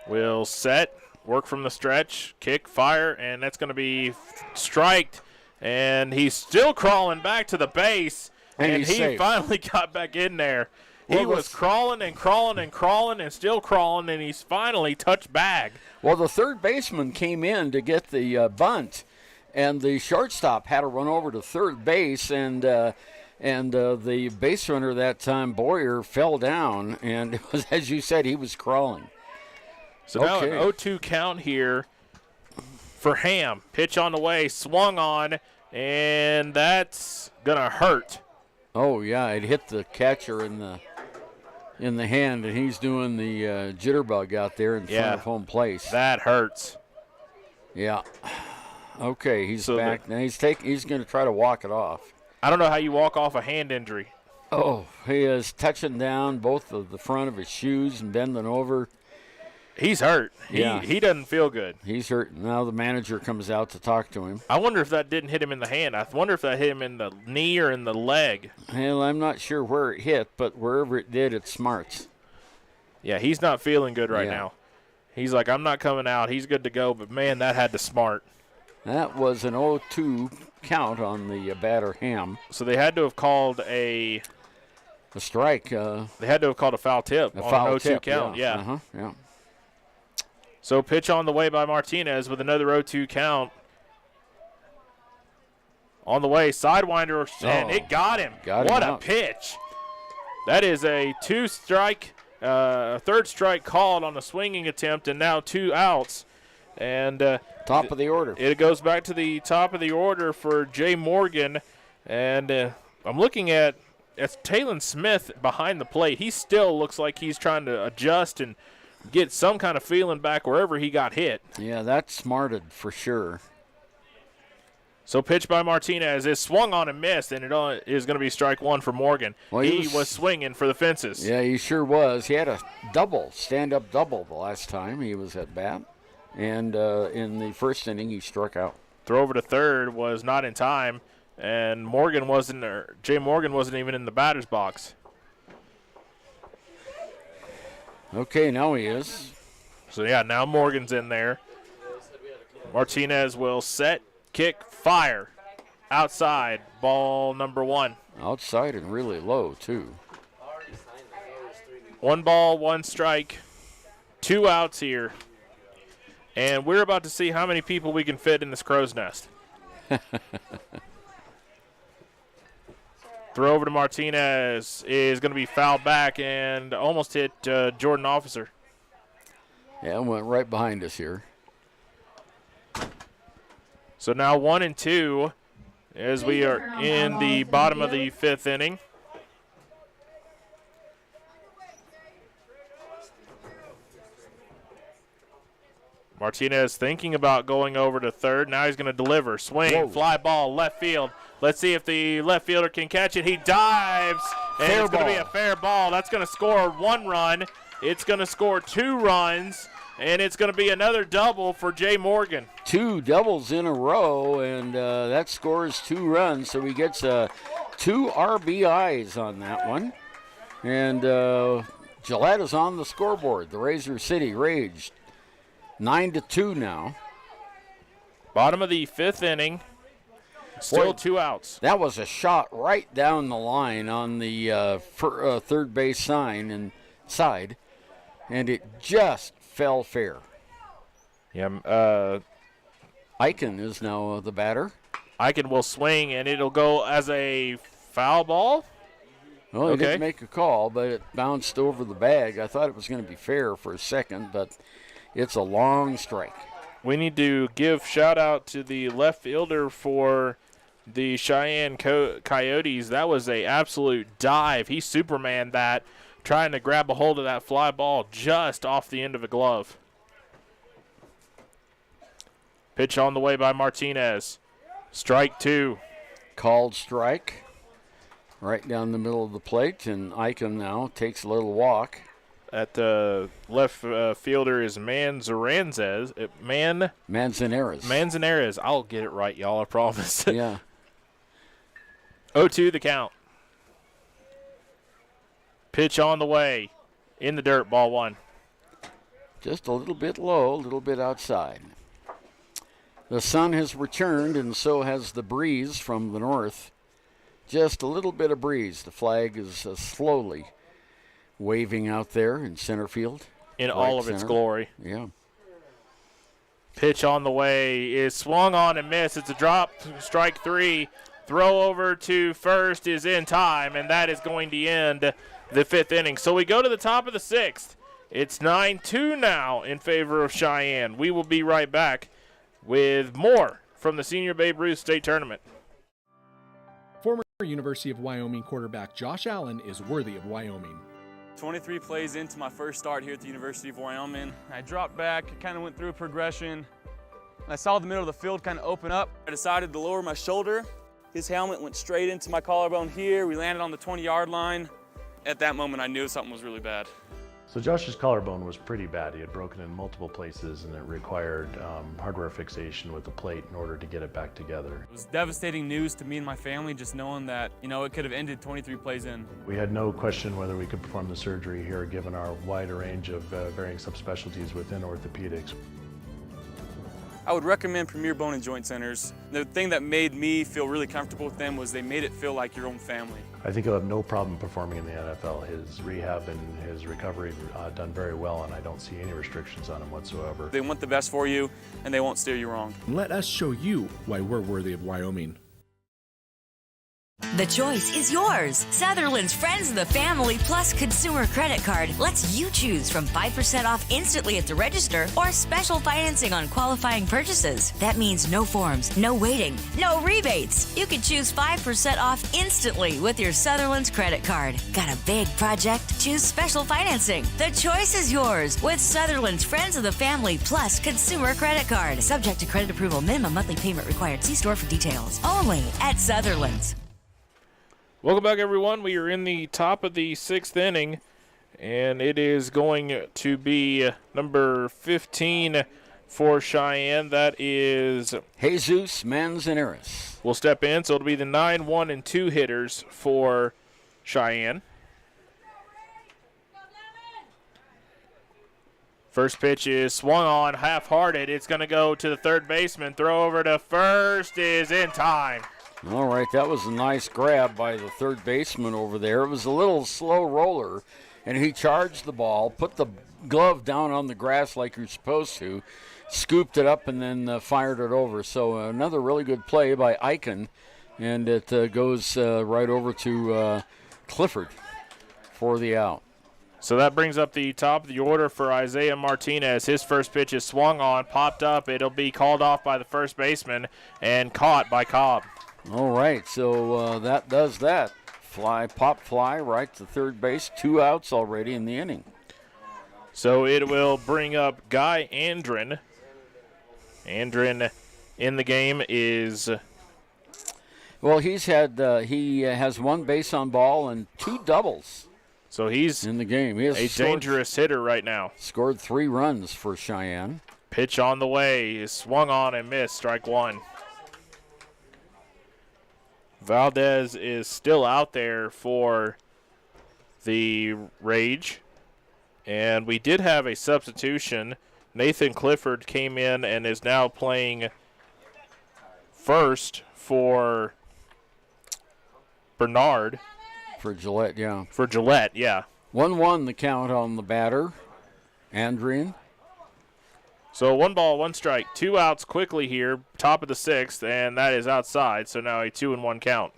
will set, work from the stretch, kick, fire, and that's going to be striked. And he's still crawling back to the base, and he safe. Finally got back in there. He was crawling and crawling and crawling and still crawling, and he's finally touched bag. Well, the third baseman came in to get the bunt, and the shortstop had to run over to third base, and the base runner that time, Boyer, fell down, and it was, as you said, he was crawling. So now an 0-2 count here for Ham. Pitch on the way, swung on, and that's going to hurt. Oh, yeah, it hit the catcher in the hand, and he's doing the jitterbug out there in front of home plate. That hurts. Yeah. Okay, he's back. Now he's going to try to walk it off. I don't know how you walk off a hand injury. Oh, he is touching down both of the front of his shoes and bending over. He's hurt. Yeah. He doesn't feel good. He's hurt. Now the manager comes out to talk to him. I wonder if that didn't hit him in the hand. I wonder if that hit him in the knee or in the leg. Well, I'm not sure where it hit, but wherever it did, it smarts. Yeah, he's not feeling good right now. He's like, I'm not coming out. He's good to go, but, man, that had to smart. That was an 0-2 count on the batter Ham. So they had to have called a strike. They had to have called a foul tip on an 0-2 count. Yeah. Yeah. So pitch on the way by Martinez with another 0-2 count. On the way, sidewinder, and it got him. What a pitch. That is a third strike called on a swinging attempt, and now 2 outs. And top of the order. It goes back to the top of the order for Jay Morgan. And I'm looking at Talon Smith behind the plate. He still looks like he's trying to adjust and get some kind of feeling back wherever he got hit. Yeah, that smarted for sure. So pitch by Martinez is swung on and missed, and it is going to be strike 1 for Morgan. Well, he was swinging for the fences. Yeah, he sure was. He had a stand-up double the last time he was at bat. And in the first inning, he struck out. Throw over to third was not in time, and Jay Morgan wasn't even in the batter's box. Okay, now he is. So, yeah, now Morgan's in there. Martinez will set, kick, fire. Outside, ball number 1. Outside and really low, too. 1 ball, 1 strike, 2 outs here. And we're about to see how many people we can fit in this crow's nest. Throw over to Martinez is going to be fouled back and almost hit Jordan Officer. Yeah, went right behind us here. So now 1-2 as we are in the bottom of the 5th inning. Martinez thinking about going over to third. Now he's going to deliver. Swing, fly ball, left field. Let's see if the left fielder can catch it. He dives, and it's going to be a fair ball. That's going to score 1 run. It's going to score 2 runs, and it's going to be another double for Jay Morgan. 2 doubles in a row, and that scores 2 runs, so he gets 2 RBIs on that one. And Gillette is on the scoreboard. The Razor City Rage 9-2 now. Bottom of the 5th inning. Still 2 outs. That was a shot right down the line on the third base side, and it just fell fair. Yeah. Eichen is now the batter. Eichen will swing, and it'll go as a foul ball. Well, he didn't make a call, but it bounced over the bag. I thought it was going to be fair for a second, but it's a long strike. We need to give shout-out to the left fielder for the Cheyenne Coyotes. That was an absolute dive. He Supermaned that, trying to grab a hold of that fly ball just off the end of a glove. Pitch on the way by Martinez. Strike 2. Called strike. Right down the middle of the plate, and Eichen now takes a little walk. At the left fielder is Manzanares. Manzanares. I'll get it right, y'all, I promise. Yeah. 0-2 the count. Pitch on the way. In the dirt, ball 1. Just a little bit low, a little bit outside. The sun has returned, and so has the breeze from the north. Just a little bit of breeze. The flag is slowly waving out there in center field. In all of its glory. Yeah. Pitch on the way is swung on and missed. It's a drop, strike 3. Throw over to first is in time, and that is going to end the 5th inning. So we go to the top of the 6th. It's 9-2 now in favor of Cheyenne. We will be right back with more from the Senior Babe Ruth State Tournament. Former University of Wyoming quarterback Josh Allen is worthy of Wyoming. 23 plays into my first start here at the University of Wyoming. I dropped back, kind of went through a progression. I saw the middle of the field kind of open up. I decided to lower my shoulder. His helmet went straight into my collarbone here. We landed on the 20-yard line. At that moment, I knew something was really bad. So Josh's collarbone was pretty bad. He had broken in multiple places, and it required hardware fixation with the plate in order to get it back together. It was devastating news to me and my family, just knowing that, it could have ended 23 plays in. We had no question whether we could perform the surgery here, given our wide range of varying subspecialties within orthopedics. I would recommend Premier Bone and Joint Centers. The thing that made me feel really comfortable with them was they made it feel like your own family. I think he'll have no problem performing in the NFL. His rehab and his recovery done very well, and I don't see any restrictions on him whatsoever. They want the best for you, and they won't steer you wrong. Let us show you why we're worthy of Wyoming. The choice is yours. Sutherland's Friends of the Family Plus Consumer Credit Card lets you choose from 5% off instantly at the register or special financing on qualifying purchases. That means no forms, no waiting, no rebates. You can choose 5% off instantly with your Sutherland's credit card. Got a big project? Choose special financing. The choice is yours with Sutherland's Friends of the Family Plus Consumer Credit Card. Subject to credit approval. Minimum monthly payment required. See store for details. Only at Sutherland's. Welcome back, everyone. We are in the top of the 6th inning, and it is going to be number 15 for Cheyenne. That is Jesus Manzanares. Will step in, so it'll be the 9, 1, and 2 hitters for Cheyenne. First pitch is swung on, half-hearted. It's going to go to the third baseman. Throw over to first is in time. All right, that was a nice grab by the third baseman over there. It was a little slow roller, and he charged the ball, put the glove down on the grass like you're supposed to, scooped it up, and then fired it over. So another really good play by Eichen, and it goes right over to Clifford for the out. So that brings up the top of the order for Isaiah Martinez. His first pitch is swung on, popped up. It'll be called off by the first baseman and caught by Cobb. All right, so that does that. Pop fly right to third base. 2 outs already in the inning. So it will bring up Guy Andren. Andren in the game is... Well, he has 1 base on ball and 2 doubles. So he's in the game. He is a dangerous hitter right now. Scored 3 runs for Cheyenne. Pitch on the way is swung on and missed. Strike 1. Valdez is still out there for the Rage. And we did have a substitution. Nathan Clifford came in and is now playing first for Bernard. For Gillette, yeah. For Gillette, yeah. 1-1 the count on the batter, Andrian. So 1 ball, 1 strike, 2 outs quickly here, top of the 6th, and that is outside, so now a 2-1 count.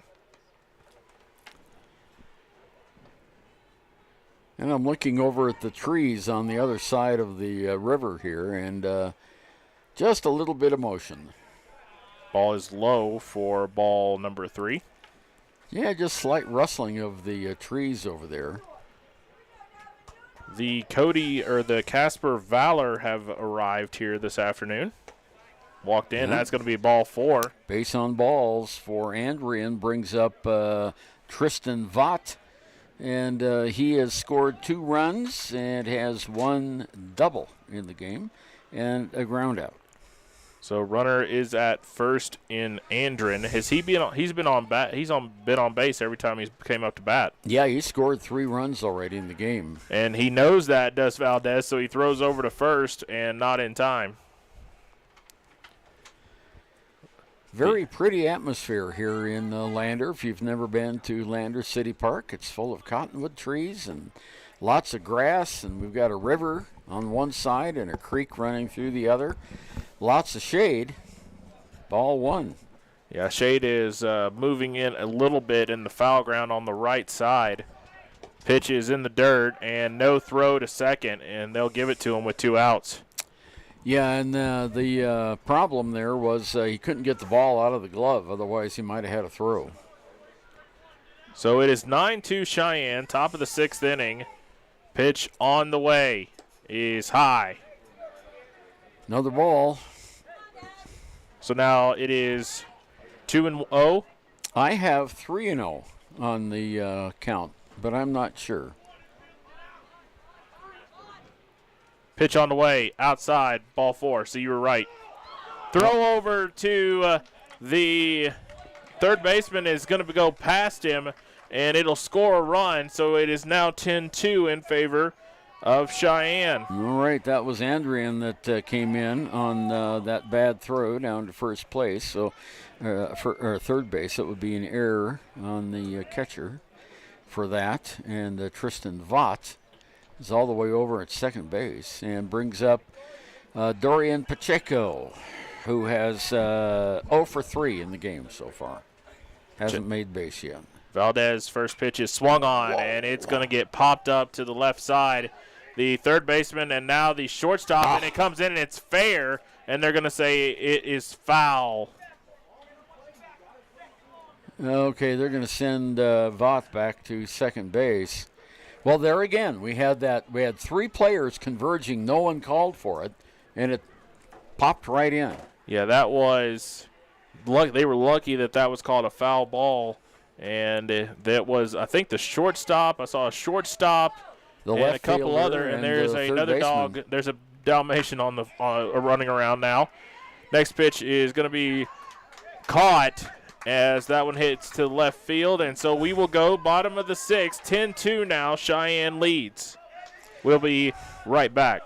And I'm looking over at the trees on the other side of the river here, and just a little bit of motion. Ball is low for ball number 3. Yeah, just slight rustling of the trees over there. The the Casper Valor have arrived here this afternoon. Walked in. That's going to be ball 4. Base on balls for Andrian brings up Tristan Vaught, and he has scored 2 runs and has 1 double in the game and a ground out. So runner is at first in Andren. Has he been? He's been on bat. He's been on base every time he's came up to bat. Yeah, he scored 3 runs already in the game, and he knows that, does Valdez. So he throws over to first and not in time. Very pretty atmosphere here in Lander. If you've never been to Lander City Park, it's full of cottonwood trees and lots of grass, and we've got a river on one side and a creek running through the other. Lots of shade. Ball 1. Yeah, shade is moving in a little bit in the foul ground on the right side. Pitch is in the dirt, and no throw to second, and they'll give it to him with 2 outs. Yeah, and the problem there was he couldn't get the ball out of the glove. Otherwise, he might have had a throw. So it is 9-2 Cheyenne, top of the 6th inning. Pitch on the way is high. Another ball. So now it is 2-0. I have 3-0 on the count, but I'm not sure. Pitch on the way, outside, ball 4. So you were right. Throw over to the third baseman is going to go past him, and it'll score a run. So it is now 10-2 in favor of Cheyenne. All right, that was Andrian that came in on that bad throw down to first place. So for third base, it would be an error on the catcher for that. And Tristan Vaught is all the way over at second base and brings up Dorian Pacheco, who has 0 for 3 in the game so far. Hasn't made base yet. Valdez, first pitch is swung on, and it's going to get popped up to the left side. The third baseman and now the shortstop, and it comes in and it's fair, and they're going to say it is foul. Okay, they're going to send Vaught back to second base. Well, there again, we had 3 players converging. No one called for it, and it popped right in. Yeah, that was lucky. They were lucky that was called a foul ball, and that was, I think, the shortstop. I saw a shortstop. And a couple other, and there's another dog. There's a Dalmatian on the running around now. Next pitch is going to be caught as that one hits to left field, and so we will go bottom of the 6th, 10-2 now. Cheyenne leads. We'll be right back.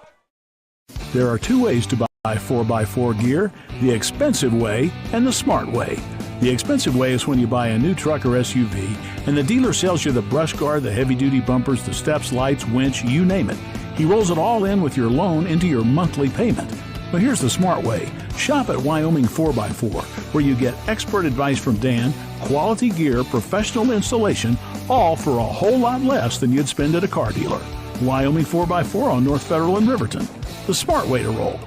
There are 2 ways to buy 4x4 gear: the expensive way and the smart way. The expensive way is when you buy a new truck or SUV and the dealer sells you the brush guard, the heavy-duty bumpers, the steps, lights, winch, you name it. He rolls it all in with your loan into your monthly payment. But here's the smart way. Shop at Wyoming 4x4, where you get expert advice from Dan, quality gear, professional installation, all for a whole lot less than you'd spend at a car dealer. Wyoming 4x4 on North Federal in Riverton. The smart way to roll.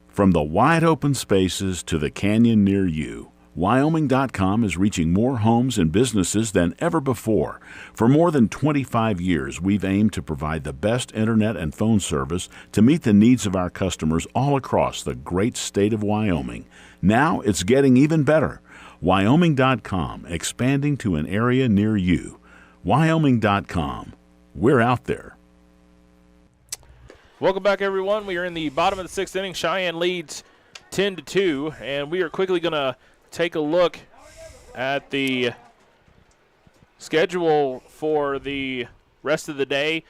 From the wide open spaces to the canyon near you, Wyoming.com is reaching more homes and businesses than ever before. For more than 25 years, we've aimed to provide the best internet and phone service to meet the needs of our customers all across the great state of Wyoming. Now it's getting even better. Wyoming.com, expanding to an area near you. Wyoming.com. We're out there. Welcome back, everyone. We are in the bottom of the 6th inning. Cheyenne leads 10-2, and we are quickly going to take a look at the schedule for the rest of the day.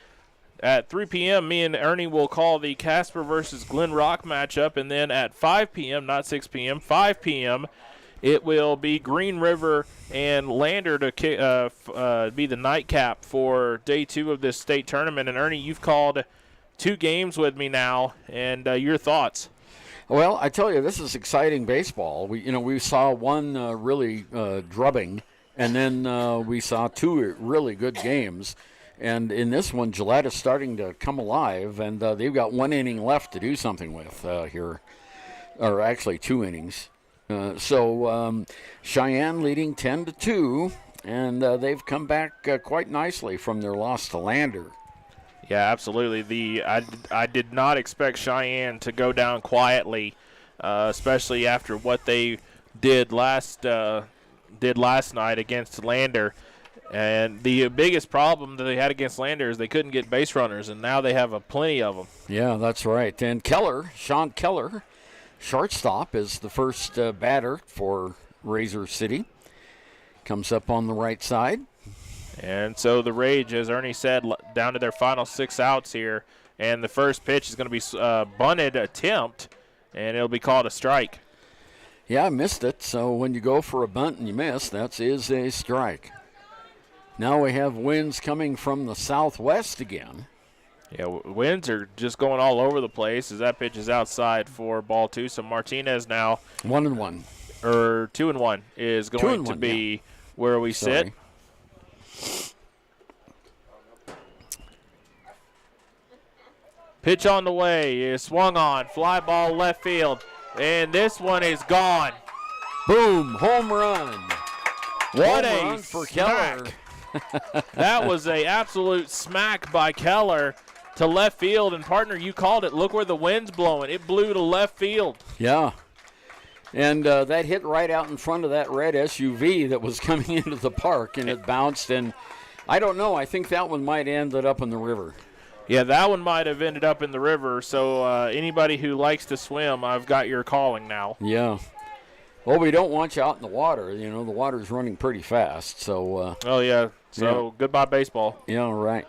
At 3 p.m., me and Ernie will call the Casper versus Glen Rock matchup, and then at 5 p.m., not 6 p.m., 5 p.m., it will be Green River and Lander to be the nightcap for day 2 of this state tournament. And Ernie, you've called 2 games with me now, and your thoughts. Well, I tell you, this is exciting baseball. We saw one really drubbing, and then we saw 2 really good games. And in this one, Gillette is starting to come alive, and they've got 1 inning left to do something with here, or actually 2 innings. So Cheyenne leading 10-2, and they've come back quite nicely from their loss to Lander. Yeah, absolutely. I did not expect Cheyenne to go down quietly, especially after what they did last night against Lander. And the biggest problem that they had against Lander is they couldn't get base runners, and now they have plenty of them. Yeah, that's right. And Sean Keller, shortstop, is the first batter for Razor City. Comes up on the right side. And so the Rage, as Ernie said, down to their final 6 outs here. And the first pitch is going to be bunted attempt, and it'll be called a strike. Yeah, I missed it. So when you go for a bunt and you miss, that is a strike. Now we have winds coming from the southwest again. Yeah, winds are just going all over the place as that pitch is outside for ball 2. So Martinez now 1-1. Or 2-1 is going to be where we sit. Pitch on the way is swung on, fly ball left field, and this one is gone. Boom, home run. What home a run for smack. Keller. That was a absolute smack by Keller to left field, and partner, you called it. Look where the wind's blowing. It blew to left field. Yeah. And that hit right out in front of that red SUV that was coming into the park, and it bounced. And I don't know. I think that one might have ended up in the river. Yeah, that one might have ended up in the river. So anybody who likes to swim, I've got your calling now. Yeah. Well, we don't want you out in the water. You know, the water's running pretty fast. So. Oh, yeah. So goodbye, baseball. Yeah, right.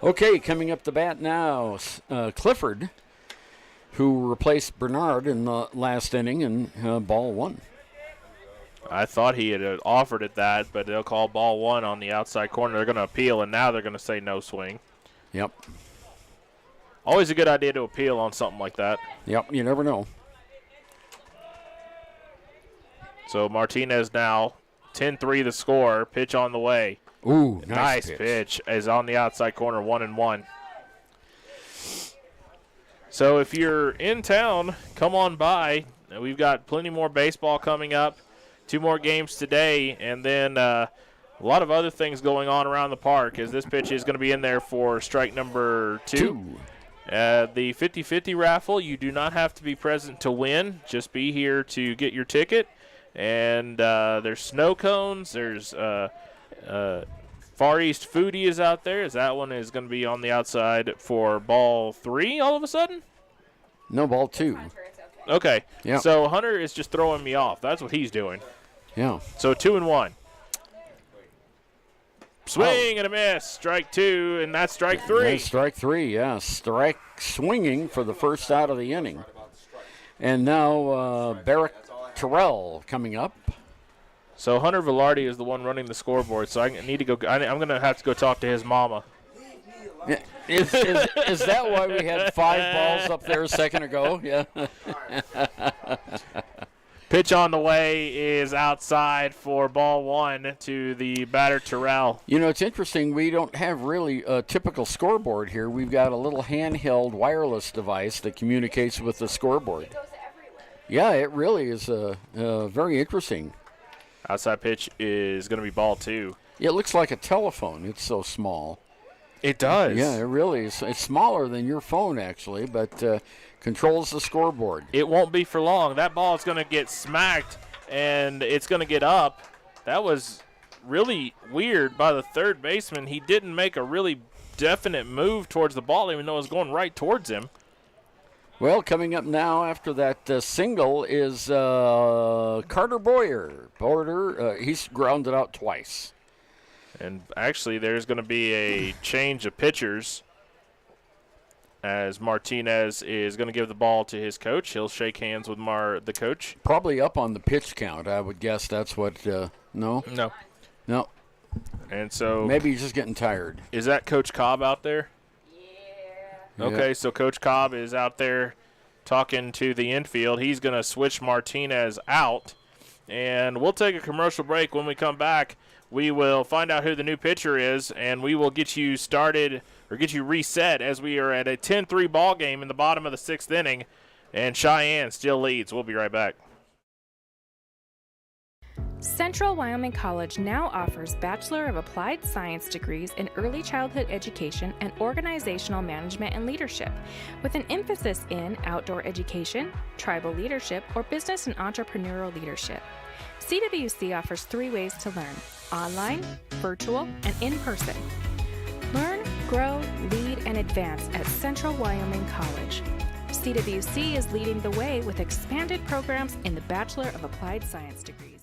Okay, coming up to bat now, Clifford, who replaced Bernard in the last inning in ball 1. I thought he had offered it that, but they'll call ball 1 on the outside corner. They're going to appeal, and now they're going to say no swing. Yep. Always a good idea to appeal on something like that. Yep, you never know. So Martinez now, 10-3 the score, pitch on the way. Ooh, nice pitch is on the outside corner, 1-1. So if you're in town, come on by. We've got plenty more baseball coming up, 2 more games today, and then a lot of other things going on around the park as this pitch is going to be in there for strike number 2. The 50-50 raffle, you do not have to be present to win. Just be here to get your ticket. And there's snow cones. There's Far East Foodie is out there. As that one is going to be on the outside for ball 3 all of a sudden? No, ball 2. Okay. Yeah. So Hunter is just throwing me off. That's what he's doing. Yeah. So 2-1. Swing and a miss. Strike 2, and that's strike 3. That's strike 3, yeah. Strike swinging for the first out of the inning. And now Barrick Terrell coming up. So Hunter Velarde is the one running the scoreboard, so I need to go. I'm going to have to go talk to his mama. Is that why we had 5 balls up there a second ago? Yeah. Pitch on the way is outside for ball 1 to the batter Terrell. You know, it's interesting. We don't have really a typical scoreboard here. We've got a little handheld wireless device that communicates with the scoreboard. Yeah, it really is very interesting. Outside pitch is going to be ball 2. Yeah, it looks like a telephone. It's so small. It does. Yeah, it really is. It's smaller than your phone, actually, but controls the scoreboard. It won't be for long. That ball is going to get smacked, and it's going to get up. That was really weird by the third baseman. He didn't make a really definite move towards the ball, even though it was going right towards him. Well, coming up now after that single is Carter Boyer. He's grounded out twice. And actually, there's going to be a change of pitchers as Martinez is going to give the ball to his coach. He'll shake hands with the coach. Probably up on the pitch count, I would guess. That's what, no? No. And so maybe he's just getting tired. Is that Coach Cobb out there? Okay, so Coach Cobb is out there talking to the infield. He's going to switch Martinez out, and we'll take a commercial break. When we come back, we will find out who the new pitcher is, and we will get you started or get you reset as we are at a 10-3 ball game in the bottom of the 6th inning, and Cheyenne still leads. We'll be right back. Central Wyoming College now offers Bachelor of Applied Science degrees in Early Childhood Education and Organizational Management and Leadership, with an emphasis in outdoor education, tribal leadership, or business and entrepreneurial leadership. CWC offers 3 ways to learn: online, virtual, and in person. Learn, grow, lead, and advance at Central Wyoming College. CWC is leading the way with expanded programs in the Bachelor of Applied Science degrees.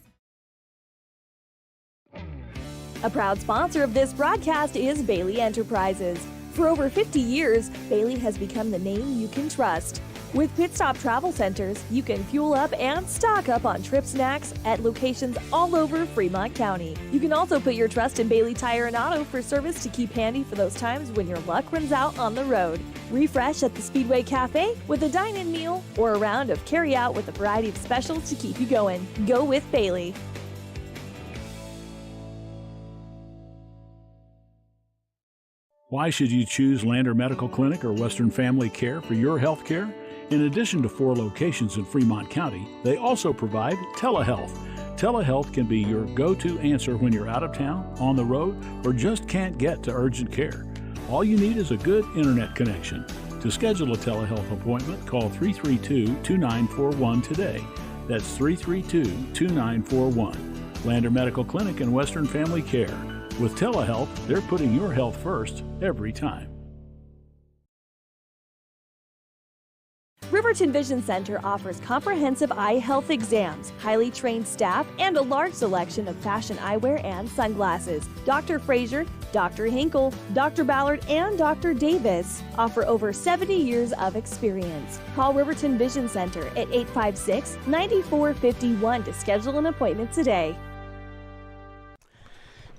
A proud sponsor of this broadcast is Bailey Enterprises. For over 50 years, Bailey has become the name you can trust. With Pit Stop Travel Centers, you can fuel up and stock up on trip snacks at locations all over Fremont County. You can also put your trust in Bailey Tire and Auto for service to keep handy for those times when your luck runs out on the road. Refresh at the Speedway Cafe with a dine-in meal or a round of carry-out with a variety of specials to keep you going. Go with Bailey. Why should you choose Lander Medical Clinic or Western Family Care for your health care? In addition to 4 locations in Fremont County, they also provide telehealth. Telehealth can be your go-to answer when you're out of town, on the road, or just can't get to urgent care. All you need is a good internet connection. To schedule a telehealth appointment, call 332-2941 today. That's 332-2941. Lander Medical Clinic and Western Family Care. With telehealth, they're putting your health first every time. Riverton Vision Center offers comprehensive eye health exams, highly trained staff, and a large selection of fashion eyewear and sunglasses. Dr. Frazier, Dr. Hinkle, Dr. Ballard, and Dr. Davis offer over 70 years of experience. Call Riverton Vision Center at 856-9451 to schedule an appointment today.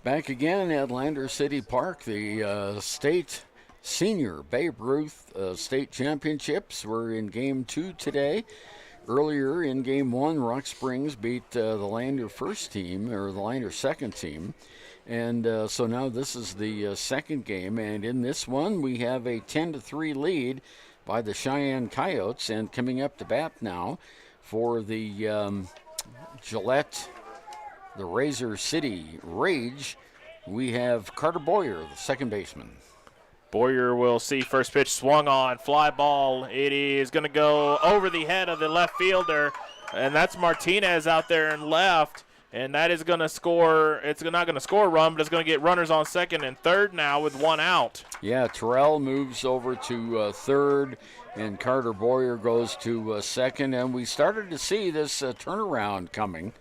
Back again at Lander City Park, the state senior Babe Ruth state championships were in Game 2 today. Earlier in Game 1, Rock Springs beat the Lander first team, or the Lander second team. And so now this is the second game. And in this one, we have a 10-3 lead by the Cheyenne Coyotes. And coming up to bat now for the Gillette, the Razor City Rage, we have Carter Boyer, the second baseman. Boyer will see first pitch swung on, fly ball. It is going to go over the head of the left fielder, and that's Martinez out there in left, and that is going to score. It's not going to score a run, but it's going to get runners on second and third now with 1 out. Yeah, Terrell moves over to third, and Carter Boyer goes to second, and we started to see this turnaround coming.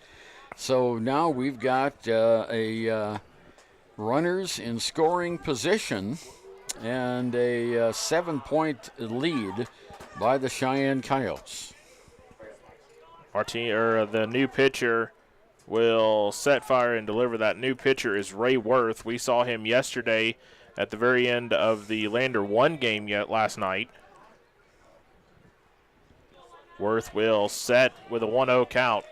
So now we've got a runners in scoring position and a 7-point lead by the Cheyenne Coyotes. The new pitcher will set fire and deliver. That new pitcher is Ray Worth. We saw him yesterday at the very end of the Lander 1 game last night. Worth will set with a 1-0 count.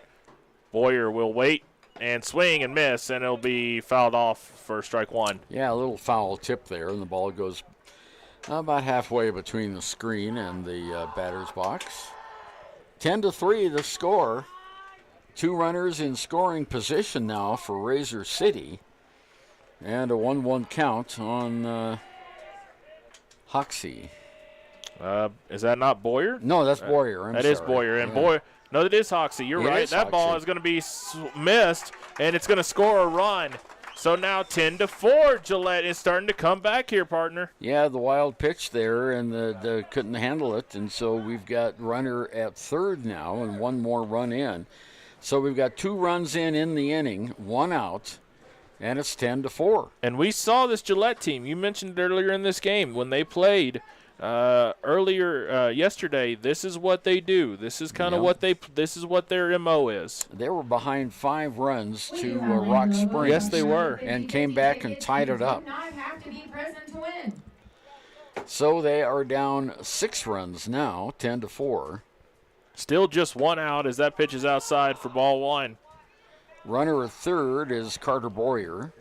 Boyer will wait and swing and miss, and it'll be fouled off for strike 1. Yeah, a little foul tip there, and the ball goes about halfway between the screen and the batter's box. 10-3 the score. 2 runners in scoring position now for Razor City, and a 1-1 count on Hoxie. Is that not Boyer? No, that's Boyer. That is Boyer, and Boyer. No, it is Hoxie. You're right. That ball is going to be missed, and it's going to score a run. So now 10-4. Gillette is starting to come back here, partner. Yeah, the wild pitch there, and the couldn't handle it, and so we've got runner at third now, and 1 more run in. So we've got 2 runs in the inning, 1 out, and it's 10-4. And we saw this Gillette team. You mentioned it earlier in this game when they played. Earlier yesterday, this is what they do. This is kind of this is what their MO is. They were behind 5 runs to Rock Springs. Yes, they were. And came back and tied it up. So they are down 6 runs now, 10-4. Still just 1 out as that pitch is outside for ball 1. Runner at third is Carter Boyer.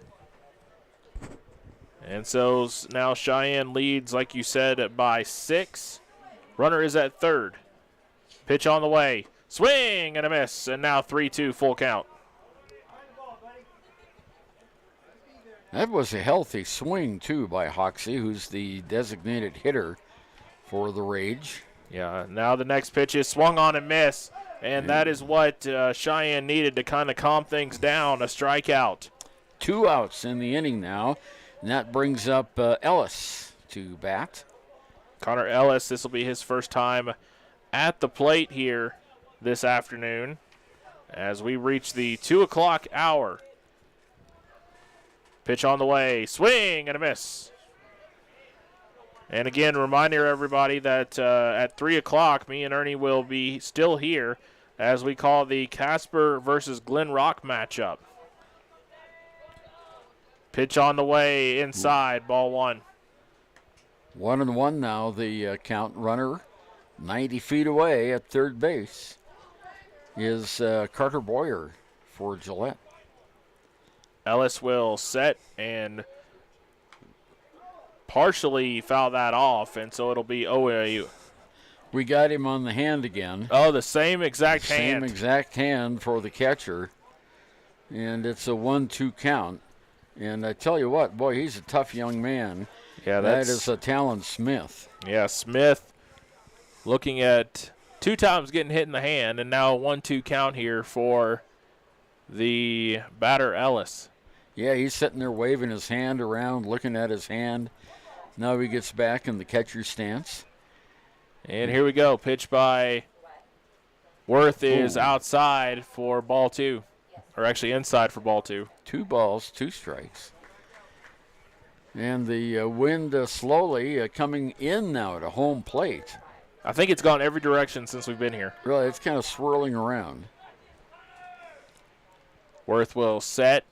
And so now Cheyenne leads, like you said, by 6. Runner is at third. Pitch on the way. Swing and a miss. And now 3-2 full count. That was a healthy swing, too, by Hoxie, who's the designated hitter for the Rage. Yeah, now the next pitch is swung on and miss. And that is what Cheyenne needed to kind of calm things down, a strikeout. 2 outs in the inning now, and that brings up Ellis to bat. Connor Ellis, this will be his first time at the plate here this afternoon as we reach the 2 o'clock hour. Pitch on the way, swing and a miss. And again, reminder everybody that at 3 o'clock, me and Ernie will be still here as we call the Casper versus Glen Rock matchup. Pitch on the way, inside, ball 1. 1-1 now, the count. Runner 90 feet away at third base is Carter Boyer for Gillette. Ellis will set and partially foul that off, and so it'll be OAU. We got him on the hand again. Oh, the same exact hand. Same exact hand for the catcher, and it's a 1-2 count. And I tell you what, boy, he's a tough young man. Yeah, that is a Talon Smith. Yeah, Smith looking at 2 times getting hit in the hand, and now a 1-2 count here for the batter Ellis. Yeah, he's sitting there waving his hand around, looking at his hand. Now he gets back in the catcher's stance. And here we go. Pitch by Worth is outside for ball 2. Or actually inside for ball 2. 2 balls, 2 strikes. And the wind slowly coming in now to home plate. I think it's gone every direction since we've been here. Really, it's kind of swirling around. Worth will set,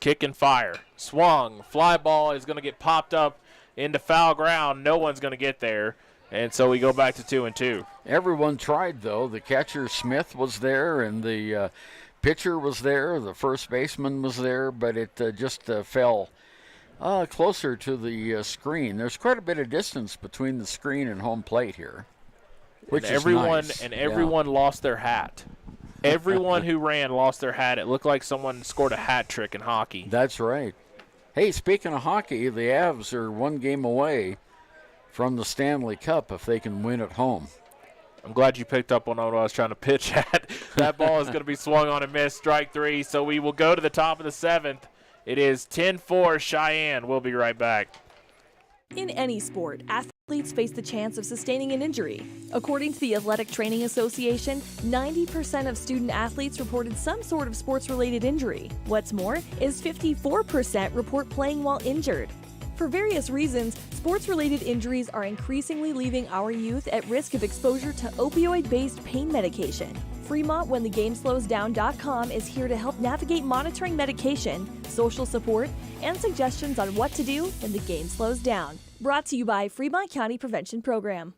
kick and fire. Swung. Fly ball is going to get popped up into foul ground. No one's going to get there. And so we go back to 2-2. Everyone tried, though. The catcher, Smith, was there, and the pitcher was there. The first baseman was there, but it just fell closer to the screen. There's quite a bit of distance between the screen and home plate here, which and is nice. And everyone lost their hat. Everyone who ran lost their hat. It looked like someone scored a hat trick in hockey. That's right. Hey, speaking of hockey, the Avs are 1 game away from the Stanley Cup if they can win at home. I'm glad you picked up on what I was trying to pitch at. That ball is going to be swung on and missed, strike 3. So we will go to the top of the 7th. It is 10-4 Cheyenne. We'll be right back. In any sport, athletes face the chance of sustaining an injury. According to the Athletic Training Association, 90% of student athletes reported some sort of sports-related injury. What's more, is 54% report playing while injured. For various reasons, sports-related injuries are increasingly leaving our youth at risk of exposure to opioid-based pain medication. Fremont WhenTheGameSlowsDown.com is here to help navigate monitoring medication, social support, and suggestions on what to do when the game slows down. Brought to you by Fremont County Prevention Program.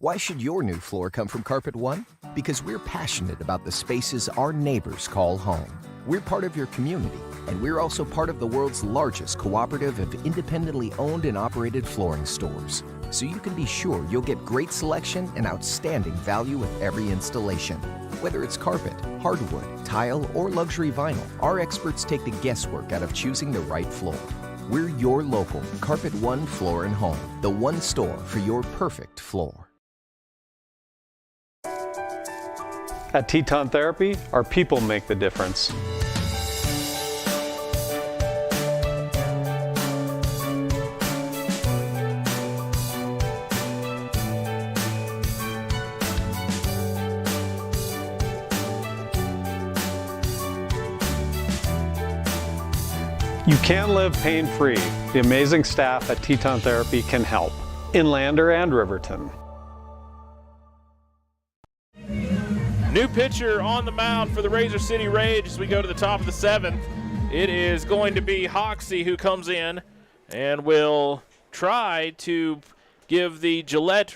Why should your new floor come from Carpet One? Because we're passionate about the spaces our neighbors call home. We're part of your community, and we're also part of the world's largest cooperative of independently owned and operated flooring stores. So you can be sure you'll get great selection and outstanding value with every installation. Whether it's carpet, hardwood, tile, or luxury vinyl, our experts take the guesswork out of choosing the right floor. We're your local Carpet One Floor and Home, the one store for your perfect floor. At Teton Therapy, our people make the difference. You can live pain-free. The amazing staff at Teton Therapy can help in Lander and Riverton. New pitcher on the mound for the Razor City Rage as we go to the top of the 7th. It is going to be Hoxie who comes in and will try to give the Gillette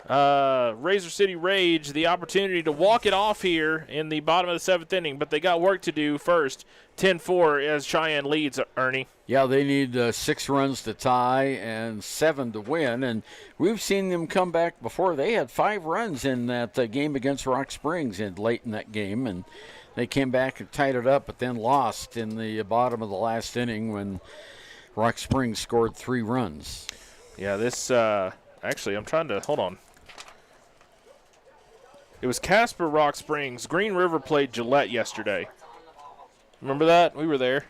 Razor City Rage the opportunity to walk it off here in the bottom of the 7th inning, but they got work to do first. 10-4 as Cheyenne leads, Ernie. Yeah, they need 6 runs to tie and 7 to win, and we've seen them come back before. They had 5 runs in that game against Rock Springs late in that game, and they came back and tied it up, but then lost in the bottom of the last inning when Rock Springs scored 3 runs. Yeah, this actually, I'm trying to, hold on. It was Casper, Rock Springs. Green River played Gillette yesterday. Remember that? We were there.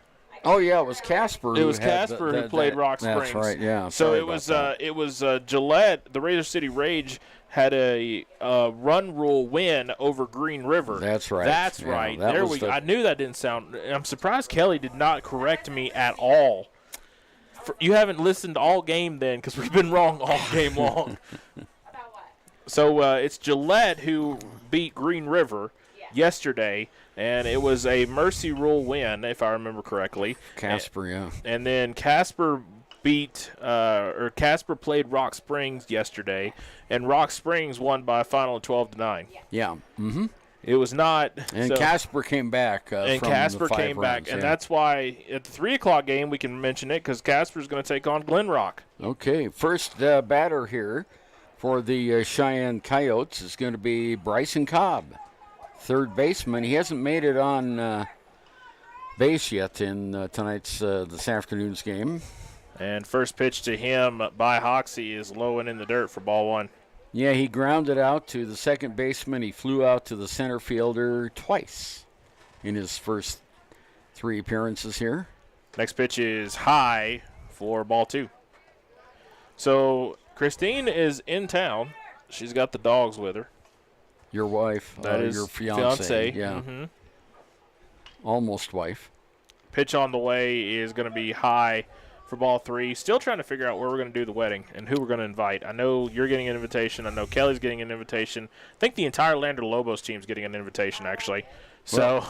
Oh yeah, it was Casper. It was Casper who played Rock Springs. That's right. Yeah. So it was Gillette. The Razor City Rage had a run rule win over Green River. That's right. That's yeah, right. That there we go. I knew that didn't sound. I'm surprised Kelly did not correct me at all. You haven't listened all game then, because we've been wrong all game long. So it's Gillette who beat Green River yesterday, and it was a mercy rule win, if I remember correctly. Casper, yeah. And then Casper Casper played Rock Springs yesterday, and Rock Springs won by a final of 12-9. Yeah. Mm-hmm. It was not. And Casper came back. And Casper came back, and that's why at the 3 o'clock game we can mention it, because Casper's going to take on Glen Rock. Okay, first batter here for the Cheyenne Coyotes is going to be Bryson Cobb, third baseman. He hasn't made it on base yet in this afternoon's game. And first pitch to him by Hoxie is low and in the dirt for ball 1. Yeah, he grounded out to the second baseman. He flew out to the center fielder twice in his first 3 appearances here. Next pitch is high for ball 2. So Christine is in town. She's got the dogs with her. Your wife. That is your fiance. Yeah. Mm-hmm. Almost wife. Pitch on the way is going to be high for ball 3. Still trying to figure out where we're going to do the wedding and who we're going to invite. I know you're getting an invitation. I know Kelly's getting an invitation. I think the entire Lander Lobos team's getting an invitation, actually. So,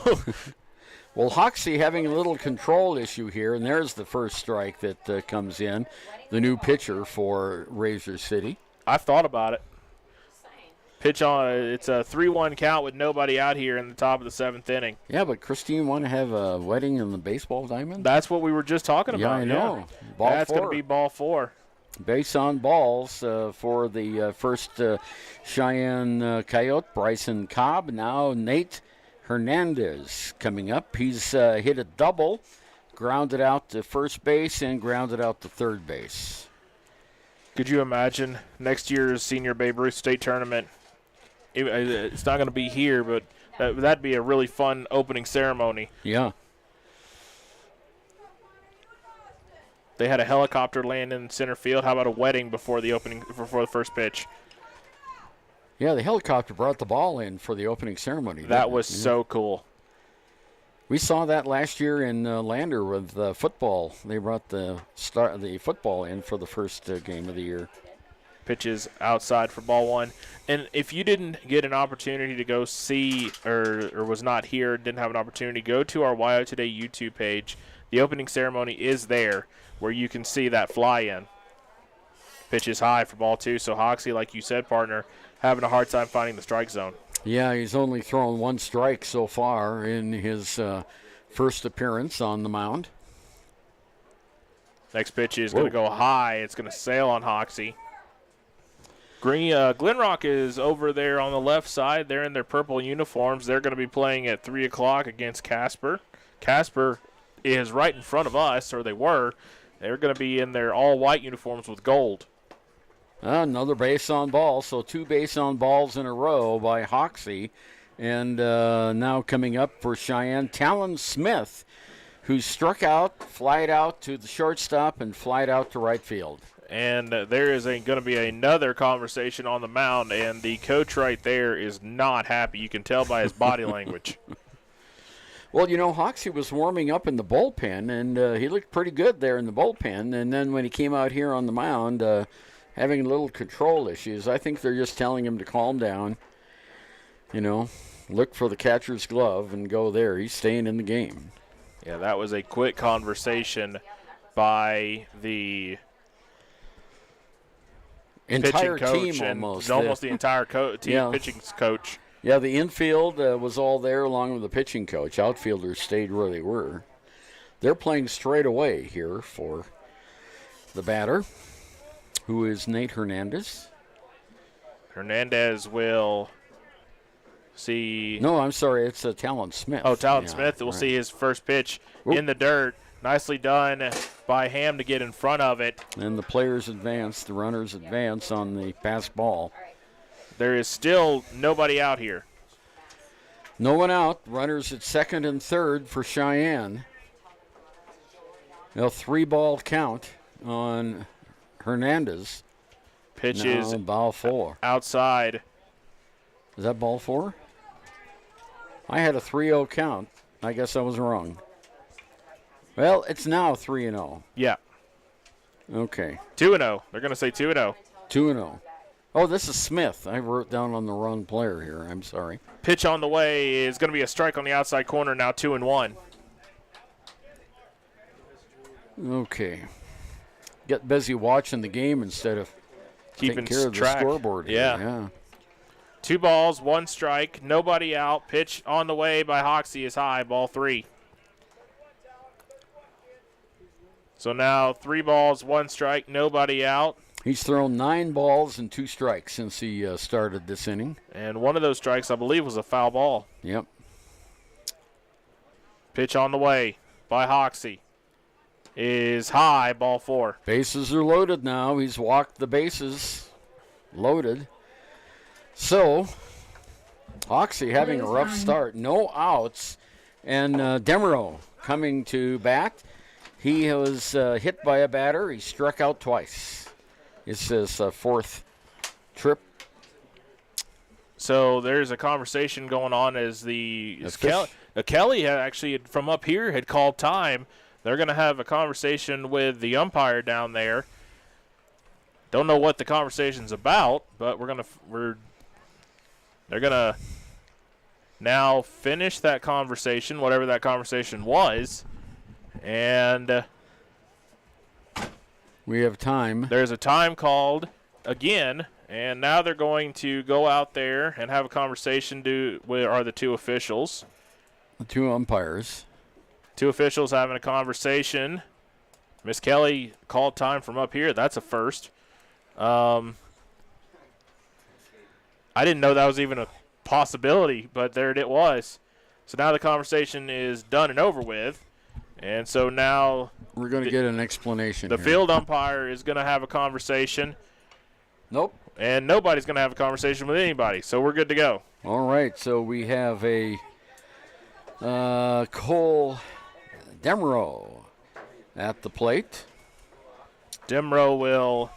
well, Hoxie having a little control issue here, and there's the first strike that comes in, the new pitcher for Razor City. I thought about it. Pitch on, it's a 3-1 count with nobody out here in the top of the 7th inning. Yeah, but Christine want to have a wedding in the baseball diamond? That's what we were just talking about. Yeah, I know. Ball That's 4. going to be ball 4. Base on balls for the first Cheyenne Coyote, Bryson Cobb. Now Nate Hernandez coming up. He's hit a double, grounded out to first base, and grounded out to third base. Could you imagine next year's Senior Babe Ruth State Tournament? It's not going to be here, but that'd be a really fun opening ceremony. Yeah. They had a helicopter land in center field. How about a wedding before the first pitch? Yeah, the helicopter brought the ball in for the opening ceremony. That was so cool. We saw that last year in Lander with football. They brought the football in for the first game of the year. Pitches outside for ball 1. And if you didn't get an opportunity to go see or was not here, didn't have an opportunity, go to our WyoToday YouTube page. The opening ceremony is there where you can see that fly-in. Pitch is high for ball 2. So Hoxie, like you said, partner, having a hard time finding the strike zone. Yeah, he's only thrown 1 strike so far in his first appearance on the mound. Next pitch is going to go high. It's going to sail on Hoxie. Glen Rock is over there on the left side. They're in their purple uniforms. They're going to be playing at 3 o'clock against Casper. Casper is right in front of us, or they were. They're going to be in their all-white uniforms with gold. Another base on ball, so 2 base on balls in a row by Hoxie. And now coming up for Cheyenne, Talon Smith, who struck out, flied out to the shortstop, and flied out to right field. And there is going to be another conversation on the mound, and the coach right there is not happy. You can tell by his body language. Well, you know, Hoxie was warming up in the bullpen, and he looked pretty good there in the bullpen. And then when he came out here on the mound, having a little control issues, I think they're just telling him to calm down. You know, look for the catcher's glove and go there. He's staying in the game. Yeah, that was a quick conversation by the entire pitching coach team and almost. the entire team pitching coach. Yeah, the infield was all there along with the pitching coach. Outfielders stayed where they were. They're playing straight away here for the batter, who is Nate Hernandez. Hernandez will see. No, I'm sorry, it's Talon Smith. Oh, Talon Smith will see his first pitch in the dirt. Nicely done by Ham to get in front of it. And the players advance, the runners advance on the pass ball. There is still nobody out here. No one out. Runners at second and third for Cheyenne. A 3-ball count on Hernandez. Pitch is ball 4. Outside. Is that ball 4? I had a 3-0 count. I guess I was wrong. Well, it's now 3-0. Yeah. Okay. 2-0. They're going to say 2-0. 2-0. Oh, this is Smith. I wrote down on the wrong player here. I'm sorry. Pitch on the way is going to be a strike on the outside corner, now 2-1. Okay. Get busy watching the game instead of keeping taking care of track. the scoreboard. Yeah. 2 balls, 1 strike, nobody out. Pitch on the way by Hoxie is high, ball 3. So now 3 balls, 1 strike, nobody out. He's thrown 9 balls and 2 strikes since he started this inning. And one of those strikes, I believe, was a foul ball. Yep. Pitch on the way by Hoxie is high, ball 4. Bases are loaded now. He's walked the bases. Loaded. So, Hoxie having a rough start. No outs. And Demeraux coming to bat. He was hit by a batter. He struck out twice. It's his 4th trip. So there's a conversation going on as Kelly had actually from up here had called time. They're going to have a conversation with the umpire down there. Don't know what the conversation's about, but they're going to now finish that conversation, whatever that conversation was, and we have time. There's a time called again, and now they're going to go out there and have a conversation. Where are the 2 officials? The 2 umpires. 2 officials having a conversation. Miss Kelly called time from up here. That's a first. I didn't know that was even a possibility, but there it was. So now the conversation is done and over with. And so now we're going to get an explanation. The field umpire is going to have a conversation. Nope. And nobody's going to have a conversation with anybody. So we're good to go. All right. So we have a Cole Demeraux at the plate. Demeraux will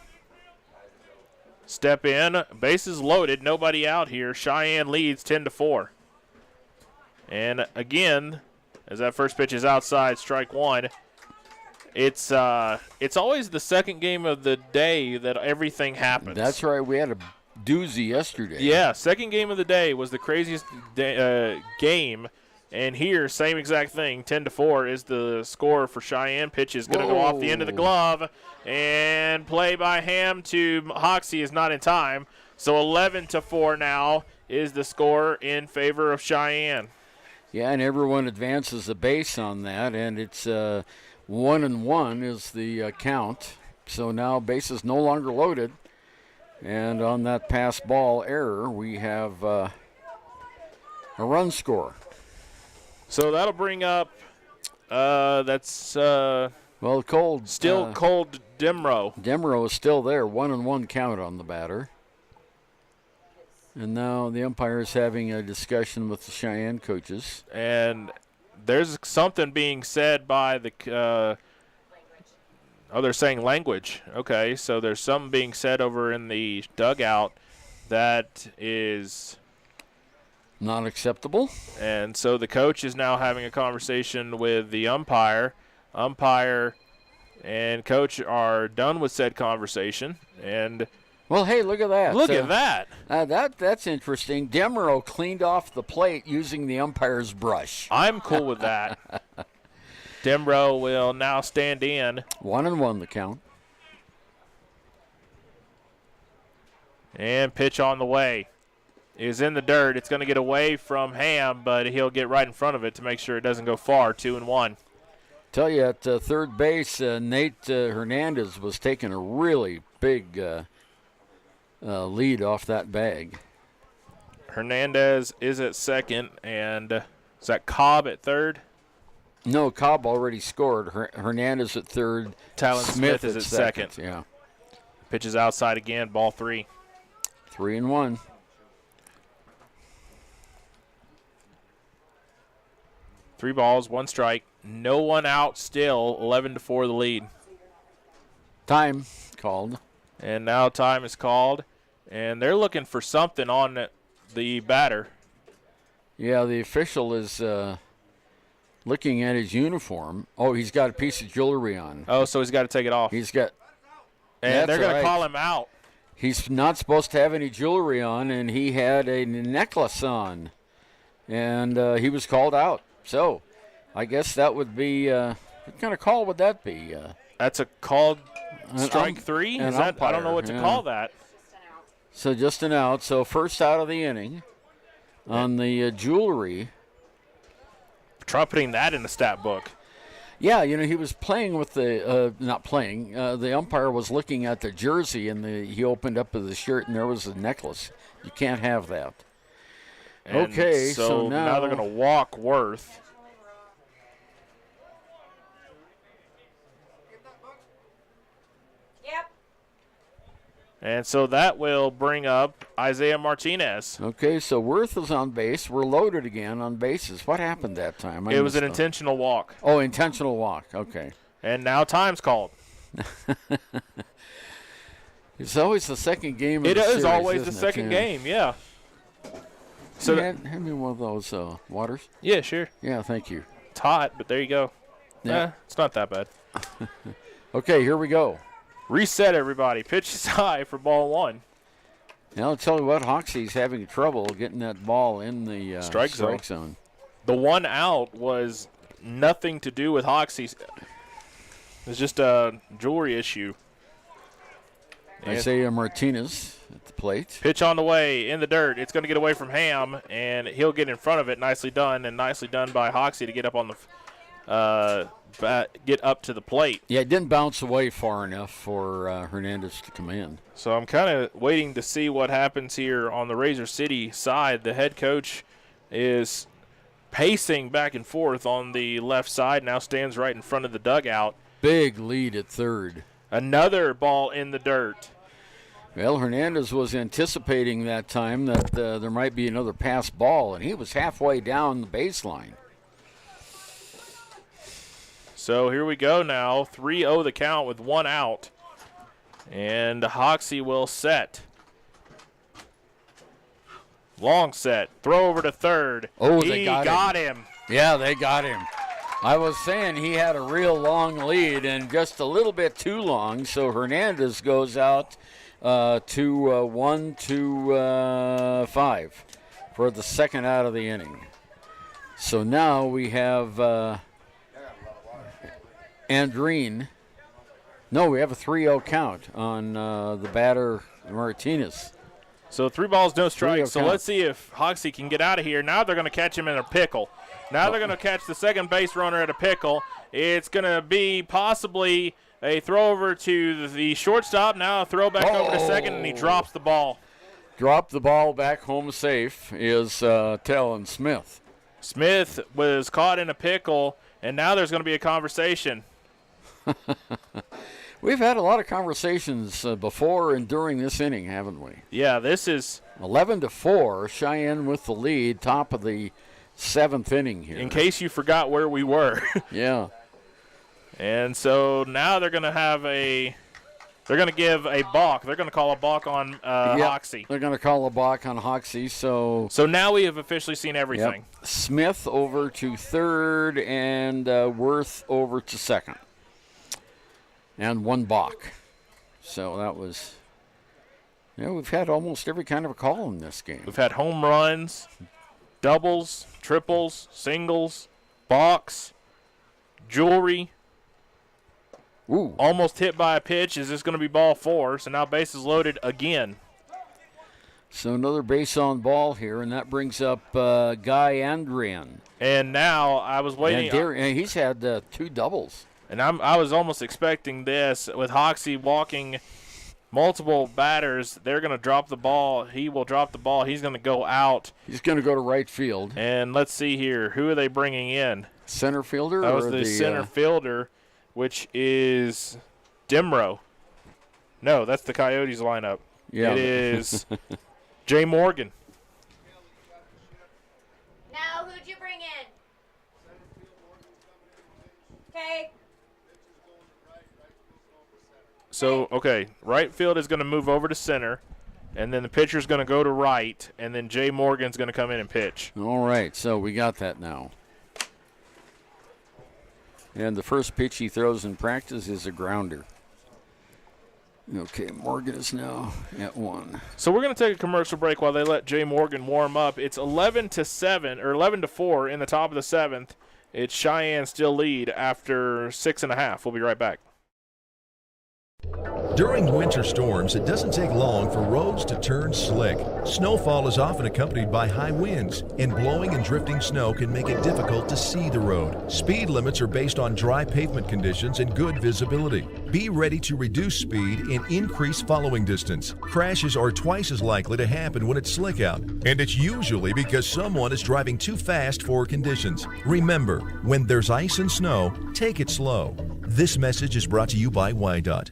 step in. Bases loaded. Nobody out here. Cheyenne leads 10-4. And again, as that first pitch is outside, strike 1. It's always the second game of the day that everything happens. That's right. We had a doozy yesterday. Yeah, second game of the day was the craziest game. And here, same exact thing, 10-4 is the score for Cheyenne. Pitch is going to go off the end of the glove. And play by Ham to Hoxie is not in time. So 11-4 now is the score in favor of Cheyenne. Yeah, and everyone advances a base on that, and it's 1-1 is the count. So now bases no longer loaded, and on that pass ball error, we have a run score. So that'll bring up Cold. Still Cold Demeraux. Demeraux is still there, 1-1 count on the batter. And now the umpire is having a discussion with the Cheyenne coaches. And there's something being said by the they're saying language. Okay, so there's something being said over in the dugout that is not acceptable. And so the coach is now having a conversation with the umpire. Umpire and coach are done with said conversation. And well, hey, look at that. Look at that. That's interesting. Demeraux cleaned off the plate using the umpire's brush. I'm cool with that. Denbrough will now stand in. 1-1 the count. And pitch on the way. Is in the dirt. It's going to get away from Ham, but he'll get right in front of it to make sure it doesn't go far. 2-1. Tell you, at third base, Nate Hernandez was taking a really big lead off that bag. Hernandez is at second, and is that Cobb at third? No, Cobb already scored. Hernandez at third. Talon Smith is at second. Yeah. Pitches outside again, ball 3. 3-1. Three balls, 1 strike. No one out still. 11-4 the lead. Time called. And now time is called. And they're looking for something on the batter. Yeah, the official is looking at his uniform. Oh, he's got a piece of jewelry on. Oh, so he's got to take it off. He's got. And they're going to call him out. He's not supposed to have any jewelry on, and he had a necklace on. And he was called out. So, I guess that would be what kind of call would that be? That's a called strike 3? Is that? Umpire, I don't know what to call that. So just an out. So first out of the inning on the jewelry. Try putting that in the stat book. Yeah, he was playing with the not playing. The umpire was looking at the jersey, and he opened up the shirt, and there was a necklace. You can't have that. And okay, so now they're going to walk Worth. Yep. And so that will bring up Isaiah Martinez. Okay, so Worth is on base. We're loaded again on bases. What happened that time? It was an intentional walk. Oh, intentional walk. Okay. And now time's called. It's always the second game of the series. It is always the isn't it? second game, yeah. So hand me one of those waters. Yeah, sure. Yeah, thank you. It's hot, but there you go. Yeah. It's not that bad. Okay, here we go. Reset, everybody. Pitch is high for ball 1. Now, I'll tell you what, Hoxie's having trouble getting that ball in the strike zone. The 1 out was nothing to do with Hoxie's. It was just a jewelry issue. Isaiah Martinez at the plate. Pitch on the way in the dirt. It's going to get away from Ham, and he'll get in front of it. Nicely done, and nicely done by Hoxie to get up on the get up to the plate. Yeah, it didn't bounce away far enough for Hernandez to come in. So I'm kind of waiting to see what happens here on the Razor City side. The head coach is pacing back and forth on the left side, now stands right in front of the dugout. Big lead at third. Another ball in the dirt. Well, Hernandez was anticipating that time that there might be another pass ball, and he was halfway down the baseline. So here we go now. 3-0 the count with 1 out. And Hoxie will set. Long set. Throw over to third. Oh, they got him. Yeah, they got him. I was saying he had a real long lead and just a little bit too long, so Hernandez goes out to 1-5 for the second out of the inning. So now we have Andreen. No, we have a 3-0 count on the batter Martinez. So 3 balls, no strikes. So count. let's see if Hoxie can get out of here. Now they're going to catch him in a pickle. Now they're going to catch the second base runner at a pickle. It's going to be possibly a throw over to the shortstop. Now a throw back over to second, and he drops the ball. Dropped the ball back home safe is Talon Smith. Smith was caught in a pickle, and now there's going to be a conversation. We've had a lot of conversations before and during this inning, haven't we? Yeah, this is 11-4. Cheyenne with the lead, top of the 7th inning here. In case you forgot where we were. Yeah. And so now they're going to have they're going to give a balk. They're going to call a balk on Hoxie. They're going to call a balk on Hoxie. So now we have officially seen everything. Yep. Smith over to third and Worth over to second. And 1 balk. So that was, we've had almost every kind of a call in this game. We've had home runs, doubles, triples, singles, balks, Jewelry. Ooh. Almost hit by a pitch. Is this going to be ball 4? So now bases loaded again. So another base on ball here, and that brings up Guy Andrian. And now I was waiting. And he's had 2 doubles. And I was almost expecting this with Hoxie walking multiple batters. They're going to drop the ball. He will drop the ball. He's going to go out. He's going to go to right field. And let's see here. Who are they bringing in? Center fielder? That was the center fielder, which is Dimro. No, that's the Coyotes lineup. Yeah. It is Jay Morgan. Now, who'd you bring in? Okay. So, okay, right field is going to move over to center, and then the pitcher's going to go to right, and then Jay Morgan's going to come in and pitch. All right, so we got that now. And the first pitch he throws in practice is a grounder. Okay, Morgan is now at 1. So we're going to take a commercial break while they let Jay Morgan warm up. It's 11-7 or 11-4 in the top of the 7th. It's Cheyenne still lead after 6.5. We'll be right back. During winter storms, it doesn't take long for roads to turn slick. Snowfall is often accompanied by high winds, and blowing and drifting snow can make it difficult to see the road. Speed limits are based on dry pavement conditions and good visibility. Be ready to reduce speed and increase following distance. Crashes are twice as likely to happen when it's slick out, and it's usually because someone is driving too fast for conditions. Remember, when there's ice and snow, take it slow. This message is brought to you by WyoToday.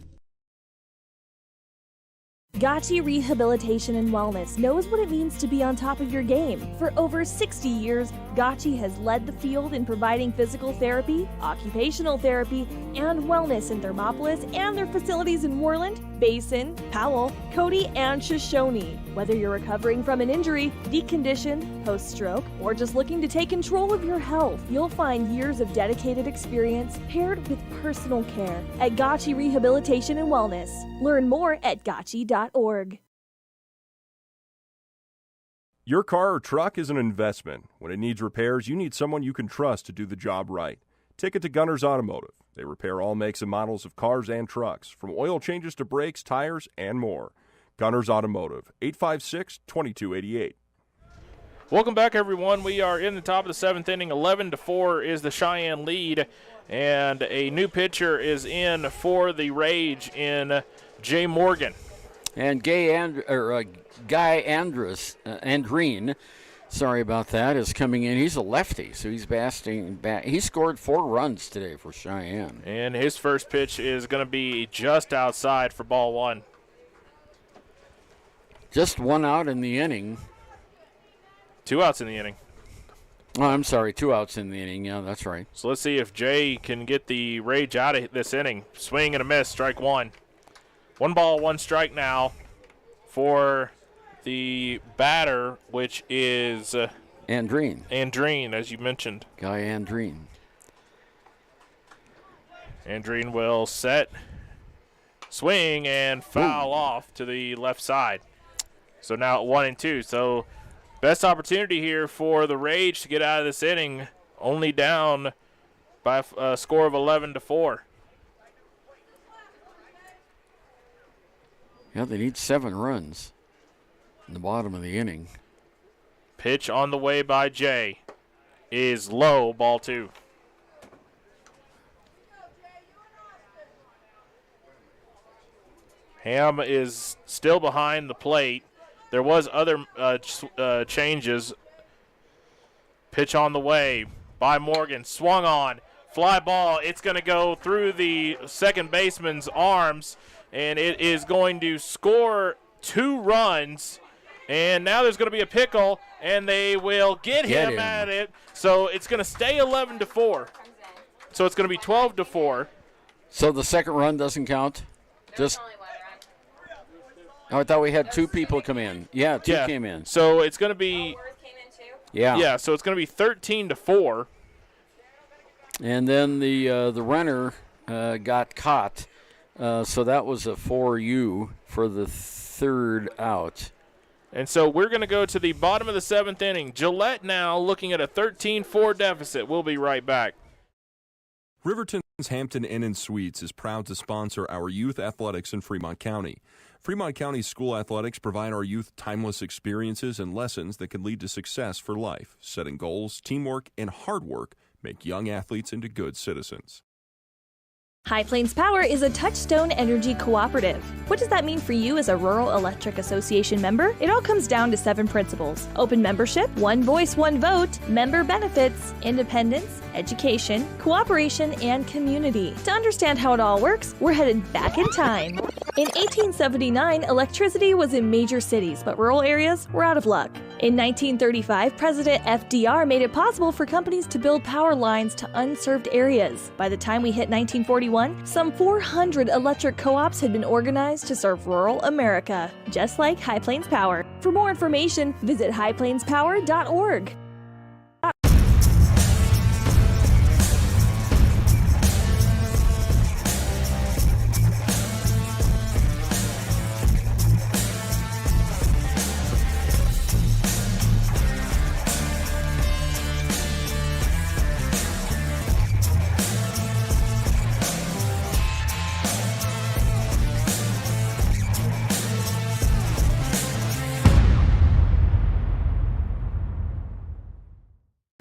Gotchi Rehabilitation and Wellness knows what it means to be on top of your game. For over 60 years, Gotchi has led the field in providing physical therapy, occupational therapy, and wellness in Thermopolis and their facilities in Worland, Basin, Powell, Cody, and Shoshone. Whether you're recovering from an injury, deconditioned, post-stroke, or just looking to take control of your health, you'll find years of dedicated experience paired with personal care at Gotchi Rehabilitation and Wellness. Learn more at gotchi.org. Your car or truck is an investment. When it needs repairs, you need someone you can trust to do the job right. Take it to Gunners Automotive. They repair all makes and models of cars and trucks, from oil changes to brakes, tires, and more. Gunners Automotive, 856-2288. Welcome back, everyone. We are in the top of the 7th inning. 11-4 is the Cheyenne lead, and a new pitcher is in for the Rage in Jay Morgan. And Guy Andreen, sorry about that, is coming in. He's a lefty, so he's batting back. He scored 4 runs today for Cheyenne. And his first pitch is going to be just outside for ball 1. Just 1 out in the inning. 2 outs in the inning. Oh, I'm sorry, 2 outs in the inning. Yeah, that's right. So let's see if Jay can get the Rage out of this inning. Swing and a miss, strike 1. 1 ball, 1 strike now for the batter, which is Andreen. Andreen, as you mentioned. Guy Andreen. Andreen will set, swing, and foul off to the left side. So now at 1-2. So best opportunity here for the Rage to get out of this inning, only down by a score of 11-4. Yeah, they need 7 runs in the bottom of the inning. Pitch on the way by Jay is low, ball 2. Ham is still behind the plate. There was other changes. Pitch on the way by Morgan, swung on, fly ball. It's going to go through the second baseman's arms, and it is going to score 2 runs. And now there's going to be a pickle, and they will get him at it. So it's going to stay 11-4. So it's going to be 12-4. So the second run doesn't count? Just. Oh, I thought we had 2 people come in. Yeah, 2 came in. So it's going to be. Yeah. Yeah. So it's going to be 13-4. And then the runner got caught. So that was a 4U for the 3rd out. And so we're going to go to the bottom of the 7th inning. Gillette now looking at a 13-4 deficit. We'll be right back. Riverton's Hampton Inn and Suites is proud to sponsor our youth athletics in Fremont County. Fremont County school athletics provide our youth timeless experiences and lessons that can lead to success for life. Setting goals, teamwork, and hard work make young athletes into good citizens. High Plains Power is a Touchstone Energy cooperative. What does that mean for you as a Rural Electric Association member? It all comes down to 7 principles: open membership, one voice, one vote, member benefits, independence, education, cooperation, and community. To understand how it all works, we're headed back in time. In 1879, electricity was in major cities, but rural areas were out of luck. In 1935, President FDR made it possible for companies to build power lines to unserved areas. By the time we hit 1941, some 400 electric co-ops had been organized to serve rural America, just like High Plains Power. For more information, visit highplainspower.org.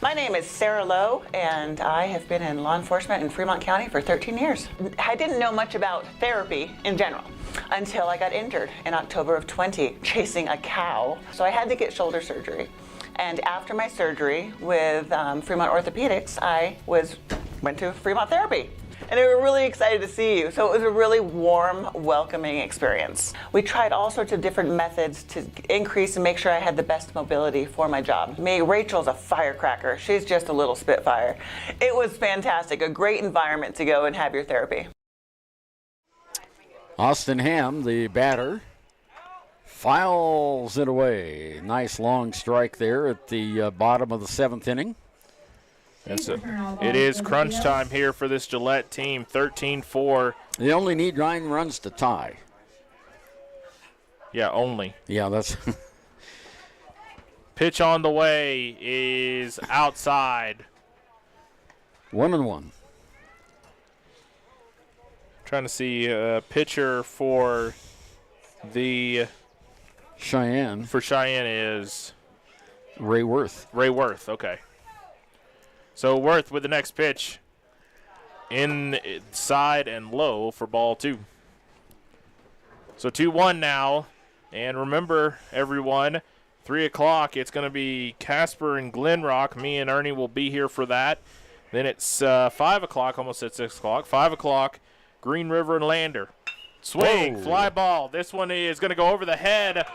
My name is Sarah Lowe, and I have been in law enforcement in Fremont County for 13 years. I didn't know much about therapy in general until I got injured in October of 20 chasing a cow. So I had to get shoulder surgery. And after my surgery with Fremont Orthopedics, I went to Fremont Therapy. And they were really excited to see you. So it was a really warm, welcoming experience. We tried all sorts of different methods to increase and make sure I had the best mobility for my job. Rachel's a firecracker. She's just a little spitfire. It was fantastic, a great environment to go and have your therapy. Austin Ham, the batter, files it away. Nice long strike there at the bottom of the 7th inning. It is crunch time here for this Gillette team, 13-4. They only need 9 runs to tie. Yeah, only. Yeah, that's... Pitch on the way is outside. 1-1. Trying to see a pitcher for the... Cheyenne. For Cheyenne is... Ray Worth. Ray Worth, okay. So Worth with the next pitch. Inside and low for ball 2. So 2-1 now. And remember, everyone, 3 o'clock, it's going to be Casper and Glenrock. Me and Ernie will be here for that. Then it's 5 o'clock, almost at 6 o'clock. 5 o'clock, Green River and Lander. Swing, fly ball. This one is going to go over the head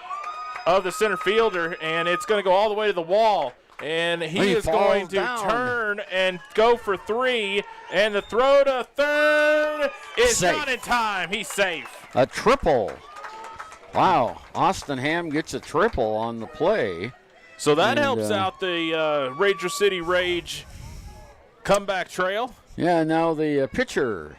of the center fielder, and it's going to go all the way to the wall. And he is going to turn and go for 3, and the throw to third is not in time. He's safe. A triple. Wow, Austin Ham gets a triple on the play. So that helps out the Ranger City Rage comeback trail. Yeah, now the pitcher,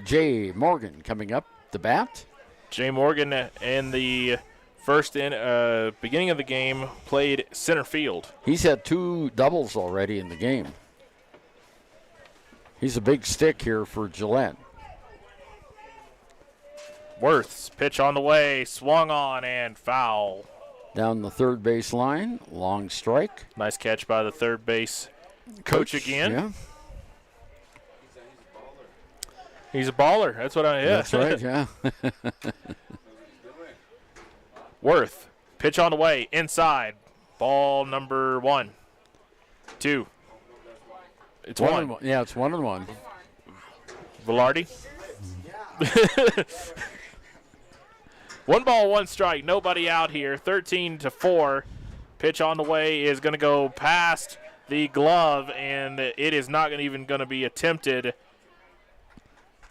Jay Morgan, coming up the bat. Jay Morgan in the first beginning of the game played center field. He's had 2 doubles already in the game. He's a big stick here for Gillette. Worth's pitch on the way, swung on and foul. Down the third base line, long strike. Nice catch by the third base coach again. Yeah. He's a baller. That's what I. Yeah. That's right. Yeah. Worth, pitch on the way, inside. Ball number 1, 2. It's 1. Yeah, it's 1-1. Velarde. 1 ball, 1 strike. Nobody out here. 13-4. Pitch on the way is going to go past the glove, and it is not even going to be attempted.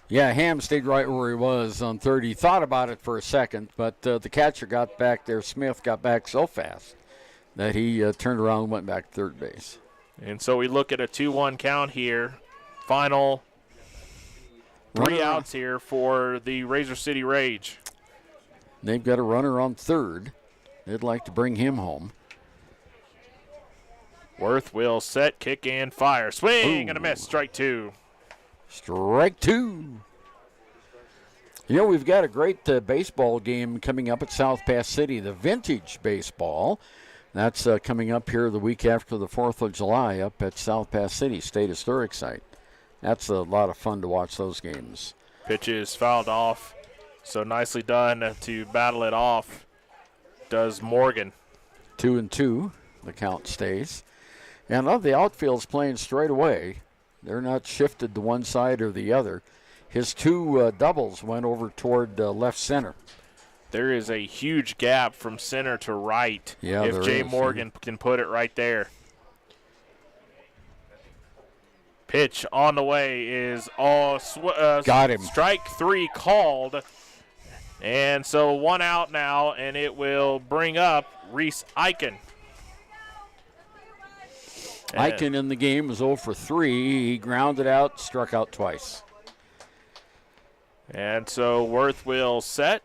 Yeah, Ham stayed right where he was on third. He thought about it for a second, but the catcher got back there. Smith got back so fast that he turned around and went back to third base. And so we look at a 2-1 count here. Final 3 outs here for the Razor City Rage. They've got a runner on third. They'd like to bring him home. Worth will set, kick, and fire. Swing and a miss. Strike 2. Strike two. You know, we've got a great baseball game coming up at South Pass City, the Vintage Baseball. That's coming up here the week after the 4th of July up at South Pass City State Historic Site. That's a lot of fun to watch those games. Pitch is fouled off, so nicely done to battle it off. Does Morgan. 2-2, the count stays. And of the outfield's playing straight away. They're not shifted to one side or the other. His two doubles went over toward left center. There is a huge gap from center to right. Yeah, if Jay Morgan can put it right there. Pitch on the way is all got him. Strike three called. And so one out now, and it will bring up Reese Eichen. Eichen in the game was 0 for 3. He grounded out, struck out twice. And so Worth will set.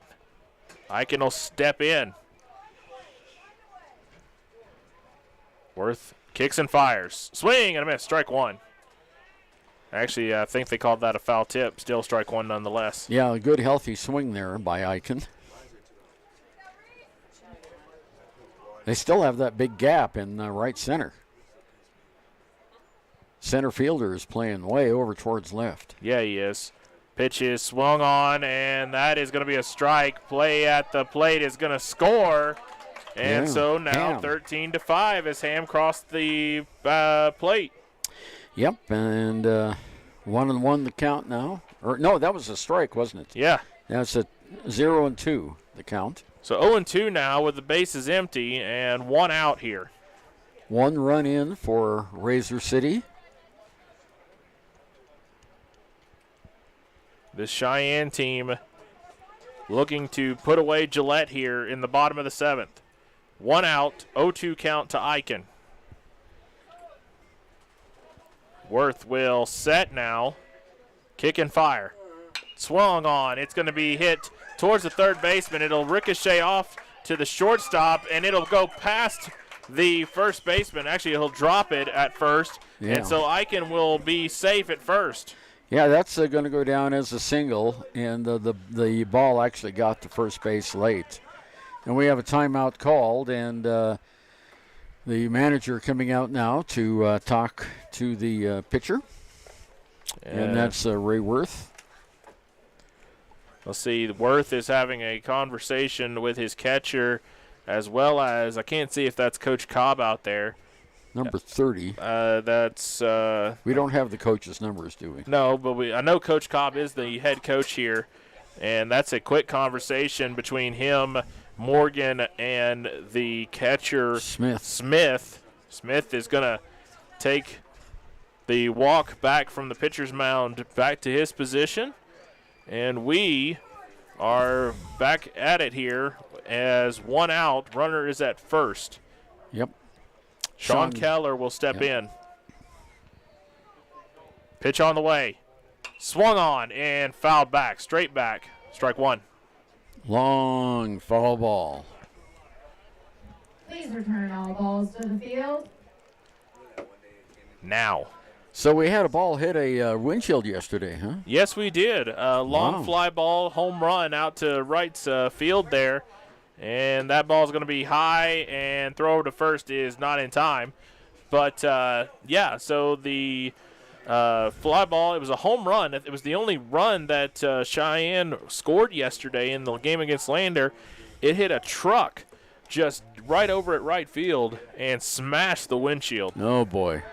Eichen will step in. Worth kicks and fires. Swing and a miss. Strike one. Actually, I think they called that a foul tip. Still strike one nonetheless. Yeah, a good healthy swing there by Eichen. They still have that big gap in right center. Center fielder is playing way over towards left. Yeah, he is. Pitch is swung on, and that is going to be a strike. Play at the plate is going to score. And so now 13-5 as Ham crossed the plate. Yep, and 1-1 the count now. Or no, that was a strike, wasn't it? Yeah. That's a 0-2 the count. So 0-2 now with the bases empty and one out here. 1 run in for Razor City. This Cheyenne team looking to put away Gillette here in the bottom of the 7th. 1 out, 0-2 count to Eichen. Worth will set now. Kick and fire. Swung on. It's going to be hit towards the third baseman. It'll ricochet off to the shortstop, and it'll go past the first baseman. Actually, he'll drop it at first, and so Eichen will be safe at first. Yeah, that's going to go down as a single, and the ball actually got to first base late. And we have a timeout called, and the manager coming out now to talk to the pitcher, and that's Ray Worth. Let's see, Worth is having a conversation with his catcher, as well as, I can't see if that's Coach Cobb out there. Number 30. That's we don't have the coach's numbers, do we? No, but I know Coach Cobb is the head coach here, and that's a quick conversation between him, Morgan, and the catcher Smith. Smith is going to take the walk back from the pitcher's mound back to his position, and we are back at it here as 1 out. Runner is at first. Yep. Sean Keller will step in. Pitch on the way. Swung on and fouled back. Straight back. Strike one. Long foul ball. Please return all balls to the field. Now. So we had a ball hit a windshield yesterday, huh? Yes, we did. A long fly ball, home run out to right's field there. And that ball's going to be high, and throw over to first is not in time. But, yeah, so the fly ball, it was a home run. It was the only run that Cheyenne scored yesterday in the game against Lander. It hit a truck just right over at right field and smashed the windshield. Oh, boy.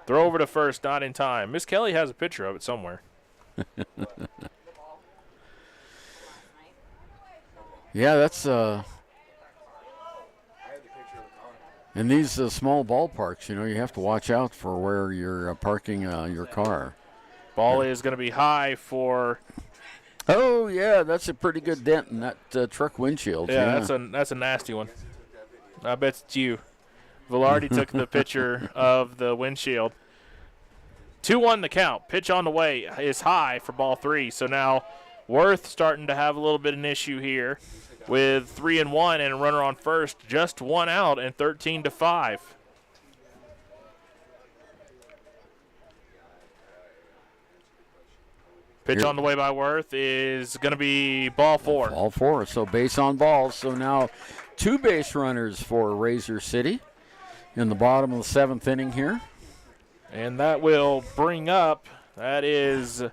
Throw over to first, not in time. Miss Kelly has a picture of it somewhere. Yeah, that's in these small ballparks, you know, you have to watch out for where you're parking your car. Ball is going to be high for. Oh yeah, that's a pretty good dent in that truck windshield. Yeah, that's a nasty one. I bet it's you. Velarde took the picture of the windshield. 2-1 the count. Pitch on the way is high for ball 3. So now Worth starting to have a little bit of an issue here with 3-1 and a runner on first. Just 1 out and 13-5. Pitch on the way by Worth is going to be ball 4. Ball 4, so base on balls. So now 2 base runners for Razor City in the bottom of the 7th inning here. And that will bring up, that is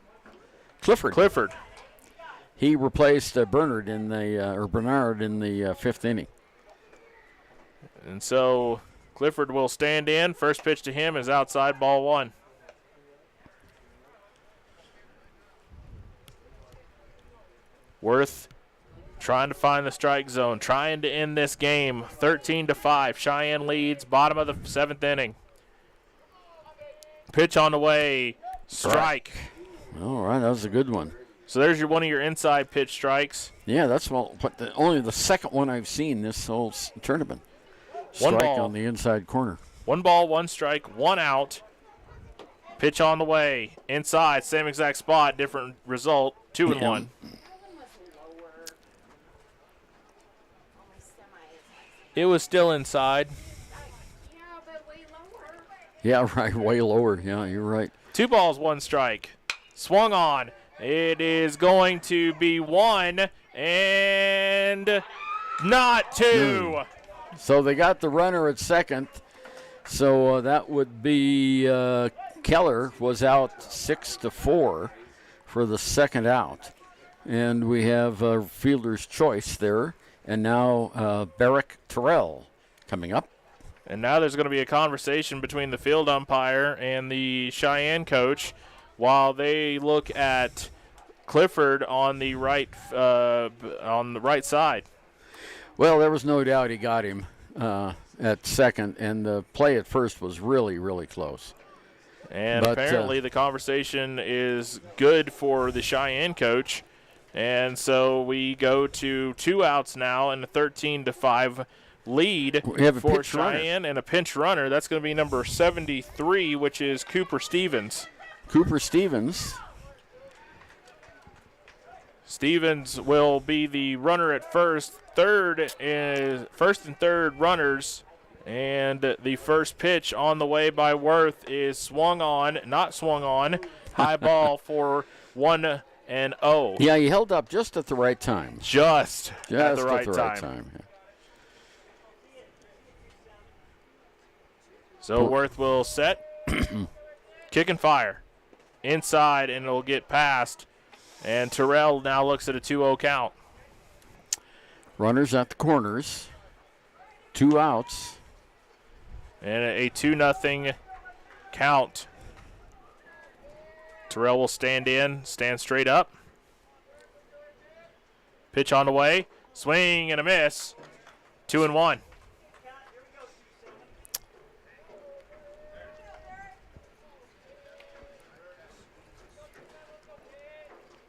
Clifford. He replaced Bernard in the 5th inning. And so Clifford will stand in. First pitch to him is outside, ball 1. Worth trying to find the strike zone, trying to end this game. 13-5. Cheyenne leads, bottom of the 7th inning. Pitch on the way, strike. All right, that was a good one. So there's one of your inside pitch strikes. Yeah, that's only the second one I've seen this whole tournament. One Strike ball on the inside corner. 1 ball, 1 strike, 1 out. Pitch on the way, inside, same exact spot, different result, 2-1. It was still inside. Yeah, right, way lower. Yeah, you're right. 2 balls, 1 strike. Swung on. It is going to be 1 and not 2. So they got the runner at second. So that would be Keller was out 6-4 for the second out. And we have fielder's choice there. And now Barrick Terrell coming up. And now there's going to be a conversation between the field umpire and the Cheyenne coach while they look at Clifford on the right side. Well, there was no doubt he got him at second, and the play at first was really, really close. And apparently the conversation is good for the Cheyenne coach. And so we go to 2 outs now in a 13-5 lead for Cheyenne and a pinch runner. That's going to be number 73, which is Cooper Stevens. Stevens will be the runner at first. First and third runners. And the first pitch on the way by Worth is not swung on. High ball for 1-0. Yeah, he held up just at the right time. Just at the right time. Yeah. So Worth will set, kick and fire. Inside, and it'll get past. And Terrell now looks at a 2-0 count. Runners at the corners. 2 outs. And a 2-0 count. Terrell will stand straight up. Pitch on the way. Swing and a miss. 2-1.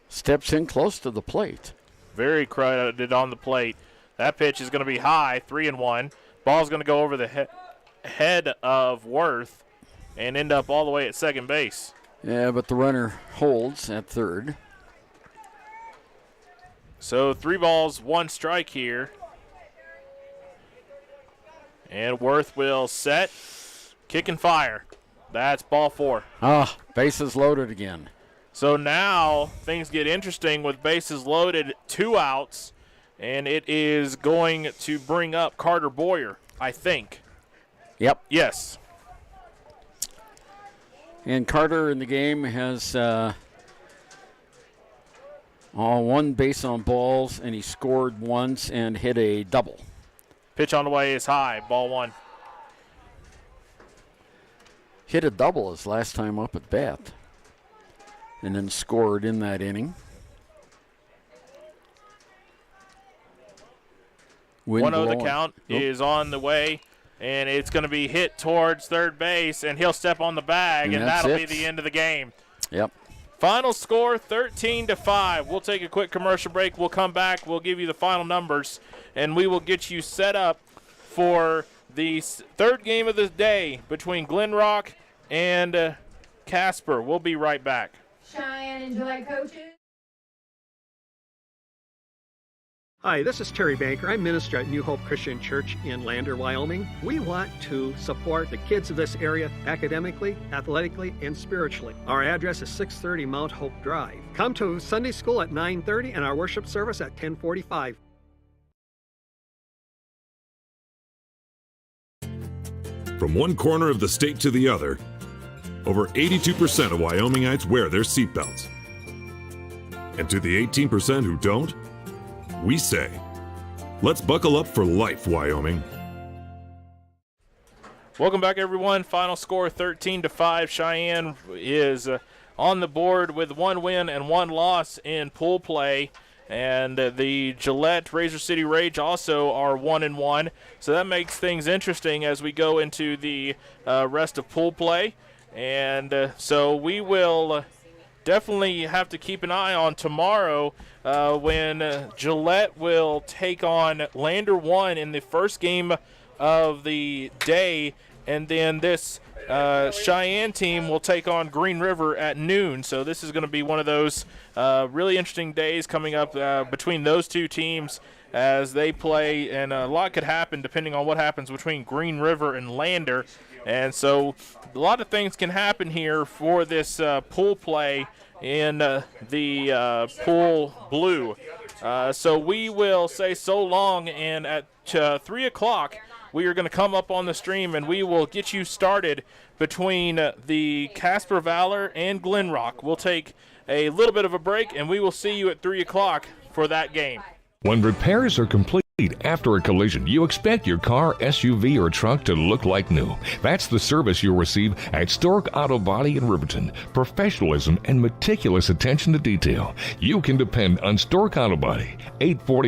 Steps in close to the plate. Very crowded on the plate. That pitch is going to be high, 3-1. Ball's going to go over the head of Worth and end up all the way at second base. Yeah, but the runner holds at third. So 3 balls, 1 strike here. And Worth will set, kick and fire. That's ball 4. Bases loaded again. So now things get interesting with bases loaded, 2 outs, and it is going to bring up Carter Boyer, I think. Yep. Yes. And Carter in the game has 1 base on balls, and he scored once and hit a double. Pitch on the way is high, ball 1. Hit a double his last time up at bat, and then scored in that inning. 1-0 the count is on the way, and it's going to be hit towards third base, and he'll step on the bag, and that'll be the end of the game. Yep. Final score, 13-5. We'll take a quick commercial break. We'll come back. We'll give you the final numbers, and we will get you set up for the third game of the day between Glen Rock and Casper. We'll be right back. Cheyenne and Gillette coaches. Hi, this is Terry Banker. I'm minister at New Hope Christian Church in Lander, Wyoming. We want to support the kids of this area academically, athletically, and spiritually. Our address is 630 Mount Hope Drive. Come to Sunday school at 9:30 and our worship service at 10:45. From one corner of the state to the other, over 82% of Wyomingites wear their seatbelts. And to the 18% who don't, we say, let's buckle up for life, Wyoming. Welcome back, everyone. Final score 13-5. Cheyenne is on the board with 1 win and 1 loss in pool play. And the Gillette Razor City Rage also are 1-1. So that makes things interesting as we go into the rest of pool play. And so we will definitely have to keep an eye on tomorrow when Gillette will take on Lander 1 in the first game of the day. And then this Cheyenne team will take on Green River at noon. So this is going to be one of those really interesting days coming up between those two teams as they play. And a lot could happen depending on what happens between Green River and Lander. And so a lot of things can happen here for this pool play in the pool blue. So we will say so long, and at 3 o'clock we are going to come up on the stream and we will get you started between the Casper Valor and Glen Rock. We'll take a little bit of a break and we will see you at 3 o'clock for that game. When repairs are complete after a collision, you expect your car, SUV, or truck to look like new. That's the service you'll receive at Stork Auto Body in Riverton. Professionalism and meticulous attention to detail. You can depend on Stork Auto Body, 841